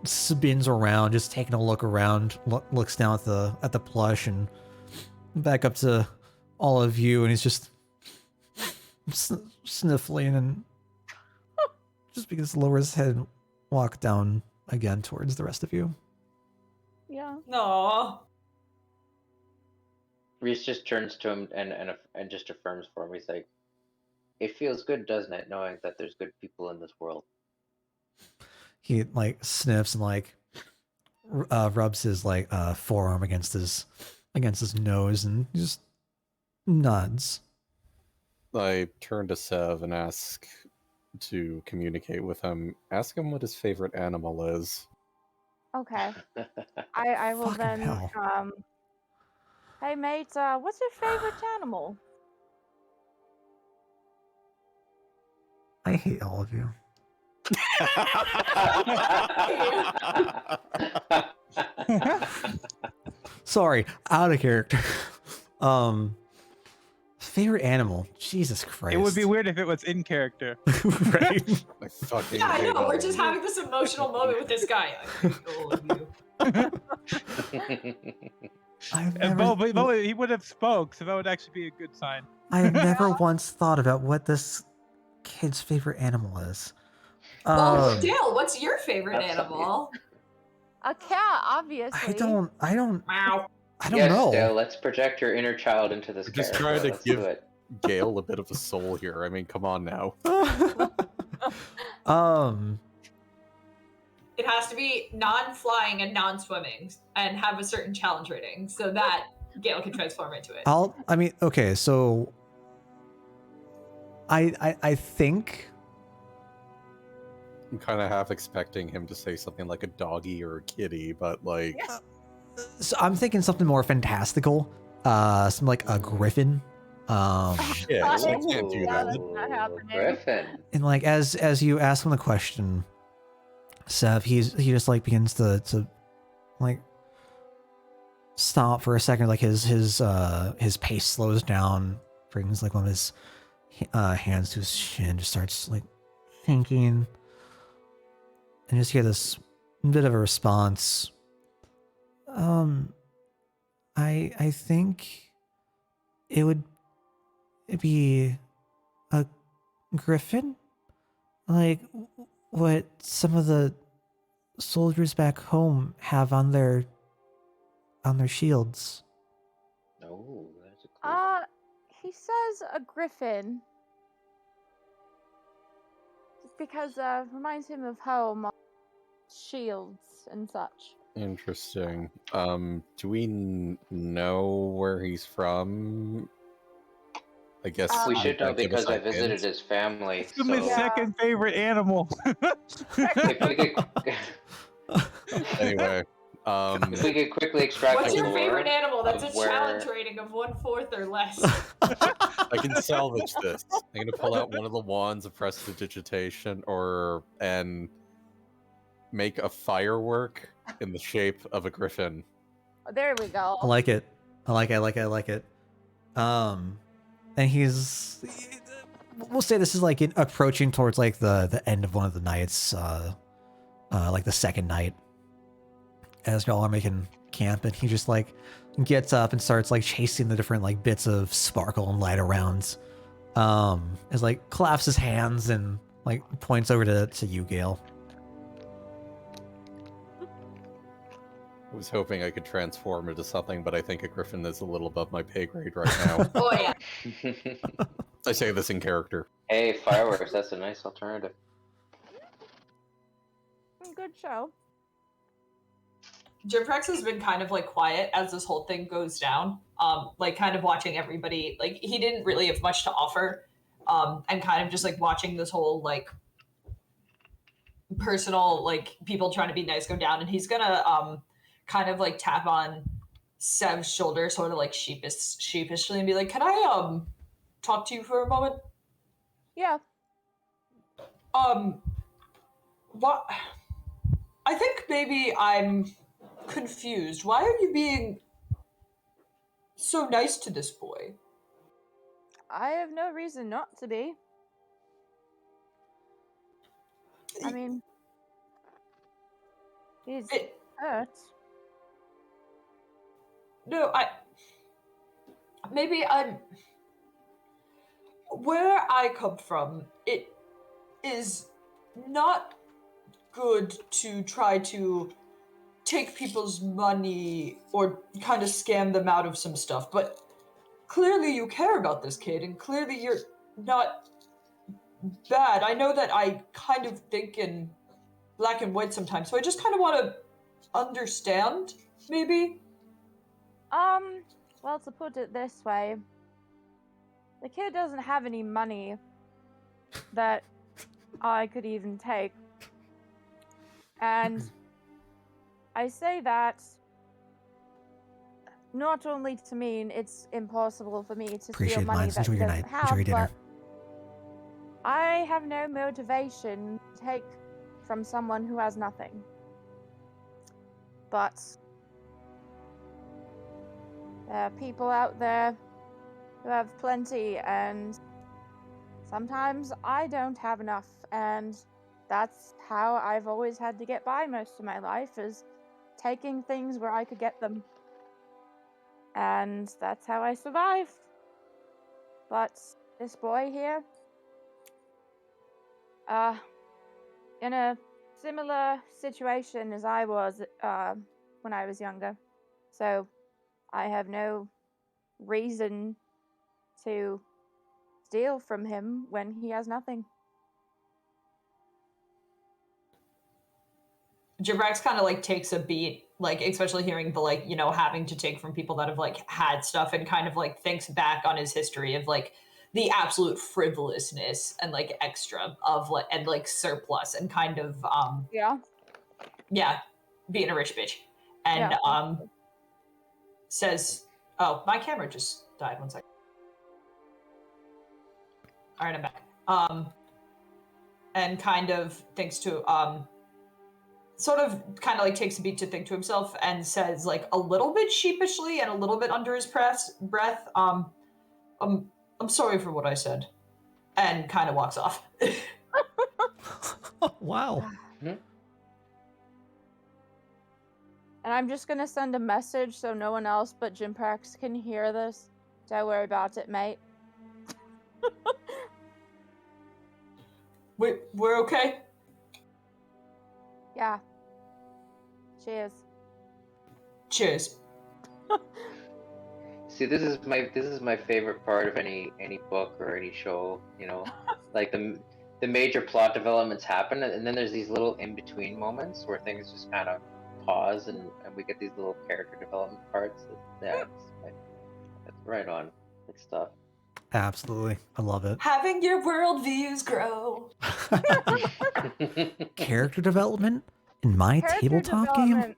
spins around, just taking a look around, looks down at the plush and back up to all of you, and he's just sniffling and just begins to lower his head and walk down again towards the rest of you. Yeah. No. Reese just turns to him and just affirms for him. He's like, "It feels good, doesn't it, knowing that there's good people in this world?" He like sniffs and like rubs his like forearm against his nose and just nods. I turn to Sev and ask to communicate with him. Ask him what his favorite animal is. Okay. I will Fucking then. hell. Hey mate, what's your favorite animal? I hate all of you. Sorry, out of character. Favorite animal? Jesus Christ. it would be weird if it was in character. Right? I fucking Yeah, I hate know. all We're of just you. having this emotional moment with this guy. I hate all of you. I've And never, he would have spoke, so that would actually be a good sign. I've never once thought about what this kid's favorite animal is. Well, Dale, what's your favorite That's animal? A cat, obviously. I don't Meow. Yes, know. Dale, let's project your inner child into this We're just character. trying to Let's give- do it. Gale a bit of a soul here. I mean, come on now. It has to be non-flying and non-swimming and have a certain challenge rating so that Gale can transform into it. Okay, so I think I'm kind of half expecting him to say something like a doggy or a kitty, but like, so I'm thinking something more fantastical. Something like a griffin. shit, I can't do Yeah, that. that's not happening. Griffin. And like as you ask him the question, Sev, he just like begins to like stop for a second. Like his pace slows down, brings like one of his hands to his chin, just starts like thinking, and just hear this bit of a response. I think it'd be a griffin, like what some of the soldiers back home have on their shields. Oh, that's a cool. He says a griffin. Because reminds him of home, shields and such. Interesting. Do we know where he's from? I guess We should know that give us because I a visited hint. his family. It's my So second favorite animal. if we could, Anyway, if we could quickly extract What's the your lore favorite animal? That's of a challenge rating of 1/4 or less. I can salvage this. I'm gonna pull out one of the wands of prestidigitation, and make a firework in the shape of a griffin. There we go. I like it. I like it. and we'll say this is like approaching towards like the end of one of the nights, like the second night, as y'all are making camp, and he just like gets up and starts like chasing the different like bits of sparkle and light around. As like claps his hands and like points over to you, Gale. I was hoping I could transform into something, but I think a griffin is a little above my pay grade right now. Oh yeah. I say this in character. Hey, fireworks, that's a nice alternative. Good show. Jimprex has been kind of like quiet as this whole thing goes down. Like kind of watching everybody, like he didn't really have much to offer. And kind of just like watching this whole like personal, like people trying to be nice go down, and he's gonna kind of like tap on Sev's shoulder, sort of like sheepishly, and be like, "Can I talk to you for a moment?" Yeah. What? I think maybe I'm confused. Why are you being so nice to this boy? I have no reason not to be. I mean, he's hurt. No, maybe I'm... Where I come from, it is not good to try to take people's money or kind of scam them out of some stuff, but clearly you care about this kid, and clearly you're not bad. I know that I kind of think in black and white sometimes, so I just kind of want to understand, maybe? Well, to put it this way, the kid doesn't have any money that I could even take. And I say that not only to mean it's impossible for me to steal Appreciate money mines. that Enjoy he your doesn't night. have, Enjoy your dinner. but I have no motivation to take from someone who has nothing. But there are people out there who have plenty, and sometimes I don't have enough, and that's how I've always had to get by most of my life, is taking things where I could get them. And that's how I survive. But this boy here, in a similar situation as I was when I was younger. So I have no reason to steal from him when he has nothing. Jabrax kind of like takes a beat, like especially hearing the like, you know, having to take from people that have like had stuff, and kind of like thinks back on his history of like the absolute frivolousness and like extra of like, and like surplus, and kind of yeah, being a rich bitch. And says, oh, my camera just died. 1 second. All right, I'm back. And kind of thinks to sort of kind of like takes a beat to think to himself, and says like a little bit sheepishly and a little bit under his breath, I'm sorry for what I said, and kind of walks off. Wow. And I'm just gonna send a message so no one else but Jimprax can hear this. Don't worry about it, mate. We're okay? Yeah. Cheers. Cheers. See, this is my favorite part of any book or any show. You know, like the major plot developments happen, and then there's these little in between moments where things just kind of pause, and we get these little character development parts. Yeah, it's right on. Good stuff. Absolutely. I love it. Having your worldviews grow. Character development in my tabletop game?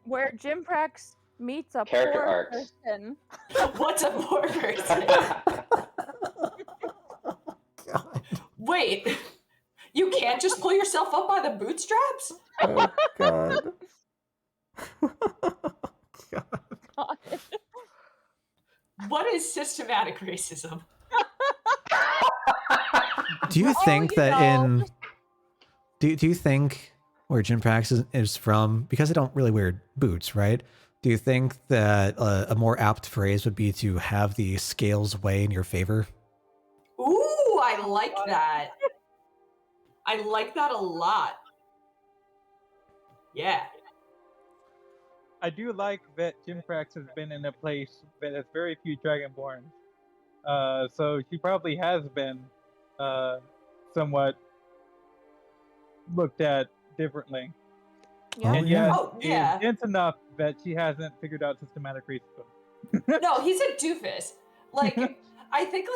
Where Jimprax meets a Character poor arcs. person. What's a poor person? God. Wait, you can't just pull yourself up by the bootstraps? Oh, God. God. What is systematic racism? Do you think you that know, in do you think where Jinpax is from, because they don't really wear boots, right? Do you think that a more apt phrase would be to have the scales weigh in your favor? Ooh, I like that. I like that a lot. Yeah. I do like that Jimprax has been in a place that has very few Dragonborns. So she probably has been somewhat looked at differently. Yeah. And yeah. yet, Oh, he yeah. is dense enough that she hasn't figured out systematic racism. No, he's a doofus. Like, I think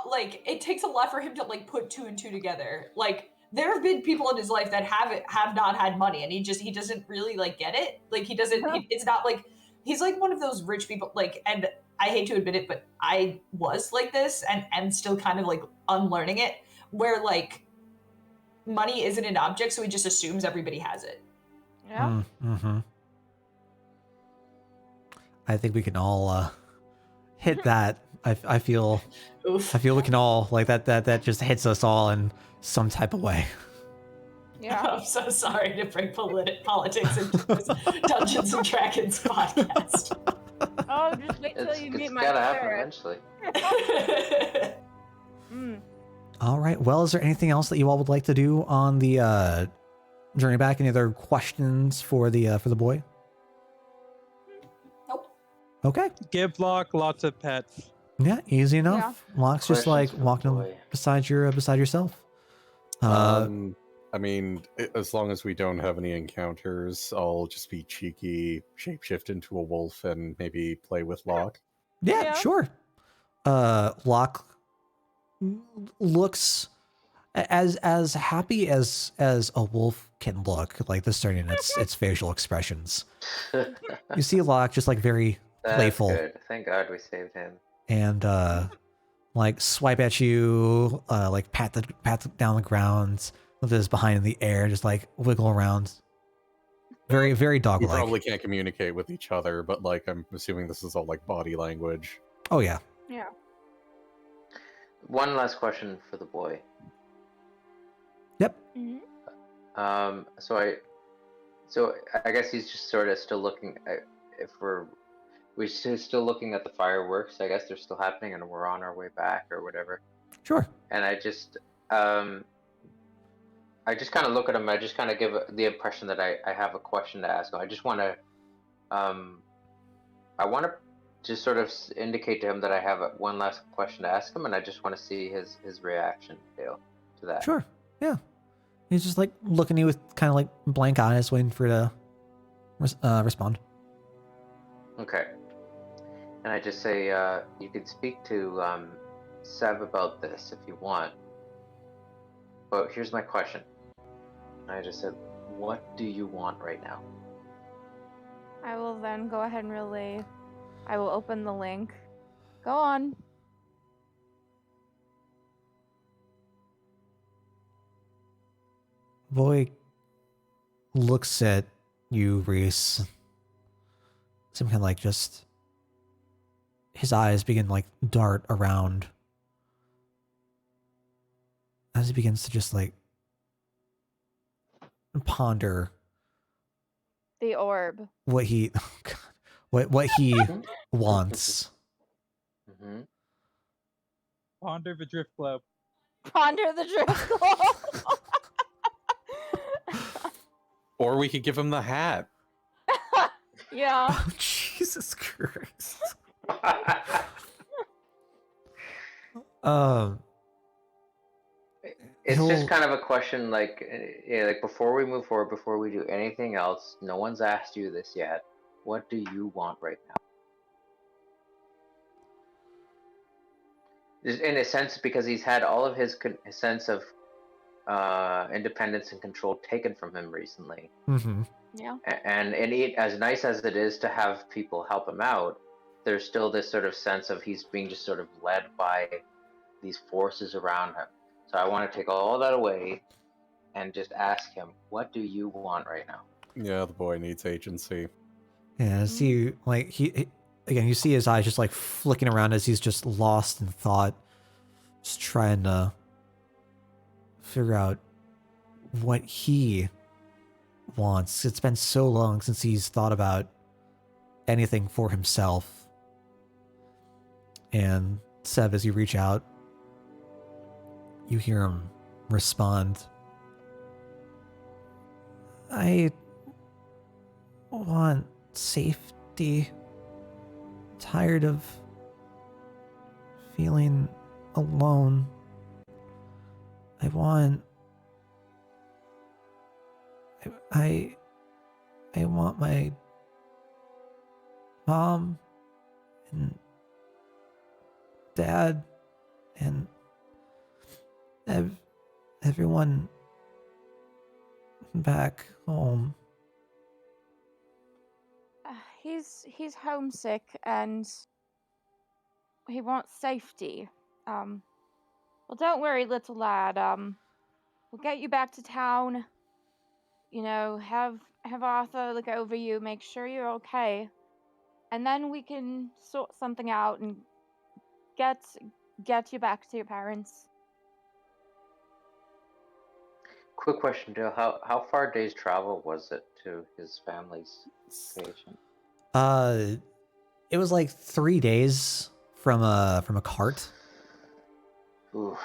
like it takes a lot for him to like put two and two together. Like, there have been people in his life that have not had money, and he doesn't really like get it. Like, he doesn't. It's not like he's like one of those rich people. Like, and I hate to admit it, but I was like this, and still kind of like unlearning it, where like money isn't an object, so he just assumes everybody has it. Yeah. Mm-hmm. I think we can all hit that. I feel Oof. we can all like that just hits us all in some type of way. Yeah. I'm so sorry to bring politics into this Dungeons and Dragons podcast. Oh, just wait till It's you meet my gotta happen parents. eventually. All right. Well, is there anything else that you all would like to do on the journey back? Any other questions for the boy? Nope. Okay. Give Locke lots of pets. Yeah, easy enough. Locke's just like Questions for the walking boy. beside yourself. I mean, as long as we don't have any encounters, I'll just be cheeky, shapeshift into a wolf, and maybe play with Locke. Yeah, Yeah. sure. Locke looks as happy as a wolf can look, like discerning its facial expressions. You see Locke just like very That's playful good. Thank God we saved him. and like swipe at you, like pat down the ground with his behind in the air, just like wiggle around. Very, very We dog-like. probably can't communicate with each other, but like I'm assuming this is all like body language. Oh yeah. Yeah. One last question for the boy. Yep. Mm-hmm. So I guess he's just sort of still looking. If we're still looking at the fireworks, I guess they're still happening, and we're on our way back or whatever. Sure. And I just kind of look at him. I just kind of give the impression that I have a question to ask him. I just want to, I want to just sort of indicate to him that I have one last question to ask him, and I just want to see his reaction, Dale, to that. Sure. Yeah. He's just like looking at you with kind of like blank eyes, waiting for you to respond. Okay. And I just say, you could speak to Seb about this if you want. But here's my question. And I just said, what do you want right now? I will then go ahead and relay. I will open the link. Go on. Boy looks at you, Reese. Some kind of like just his eyes begin to like dart around as he begins to just like ponder The orb. what he what he wants. Mm-hmm. Ponder the Drift Globe. Ponder the drift globe. Or we could give him the hat. Yeah. Oh, Jesus Christ. It's He'll- just kind of a question, like, like before we move forward, before we do anything else, no one's asked you this yet. What do you want right now? In a sense, because he's had all of his sense of independence and control taken from him recently. Mm-hmm. Yeah. And as nice as it is to have people help him out, there's still this sort of sense of he's being just sort of led by these forces around him. So I want to take all that away and just ask him, what do you want right now? Yeah, the boy needs agency. Yeah, see, like again, you see his eyes just like flicking around as he's just lost in thought, just trying to figure out what he wants. It's been so long since he's thought about anything for himself. And Seb, as you reach out, you hear him respond. I want safety. Tired of feeling alone. I want my mom and dad and everyone back home. He's homesick and he wants safety. Well, don't worry, little lad. We'll get you back to town. You know, have Arthur look over you, make sure you're okay, and then we can sort something out and get you back to your parents. Quick question, Dale. How far a day's travel was it to his family's location? It was like 3 days from a cart. Ooh.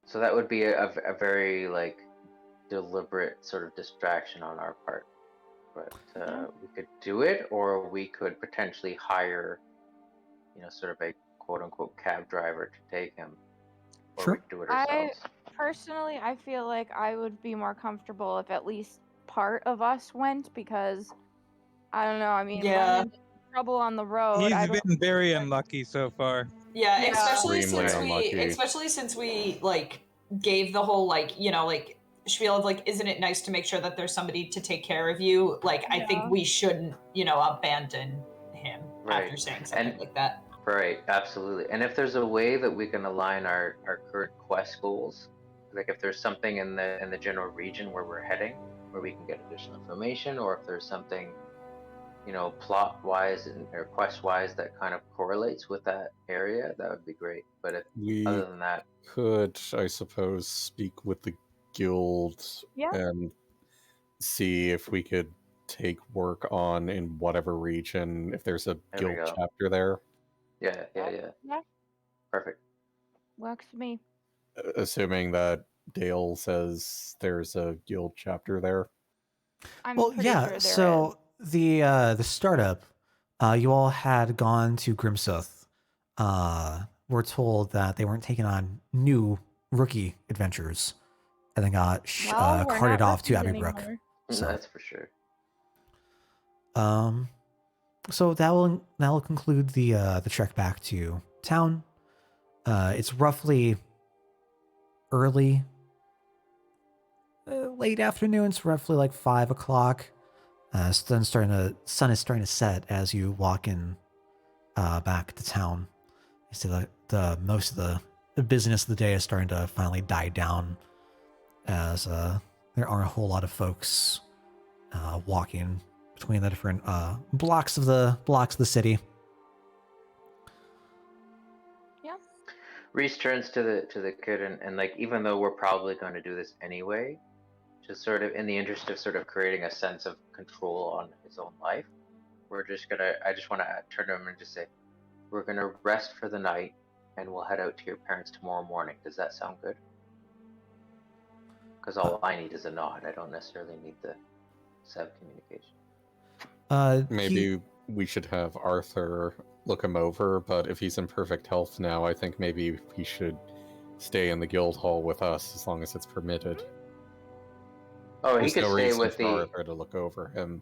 So that would be a very like deliberate sort of distraction on our part. But we could do it, or we could potentially hire, sort of a quote unquote cab driver to take him. Or Sure. we could do it ourselves. Personally, I feel like I would be more comfortable if at least part of us went, because I don't know. I mean, Yeah. running into trouble on the road. He's been very unlucky so far. Yeah, Yeah. especially Extremely since we like gave the whole like spiel of like, isn't it nice to make sure that there's somebody to take care of you? Like, I think we shouldn't abandon him after saying something like that. Right, absolutely. And if there's a way that we can align our current quest goals, like if there's something in the general region where we're heading, where we can get additional information, or if there's something, plot wise or quest wise that kind of correlates with that area, that would be great. But other than that, could, I suppose, speak with the guild and see if we could take work on in whatever region, if there's a guild chapter there. Yeah. Perfect. Works for me. Assuming that Dale says there's a guild chapter there. I'm pretty sure there so the startup, you all had gone to Grimsooth. Were told that they weren't taking on new rookie adventures, and then got carted off to Abbey Brook. So that's for sure. So that will conclude the trek back to town. It's roughly early, late afternoon. It's roughly like 5 o'clock. Sun is starting to set as you walk in back to town. You see the most of the business of the day is starting to finally die down, as there aren't a whole lot of folks walking between the different blocks of the city. Yeah. Reese turns to the kid and like, even though we're probably going to do this anyway, just sort of in the interest of sort of creating a sense of control on his own life, I just want to turn to him and just say, we're gonna rest for the night and we'll head out to your parents tomorrow morning. Does that sound good? Because all I need is a nod. I don't necessarily need the Seb communication. Maybe we should have Arthur look him over, but if he's in perfect health now, I think maybe he should stay in the guild hall with us as long as it's permitted. Oh, There's he could no stay reason with for Arthur to look over him.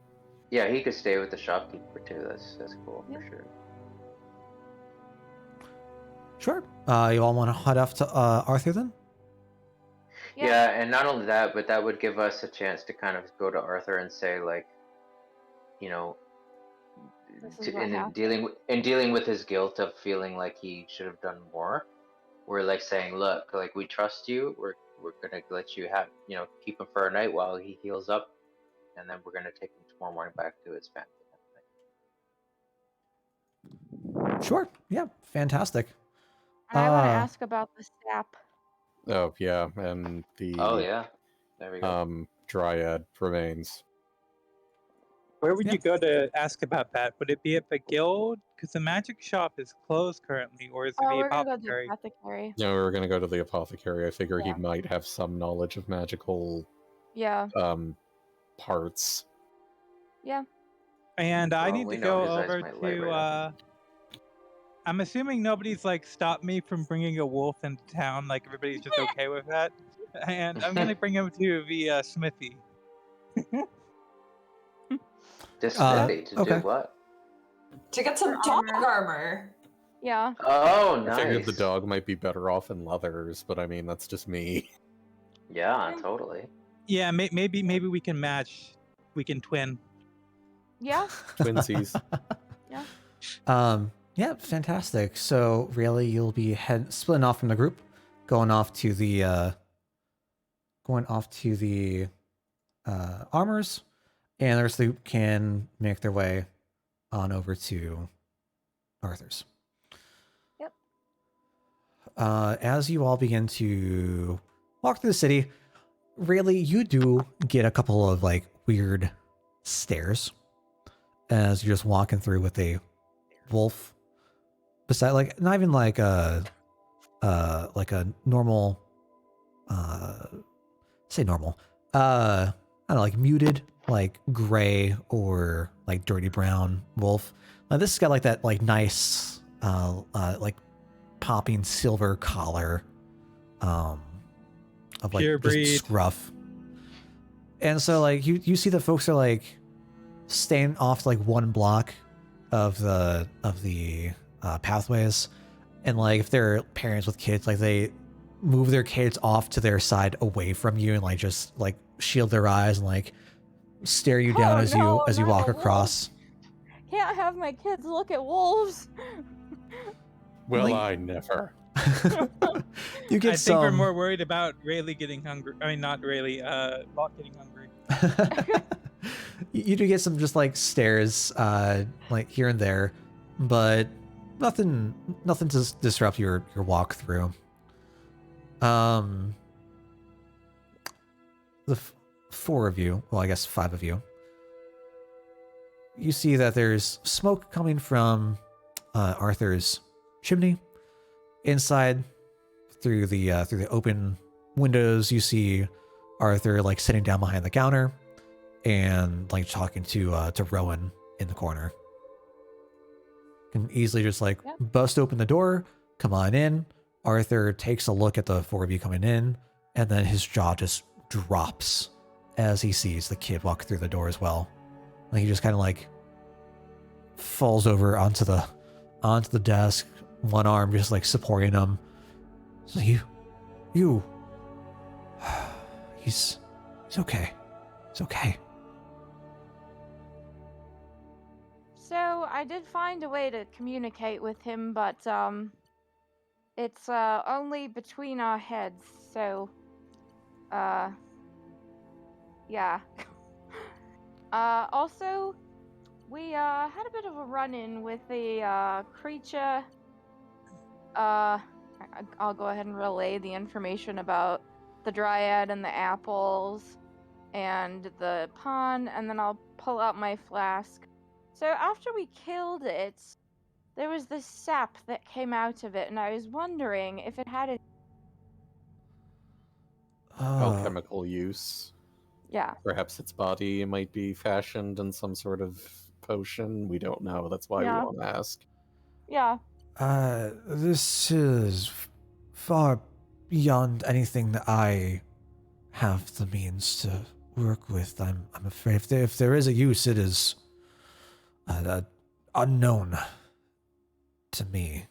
Yeah, he could stay with the shopkeeper too. That's cool for sure. Sure. You all want to head off to Arthur then? Yeah, and not only that, but that would give us a chance to kind of go to Arthur and say, like, in dealing with his guilt of feeling like he should have done more. We're like saying, look, like, we trust you. We're gonna let you have, keep him for a night while he heals up, and then we're gonna take him tomorrow morning back to his family. Sure. Yeah. Fantastic. And I want to Uh, ask about the sap. Oh yeah, and Oh the yeah, there we go. Dryad remains. Where would Yeah. you go to ask about that? Would it be at the guild? Because the magic shop is closed currently, or is it Oh, the we're gonna go to the apothecary? apothecary. Yeah, we were gonna go to the apothecary. I figure he Yeah. might have some knowledge of magical Yeah. parts. Yeah. And I Well, need we to know go his eyes over might light to. right up. I'm assuming nobody's like stopped me from bringing a wolf into town. Like everybody's just okay with that. And I'm gonna bring him to the smithy. The smithy to do okay. what? To get some For dog armor. armor. Yeah. Oh, I figured the nice. dog might be better off in leathers, but I mean that's just me. Yeah, totally. Yeah, maybe we can match. We can twin. Yeah. Twinsies. Yeah, fantastic. So really, you'll be splitting off from the group, going off to the armors, and the rest of the group can make their way on over to Arthur's. Yep. As you all begin to walk through the city, really, you do get a couple of like weird stares as you're just walking through with a wolf beside, like not even like a normal, say normal, I don't know, like muted, like gray or like dirty brown wolf. Now this has got like that like nice, like popping silver collar, of like Pure just breed. scruff. And so like you see the folks are like staying off like one block of the pathways, and like if they're parents with kids, like they move their kids off to their side away from you and like just like shield their eyes and like stare you down Oh, as no, you not walk the wolf. across. Can't have my kids look at wolves. Well, Like- I never. You get I think we're some. more worried about Rayleigh getting hungry. I mean, not Rayleigh. Locke getting hungry. You do get some just like stares, like here and there, but nothing to disrupt your walk through. The four of you, well, I guess five of you, you see that there's smoke coming from Arthur's chimney. Inside, through the open windows, you see Arthur like sitting down behind the counter and like talking to Rowan in the corner. Can easily just like Yep. bust open the door, come on in. Arthur takes a look at the four of you coming in, and then his jaw just drops as he sees the kid walk through the door as well. And he just kind of like falls over onto the desk, one arm just like supporting him. So you, he's okay. It's okay. So I did find a way to communicate with him, but it's only between our heads. So yeah. Also, we had a bit of a run-in with a creature. I'll go ahead and relay the information about the dryad and the apples and the pond, and then I'll pull out my flask. So after we killed it, there was this sap that came out of it, and I was wondering if it had a... Alchemical use. Yeah. Perhaps its body might be fashioned in some sort of potion. We don't know. That's why Yeah. we want to ask. Yeah. This is far beyond anything that I have the means to work with. I'm afraid if there is a use, it is unknown to me.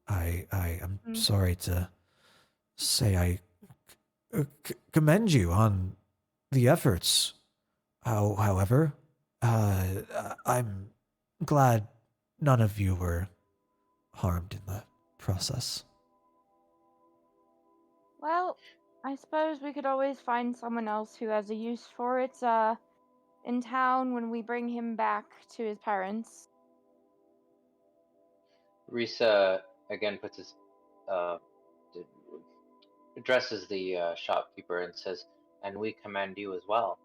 I am sorry to say I commend you on the efforts. However, I'm glad none of you were harmed in the process. Well, I suppose we could always find someone else who has a use for it, in town when we bring him back to his parents. Risa again puts his d- addresses the shopkeeper and says, "And we commend you as well.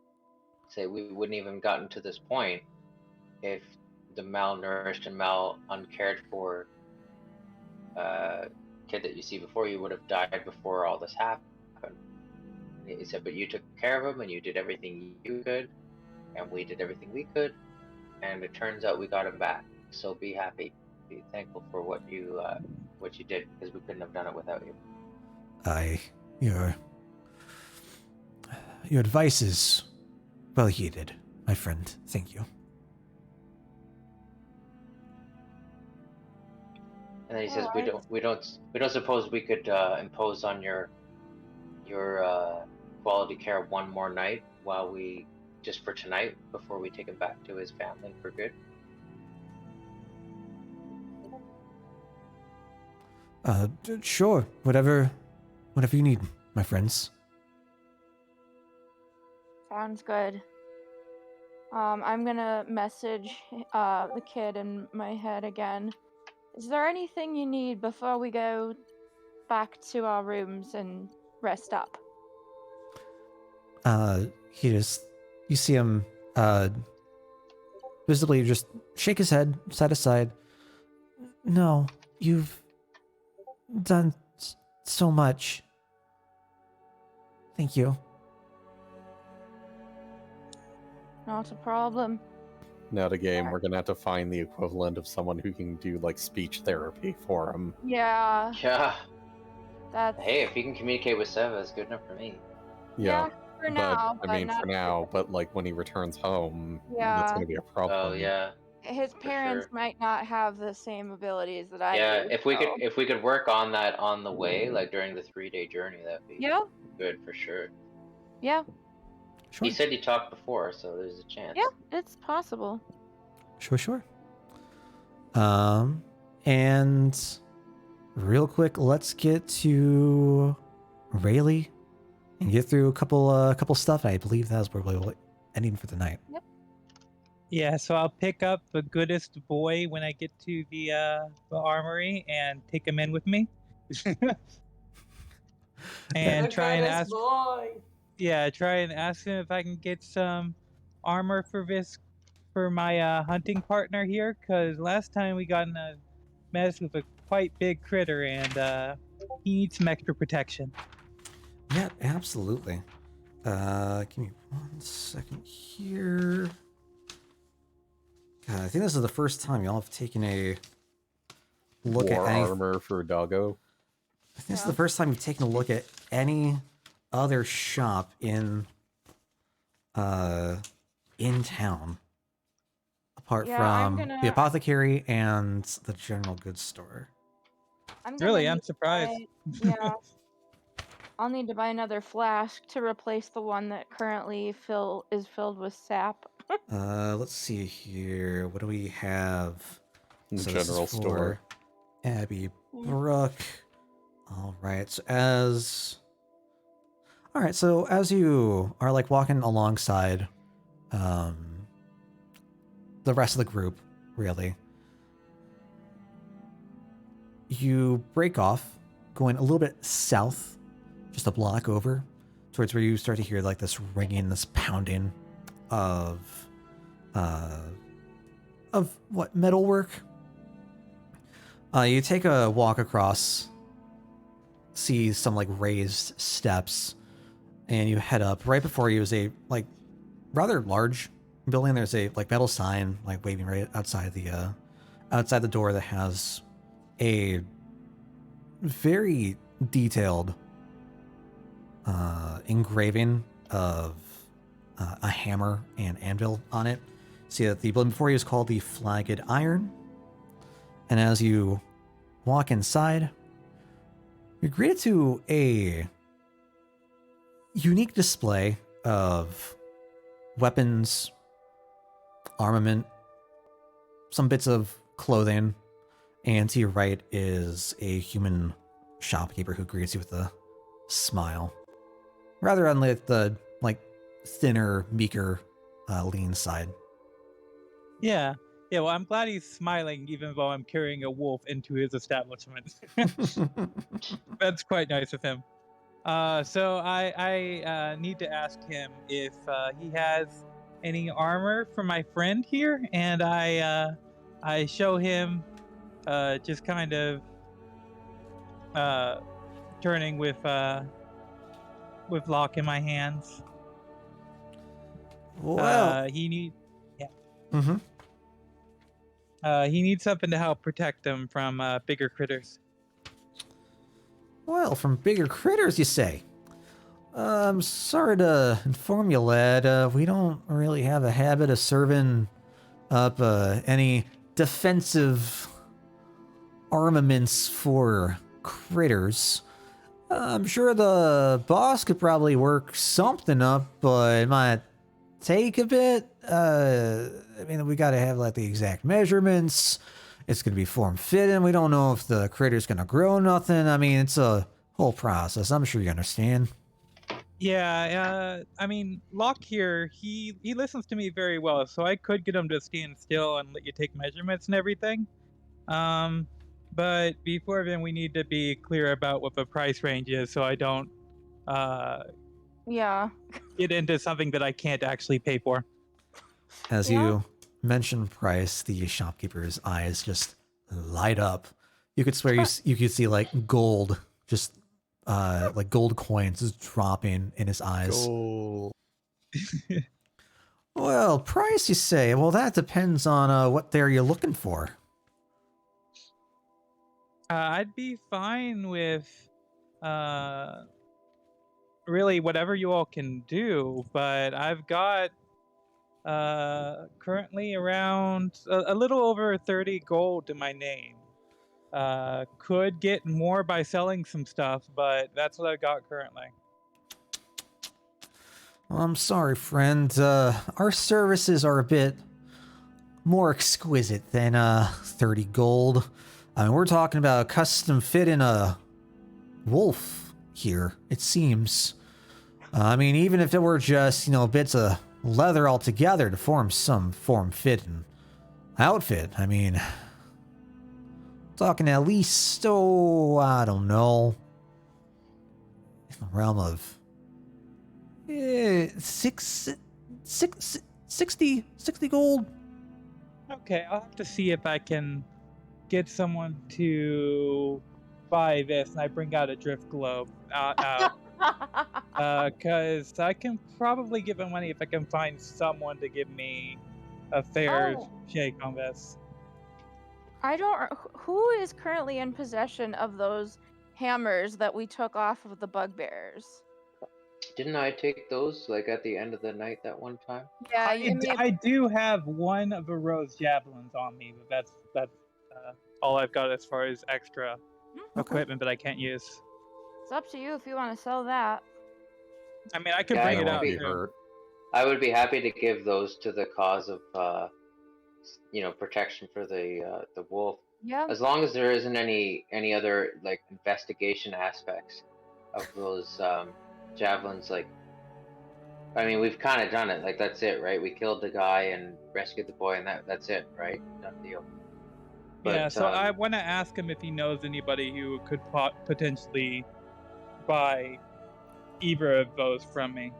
Say we wouldn't even gotten to this point if the malnourished and uncared for kid that you see before you would have died before all this happened." He said, "But you took care of him, and you did everything you could, and we did everything we could, and it turns out we got him back. So be happy, be thankful for what you did, because we couldn't have done it without you." Your advice is well heeded, my friend. Thank you. And then he says, Alright. we don't suppose we could impose on your quality care one more night while we just for tonight before we take him back to his family for good." Sure. Whatever you need, my friends. Sounds good. I'm gonna message the kid in my head again. Is there anything you need before we go back to our rooms and rest up? You see him visibly just shake his head side to side. No, you've done so much. Thank you. Not a problem. Now the game, we're gonna have to find the equivalent of someone who can do like speech therapy for him. Yeah, Yeah. that's Hey, if you can communicate with Seva, it's good enough for me. yeah for now. But I But mean, not for now. But like when he returns home, that's Yeah. gonna be a problem. Oh yeah. His parents sure. might not have the same abilities that I Yeah, do. if we so- could work on that on the way, like during the 3-day journey, that'd be Yeah, good for sure. yeah, Sure. He said he talked before, so there's a chance. yeah. It's possible. Sure. And real quick, let's get to Rayleigh and get through a couple stuff. I believe that's where we'll ending for the night. Yeah, so I'll pick up the goodest boy when I get to the armory and take him in with me. And The try and goodest ask boy. try and ask him if I can get some armor for my hunting partner here, because last time we got in a mess with a quite big critter and he needs some extra protection. Yeah, absolutely. Give me 1 second here. God, I think this is the first time y'all have taken a look More at any. armor for Doggo. I think this is the first time you've taken a look at any other shop in town, apart Yeah, I'm from gonna- the apothecary and the general goods store. Really, I'm need to surprised. yeah. I'll need to buy another flask to replace the one that currently is filled with sap. Let's see here. What do we have? In the So this is general for store. Abby Mm. Brook. All right. So as you are like walking alongside the rest of the group, really, you break off, going a little bit south, just a block over, towards where you start to hear like this ringing, this pounding of what, metalwork. You take a walk across, see some like raised steps, and you head up. Right before you is a like rather large building. There's a like metal sign like waving right outside the door that has a very detailed engraving of a hammer and anvil on it. See that the building before you is called the Flagged Iron. And as you walk inside, you're greeted to a unique display of weapons, armament, some bits of clothing, and to your right is a human shopkeeper who greets you with a smile. Rather on the thinner, meeker, lean side. Yeah, Yeah, well, I'm glad he's smiling even though I'm carrying a wolf into his establishment. That's quite nice of him. So I need to ask him if he has any armor for my friend here, and I show him just kind of turning with Locke in my hands. Well, He need mhm. he needs something to help protect him from bigger critters. Well, from bigger critters, you say? I'm sorry to inform you, lad. We don't really have a habit of serving up any defensive armaments for critters. I'm sure the boss could probably work something up, but it might take a bit. I mean, we gotta have like the exact measurements. It's gonna be form-fitting. We don't know if the critter's gonna grow nothing. I mean, it's a whole process. I'm sure you understand. Yeah, I mean, Locke here, he listens to me very well, so I could get him to stand still and let you take measurements and everything. But before then, we need to be clear about what the price range is, so I don't Yeah. get into something that I can't actually pay for. As Yeah. you mention price, the shopkeeper's eyes just light up. You could swear you could see like gold, just like gold coins just dropping in his eyes. Gold. Well, price, you say? Well, that depends on what there you're looking for. I'd be fine with really whatever you all can do, but I've got currently around a little over 30 gold to my name. Could get more by selling some stuff, but that's what I've got currently. Well, I'm sorry, friend. Our services are a bit more exquisite than 30 gold. I mean, we're talking about custom fitting a wolf here, it seems. I mean, even if it were just, bits of leather altogether to form some form-fitting outfit, I mean, talking at least, I don't know, in the realm of 60 gold. Okay, I'll have to see if I can get someone to buy this, and I bring out a drift globe out. Because I can probably give him money if I can find someone to give me a fair Oh. shake on this. I don't. Who is currently in possession of those hammers that we took off of the bugbears? Didn't I take those like at the end of the night that one time? Yeah, I do have one of the rose javelins on me, but that's all I've got as far as extra equipment that I can't use. it's up to you if you want to sell that. I mean, I could Yeah, bring I it won't out be too. hurt. I would be happy to give those to the cause of, protection for the wolf. Yeah. As long as there isn't any other like investigation aspects of those javelins. Like, I mean, we've kind of done it. Like, that's it, right? We killed the guy and rescued the boy, and that's it, right? Done deal. But, Yeah, so I want to ask him if he knows anybody who could potentially buy either of those from me.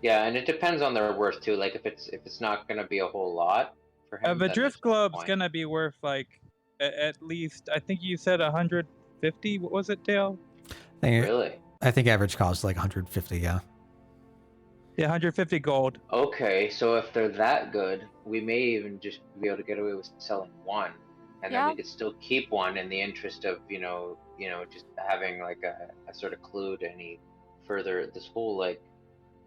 Yeah, and it depends on their worth too. Like, if it's not gonna be a whole lot for him, The then drift there's no globe's point. gonna be worth like at least, I think you said 150. What was it, Dale? Really? I think average cost is like 150, yeah. Yeah, 150 gold. Okay, so if they're that good, we may even just be able to get away with selling one, and then Yeah. we could still keep one in the interest of just having like a sort of clue to any further this whole like.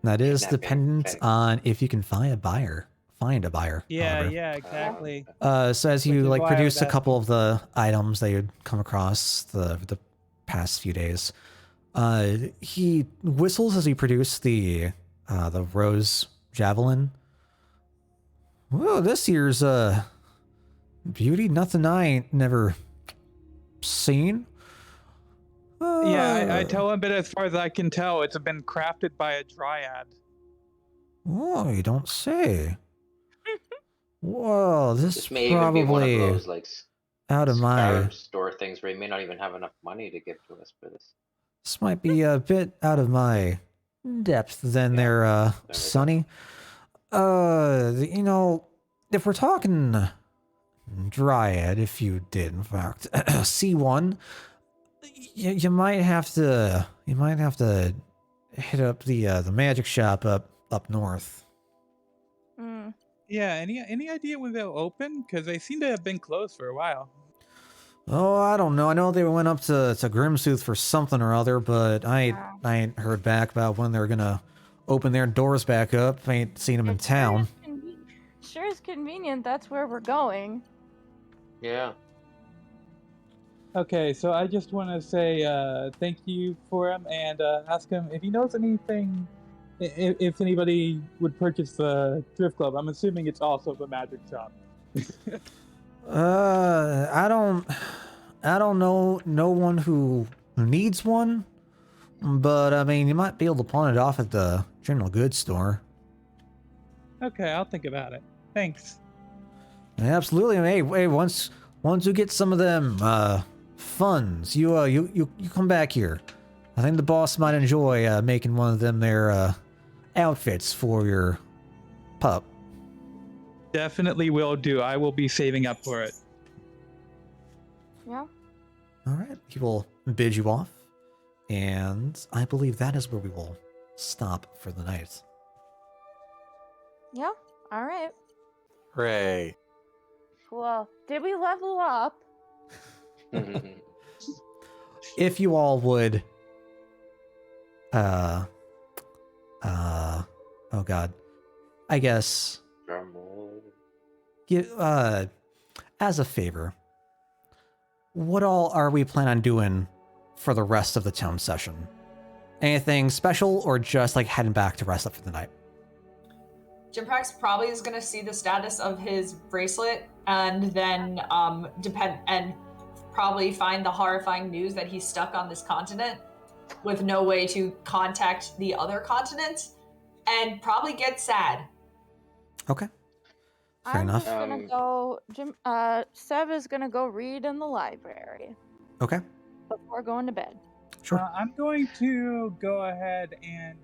That is kidnapping dependent thing. on if you can find a buyer. Yeah, however. yeah, exactly. So as Which you is like why I produce was a couple asking. of the items that you'd come across the past few days, he whistles as you produce the rose javelin. Whoa, this year's beauty, nothing I ain't never seen. Yeah, I tell him, but as far as I can tell, it's been crafted by a dryad. Oh, you don't say. Whoa, this This may even be one of probably those like out of my. store things where you may not even have enough money to give to us for this. This might be a bit out of my depth then Yeah, there, there we go. Sonny. You know, if we're talking Dryad, if you did in fact see one, you might have to hit up the magic shop up north. Mm. Yeah, any idea when they'll open? Because they seem to have been closed for a while. Oh, I don't know. I know they went up to Grimsooth for something or other, but I ain't heard back about when they're gonna open their doors back up. I ain't seen them in town. Sure is convenient. That's where we're going. Yeah. Okay, so I just want to say thank you for him and ask him if he knows anything, if anybody would purchase the thrift club. I'm assuming it's also the magic shop. I don't know no one who needs one, but I mean, you might be able to pawn it off at the general goods store. Okay, I'll think about it. Thanks. Absolutely. Hey, once you get some of them funds, you come back here. I think the boss might enjoy making one of them their outfits for your pup. Definitely will do. I will be saving up for it. Yeah. All right, he will bid you off, and I believe that is where we will stop for the night. Yeah. All right. Hooray. Cool. Did we level up? If you all would, oh god, I guess, as a favor, what all are we planning on doing for the rest of the town session? Anything special, or just like heading back to rest up for the night? Jimprax probably is going to see the status of his bracelet and then probably find the horrifying news that he's stuck on this continent with no way to contact the other continents and probably get sad. Okay. Fair enough. Just gonna go. Sev is gonna go read in the library. Okay. Before going to bed. Sure. I'm going to go ahead and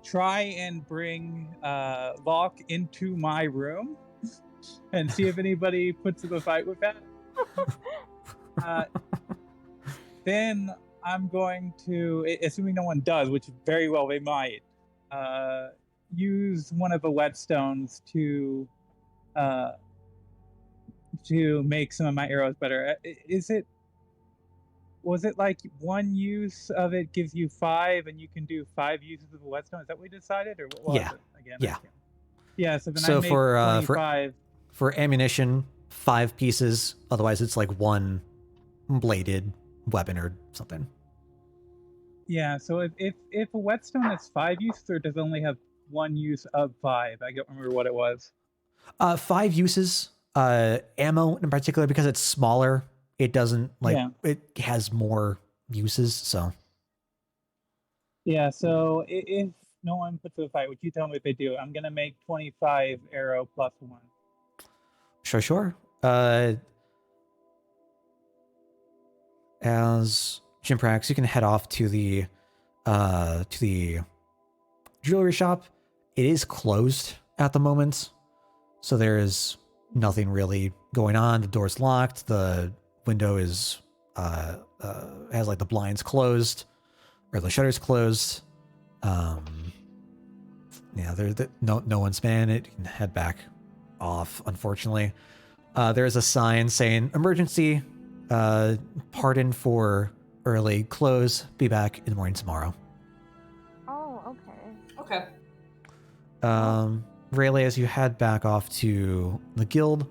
try and bring Locke into my room and see if anybody puts up a fight with that. Then I'm going to, assuming no one does, which very well they might, use one of the whetstones to make some of my arrows better. Was it like one use of it gives you 5 and you can do 5 uses of a whetstone? Is that what we decided, or what was it again? Yeah. So then I make 25. For ammunition, 5 pieces. Otherwise, it's like one bladed weapon or something. Yeah. So if a whetstone has 5 uses, or does it only have 1 use of 5? I don't remember what it was. 5 uses. Ammo in particular, because it's smaller. It doesn't it has more uses, so. Yeah, so if no one puts up a fight, would you tell me if they do? I'm gonna make 25 arrow plus 1. Sure. As Jimprax, you can head off to the jewelry shop. It is closed at the moment, so there is nothing really going on. The door's locked. The window is has like the blinds closed or the shutters closed. Yeah, no one's been in it. You can head back off, unfortunately. There's a sign saying emergency, pardon for early close, be back in the morning tomorrow. Oh, okay. Rayleigh, as you head back off to the guild,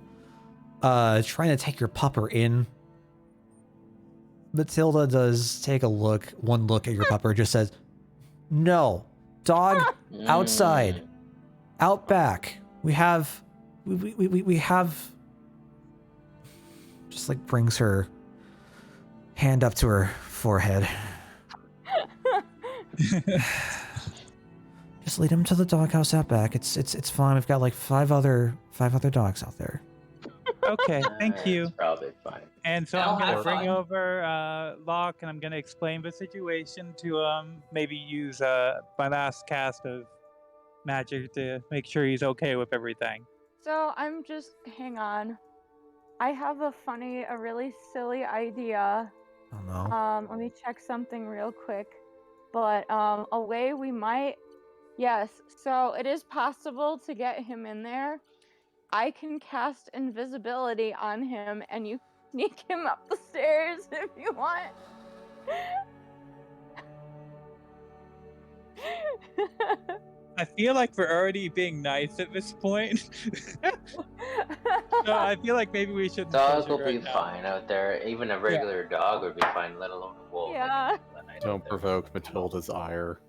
trying to take your pupper in, Matilda does take one look at your pupper, just says, "No, dog, outside, out back. We have," just like brings her hand up to her forehead. Just lead him to the doghouse out back. It's fine. We've got like five other dogs out there. Okay, thank you. It's probably fine. And so I'll I'm gonna have bring fun. over Locke, and I'm gonna explain the situation to maybe use my last cast of magic to make sure he's okay with everything. So I'm just, hang on. I have a really silly idea. Oh no. Let me check something real quick. But a way we might, yes. So it is possible to get him in there. I can cast invisibility on him, and you sneak him up the stairs if you want. I feel like we're already being nice at this point. So I feel like maybe we shouldn't. Dog push it will right be now. fine out there. Even a regular dog would be fine, let alone a wolf. Yeah. Don't provoke Matilda's ire.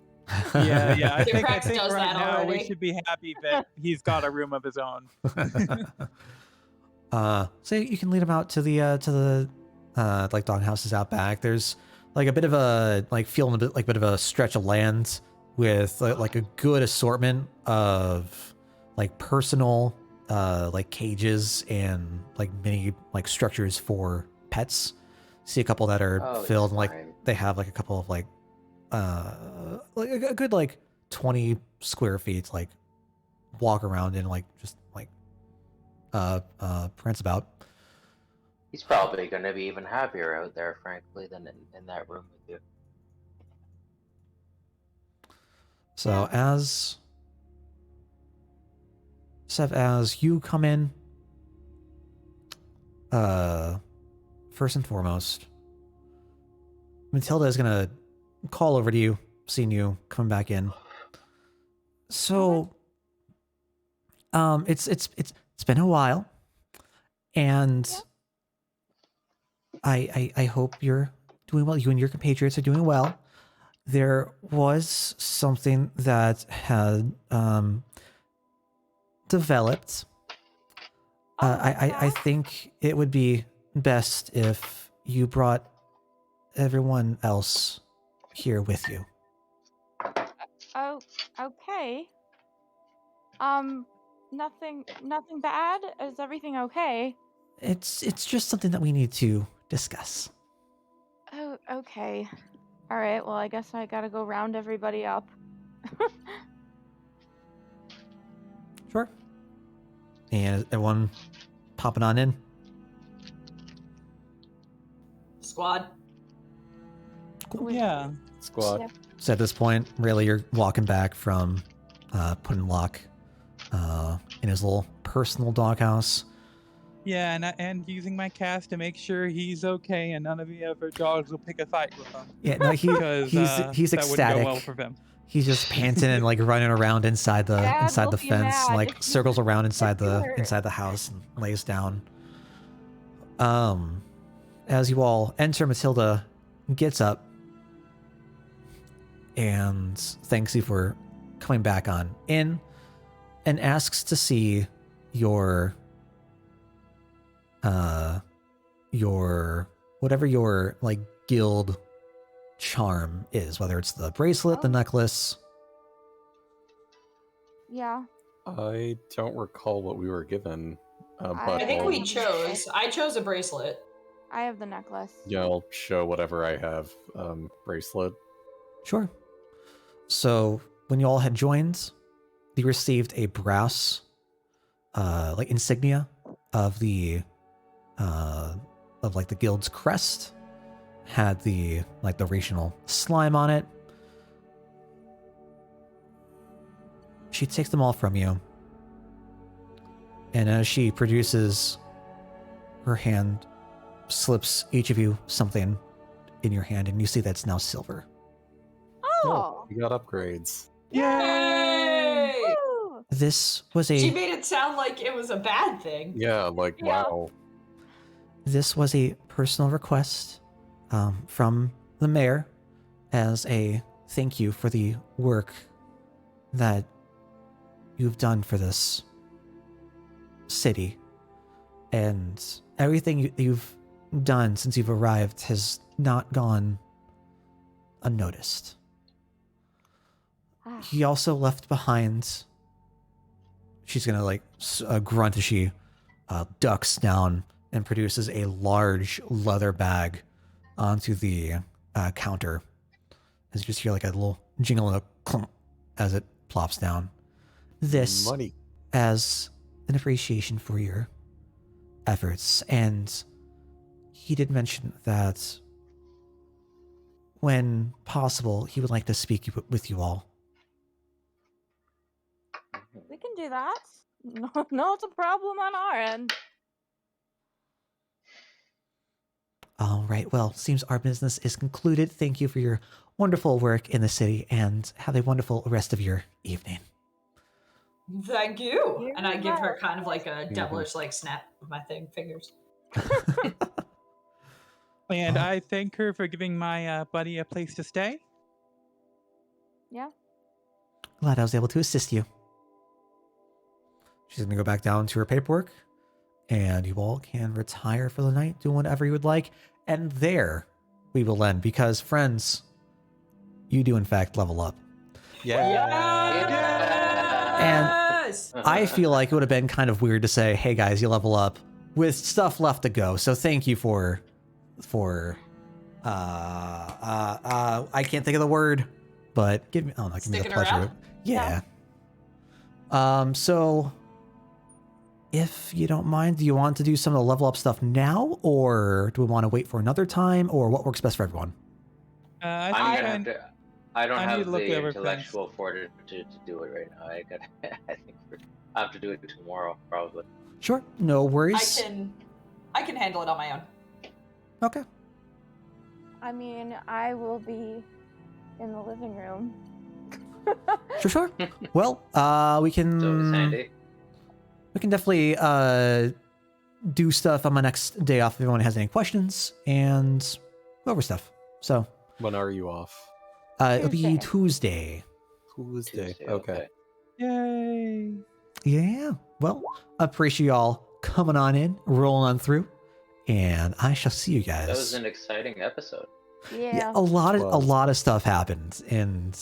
Yeah. I think Cyndrus does right that now we already. should be happy that he's got a room of his own. So you can lead him out to the like dog houses out back. There's like a bit of a feeling a bit of a stretch of land with like a good assortment of like personal like cages and like mini like structures for pets. See a couple that are Oh, it's filled and like fine. they have like a couple of like a good like 20 square feet like walk around and like just like prance about. He's probably going to be even happier out there, frankly, than in that room with you. So as Sev, as you come in, first and foremost, Matilda is gonna call over to you, seeing you coming back in. So, it's been a while, and I hope you're doing well. You and your compatriots are doing well. There was something that had developed. I think it would be best if you brought everyone else here with you. Oh, okay. Nothing bad? Is everything okay? It's just something that we need to discuss. Oh, okay. All right, well, I guess I gotta go round everybody up. Sure. And everyone popping on in. Squad. Cool. Yeah. Squad. Yep. So at this point, really, you're walking back from putting Locke in his little personal doghouse. Yeah, and using my cast to make sure he's okay, and none of the other dogs will pick a fight with him. Yeah, no, Because he's that wouldn't ecstatic. go well for him. He's just panting and like running around inside the Dad will be fence, mad like if circles around inside you hurt. the house and lays down. As you all enter, Matilda gets up and thanks you for coming back on in, and asks to see your whatever your like guild charm is, whether it's the bracelet, the Oh. necklace. Yeah. I don't recall what we were given. But I think I'll, we chose. I chose a bracelet. I have the necklace. yeah, I'll show whatever I have. Bracelet. Sure. So when you all had joined, you received a brass like insignia of the of like the guild's crest. Had the like the racial slime on it. She takes them all from you. And as she produces her hand, slips each of you something in your hand, and you see that's now silver. Oh. We got upgrades. Yay! Woo! This was She a made it sound like it was a bad thing. Yeah, like Yeah. wow. this was a personal request from the mayor as a thank you for the work that you've done for this city, and everything you've done since you've arrived has not gone unnoticed. he also left behind. She's gonna like grunt as she ducks down and produces a large leather bag onto the counter. As you just hear like a little jingle and a clump as it plops down. This Money. as an appreciation for your efforts. And he did mention that when possible, he would like to speak with you all. We can do that. No, it's a problem on our end. All right. Well, seems our business is concluded. Thank you for your wonderful work in the city and have a wonderful rest of your evening. Thank you. You're And I give her kind of welcome. like a devilish like snap of my fingers. And Oh. I thank her for giving my buddy a place to stay. Yeah. Glad I was able to assist you. She's going to go back down to her paperwork, and you all can retire for the night, do whatever you would like. And there we will end, because, friends, you do, in fact, level up. Yes! I feel like it would have been kind of weird to say, hey, guys, you level up with stuff left to go. So thank you for I can't think of the word, but give me the Sticking pleasure. around? Yeah. So if you don't mind, do you want to do some of the level up stuff now, or do we want to wait for another time, or what works best for everyone? I'm gonna have to. I don't I need have to look the over intellectual fortitude to do it right now. I think I have to do it tomorrow, probably. Sure, no worries. I can handle it on my own. Okay. I mean, I will be in the living room. Sure. Well, we can. So is Sandy. We can definitely do stuff on my next day off if anyone has any questions and go over stuff. So When are you off? it'll be Tuesday. Tuesday. Tuesday. Okay. Yay! Yeah. Well, appreciate y'all coming on in, rolling on through, and I shall see you guys. That was an exciting episode. Yeah. a lot Was. of stuff happened, and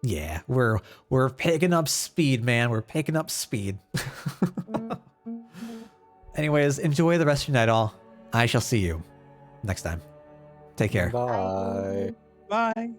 yeah, we're picking up speed, man. We're picking up speed. Mhm. Anyways, enjoy the rest of your night, all. I shall see you next time. Take care. Bye. Bye.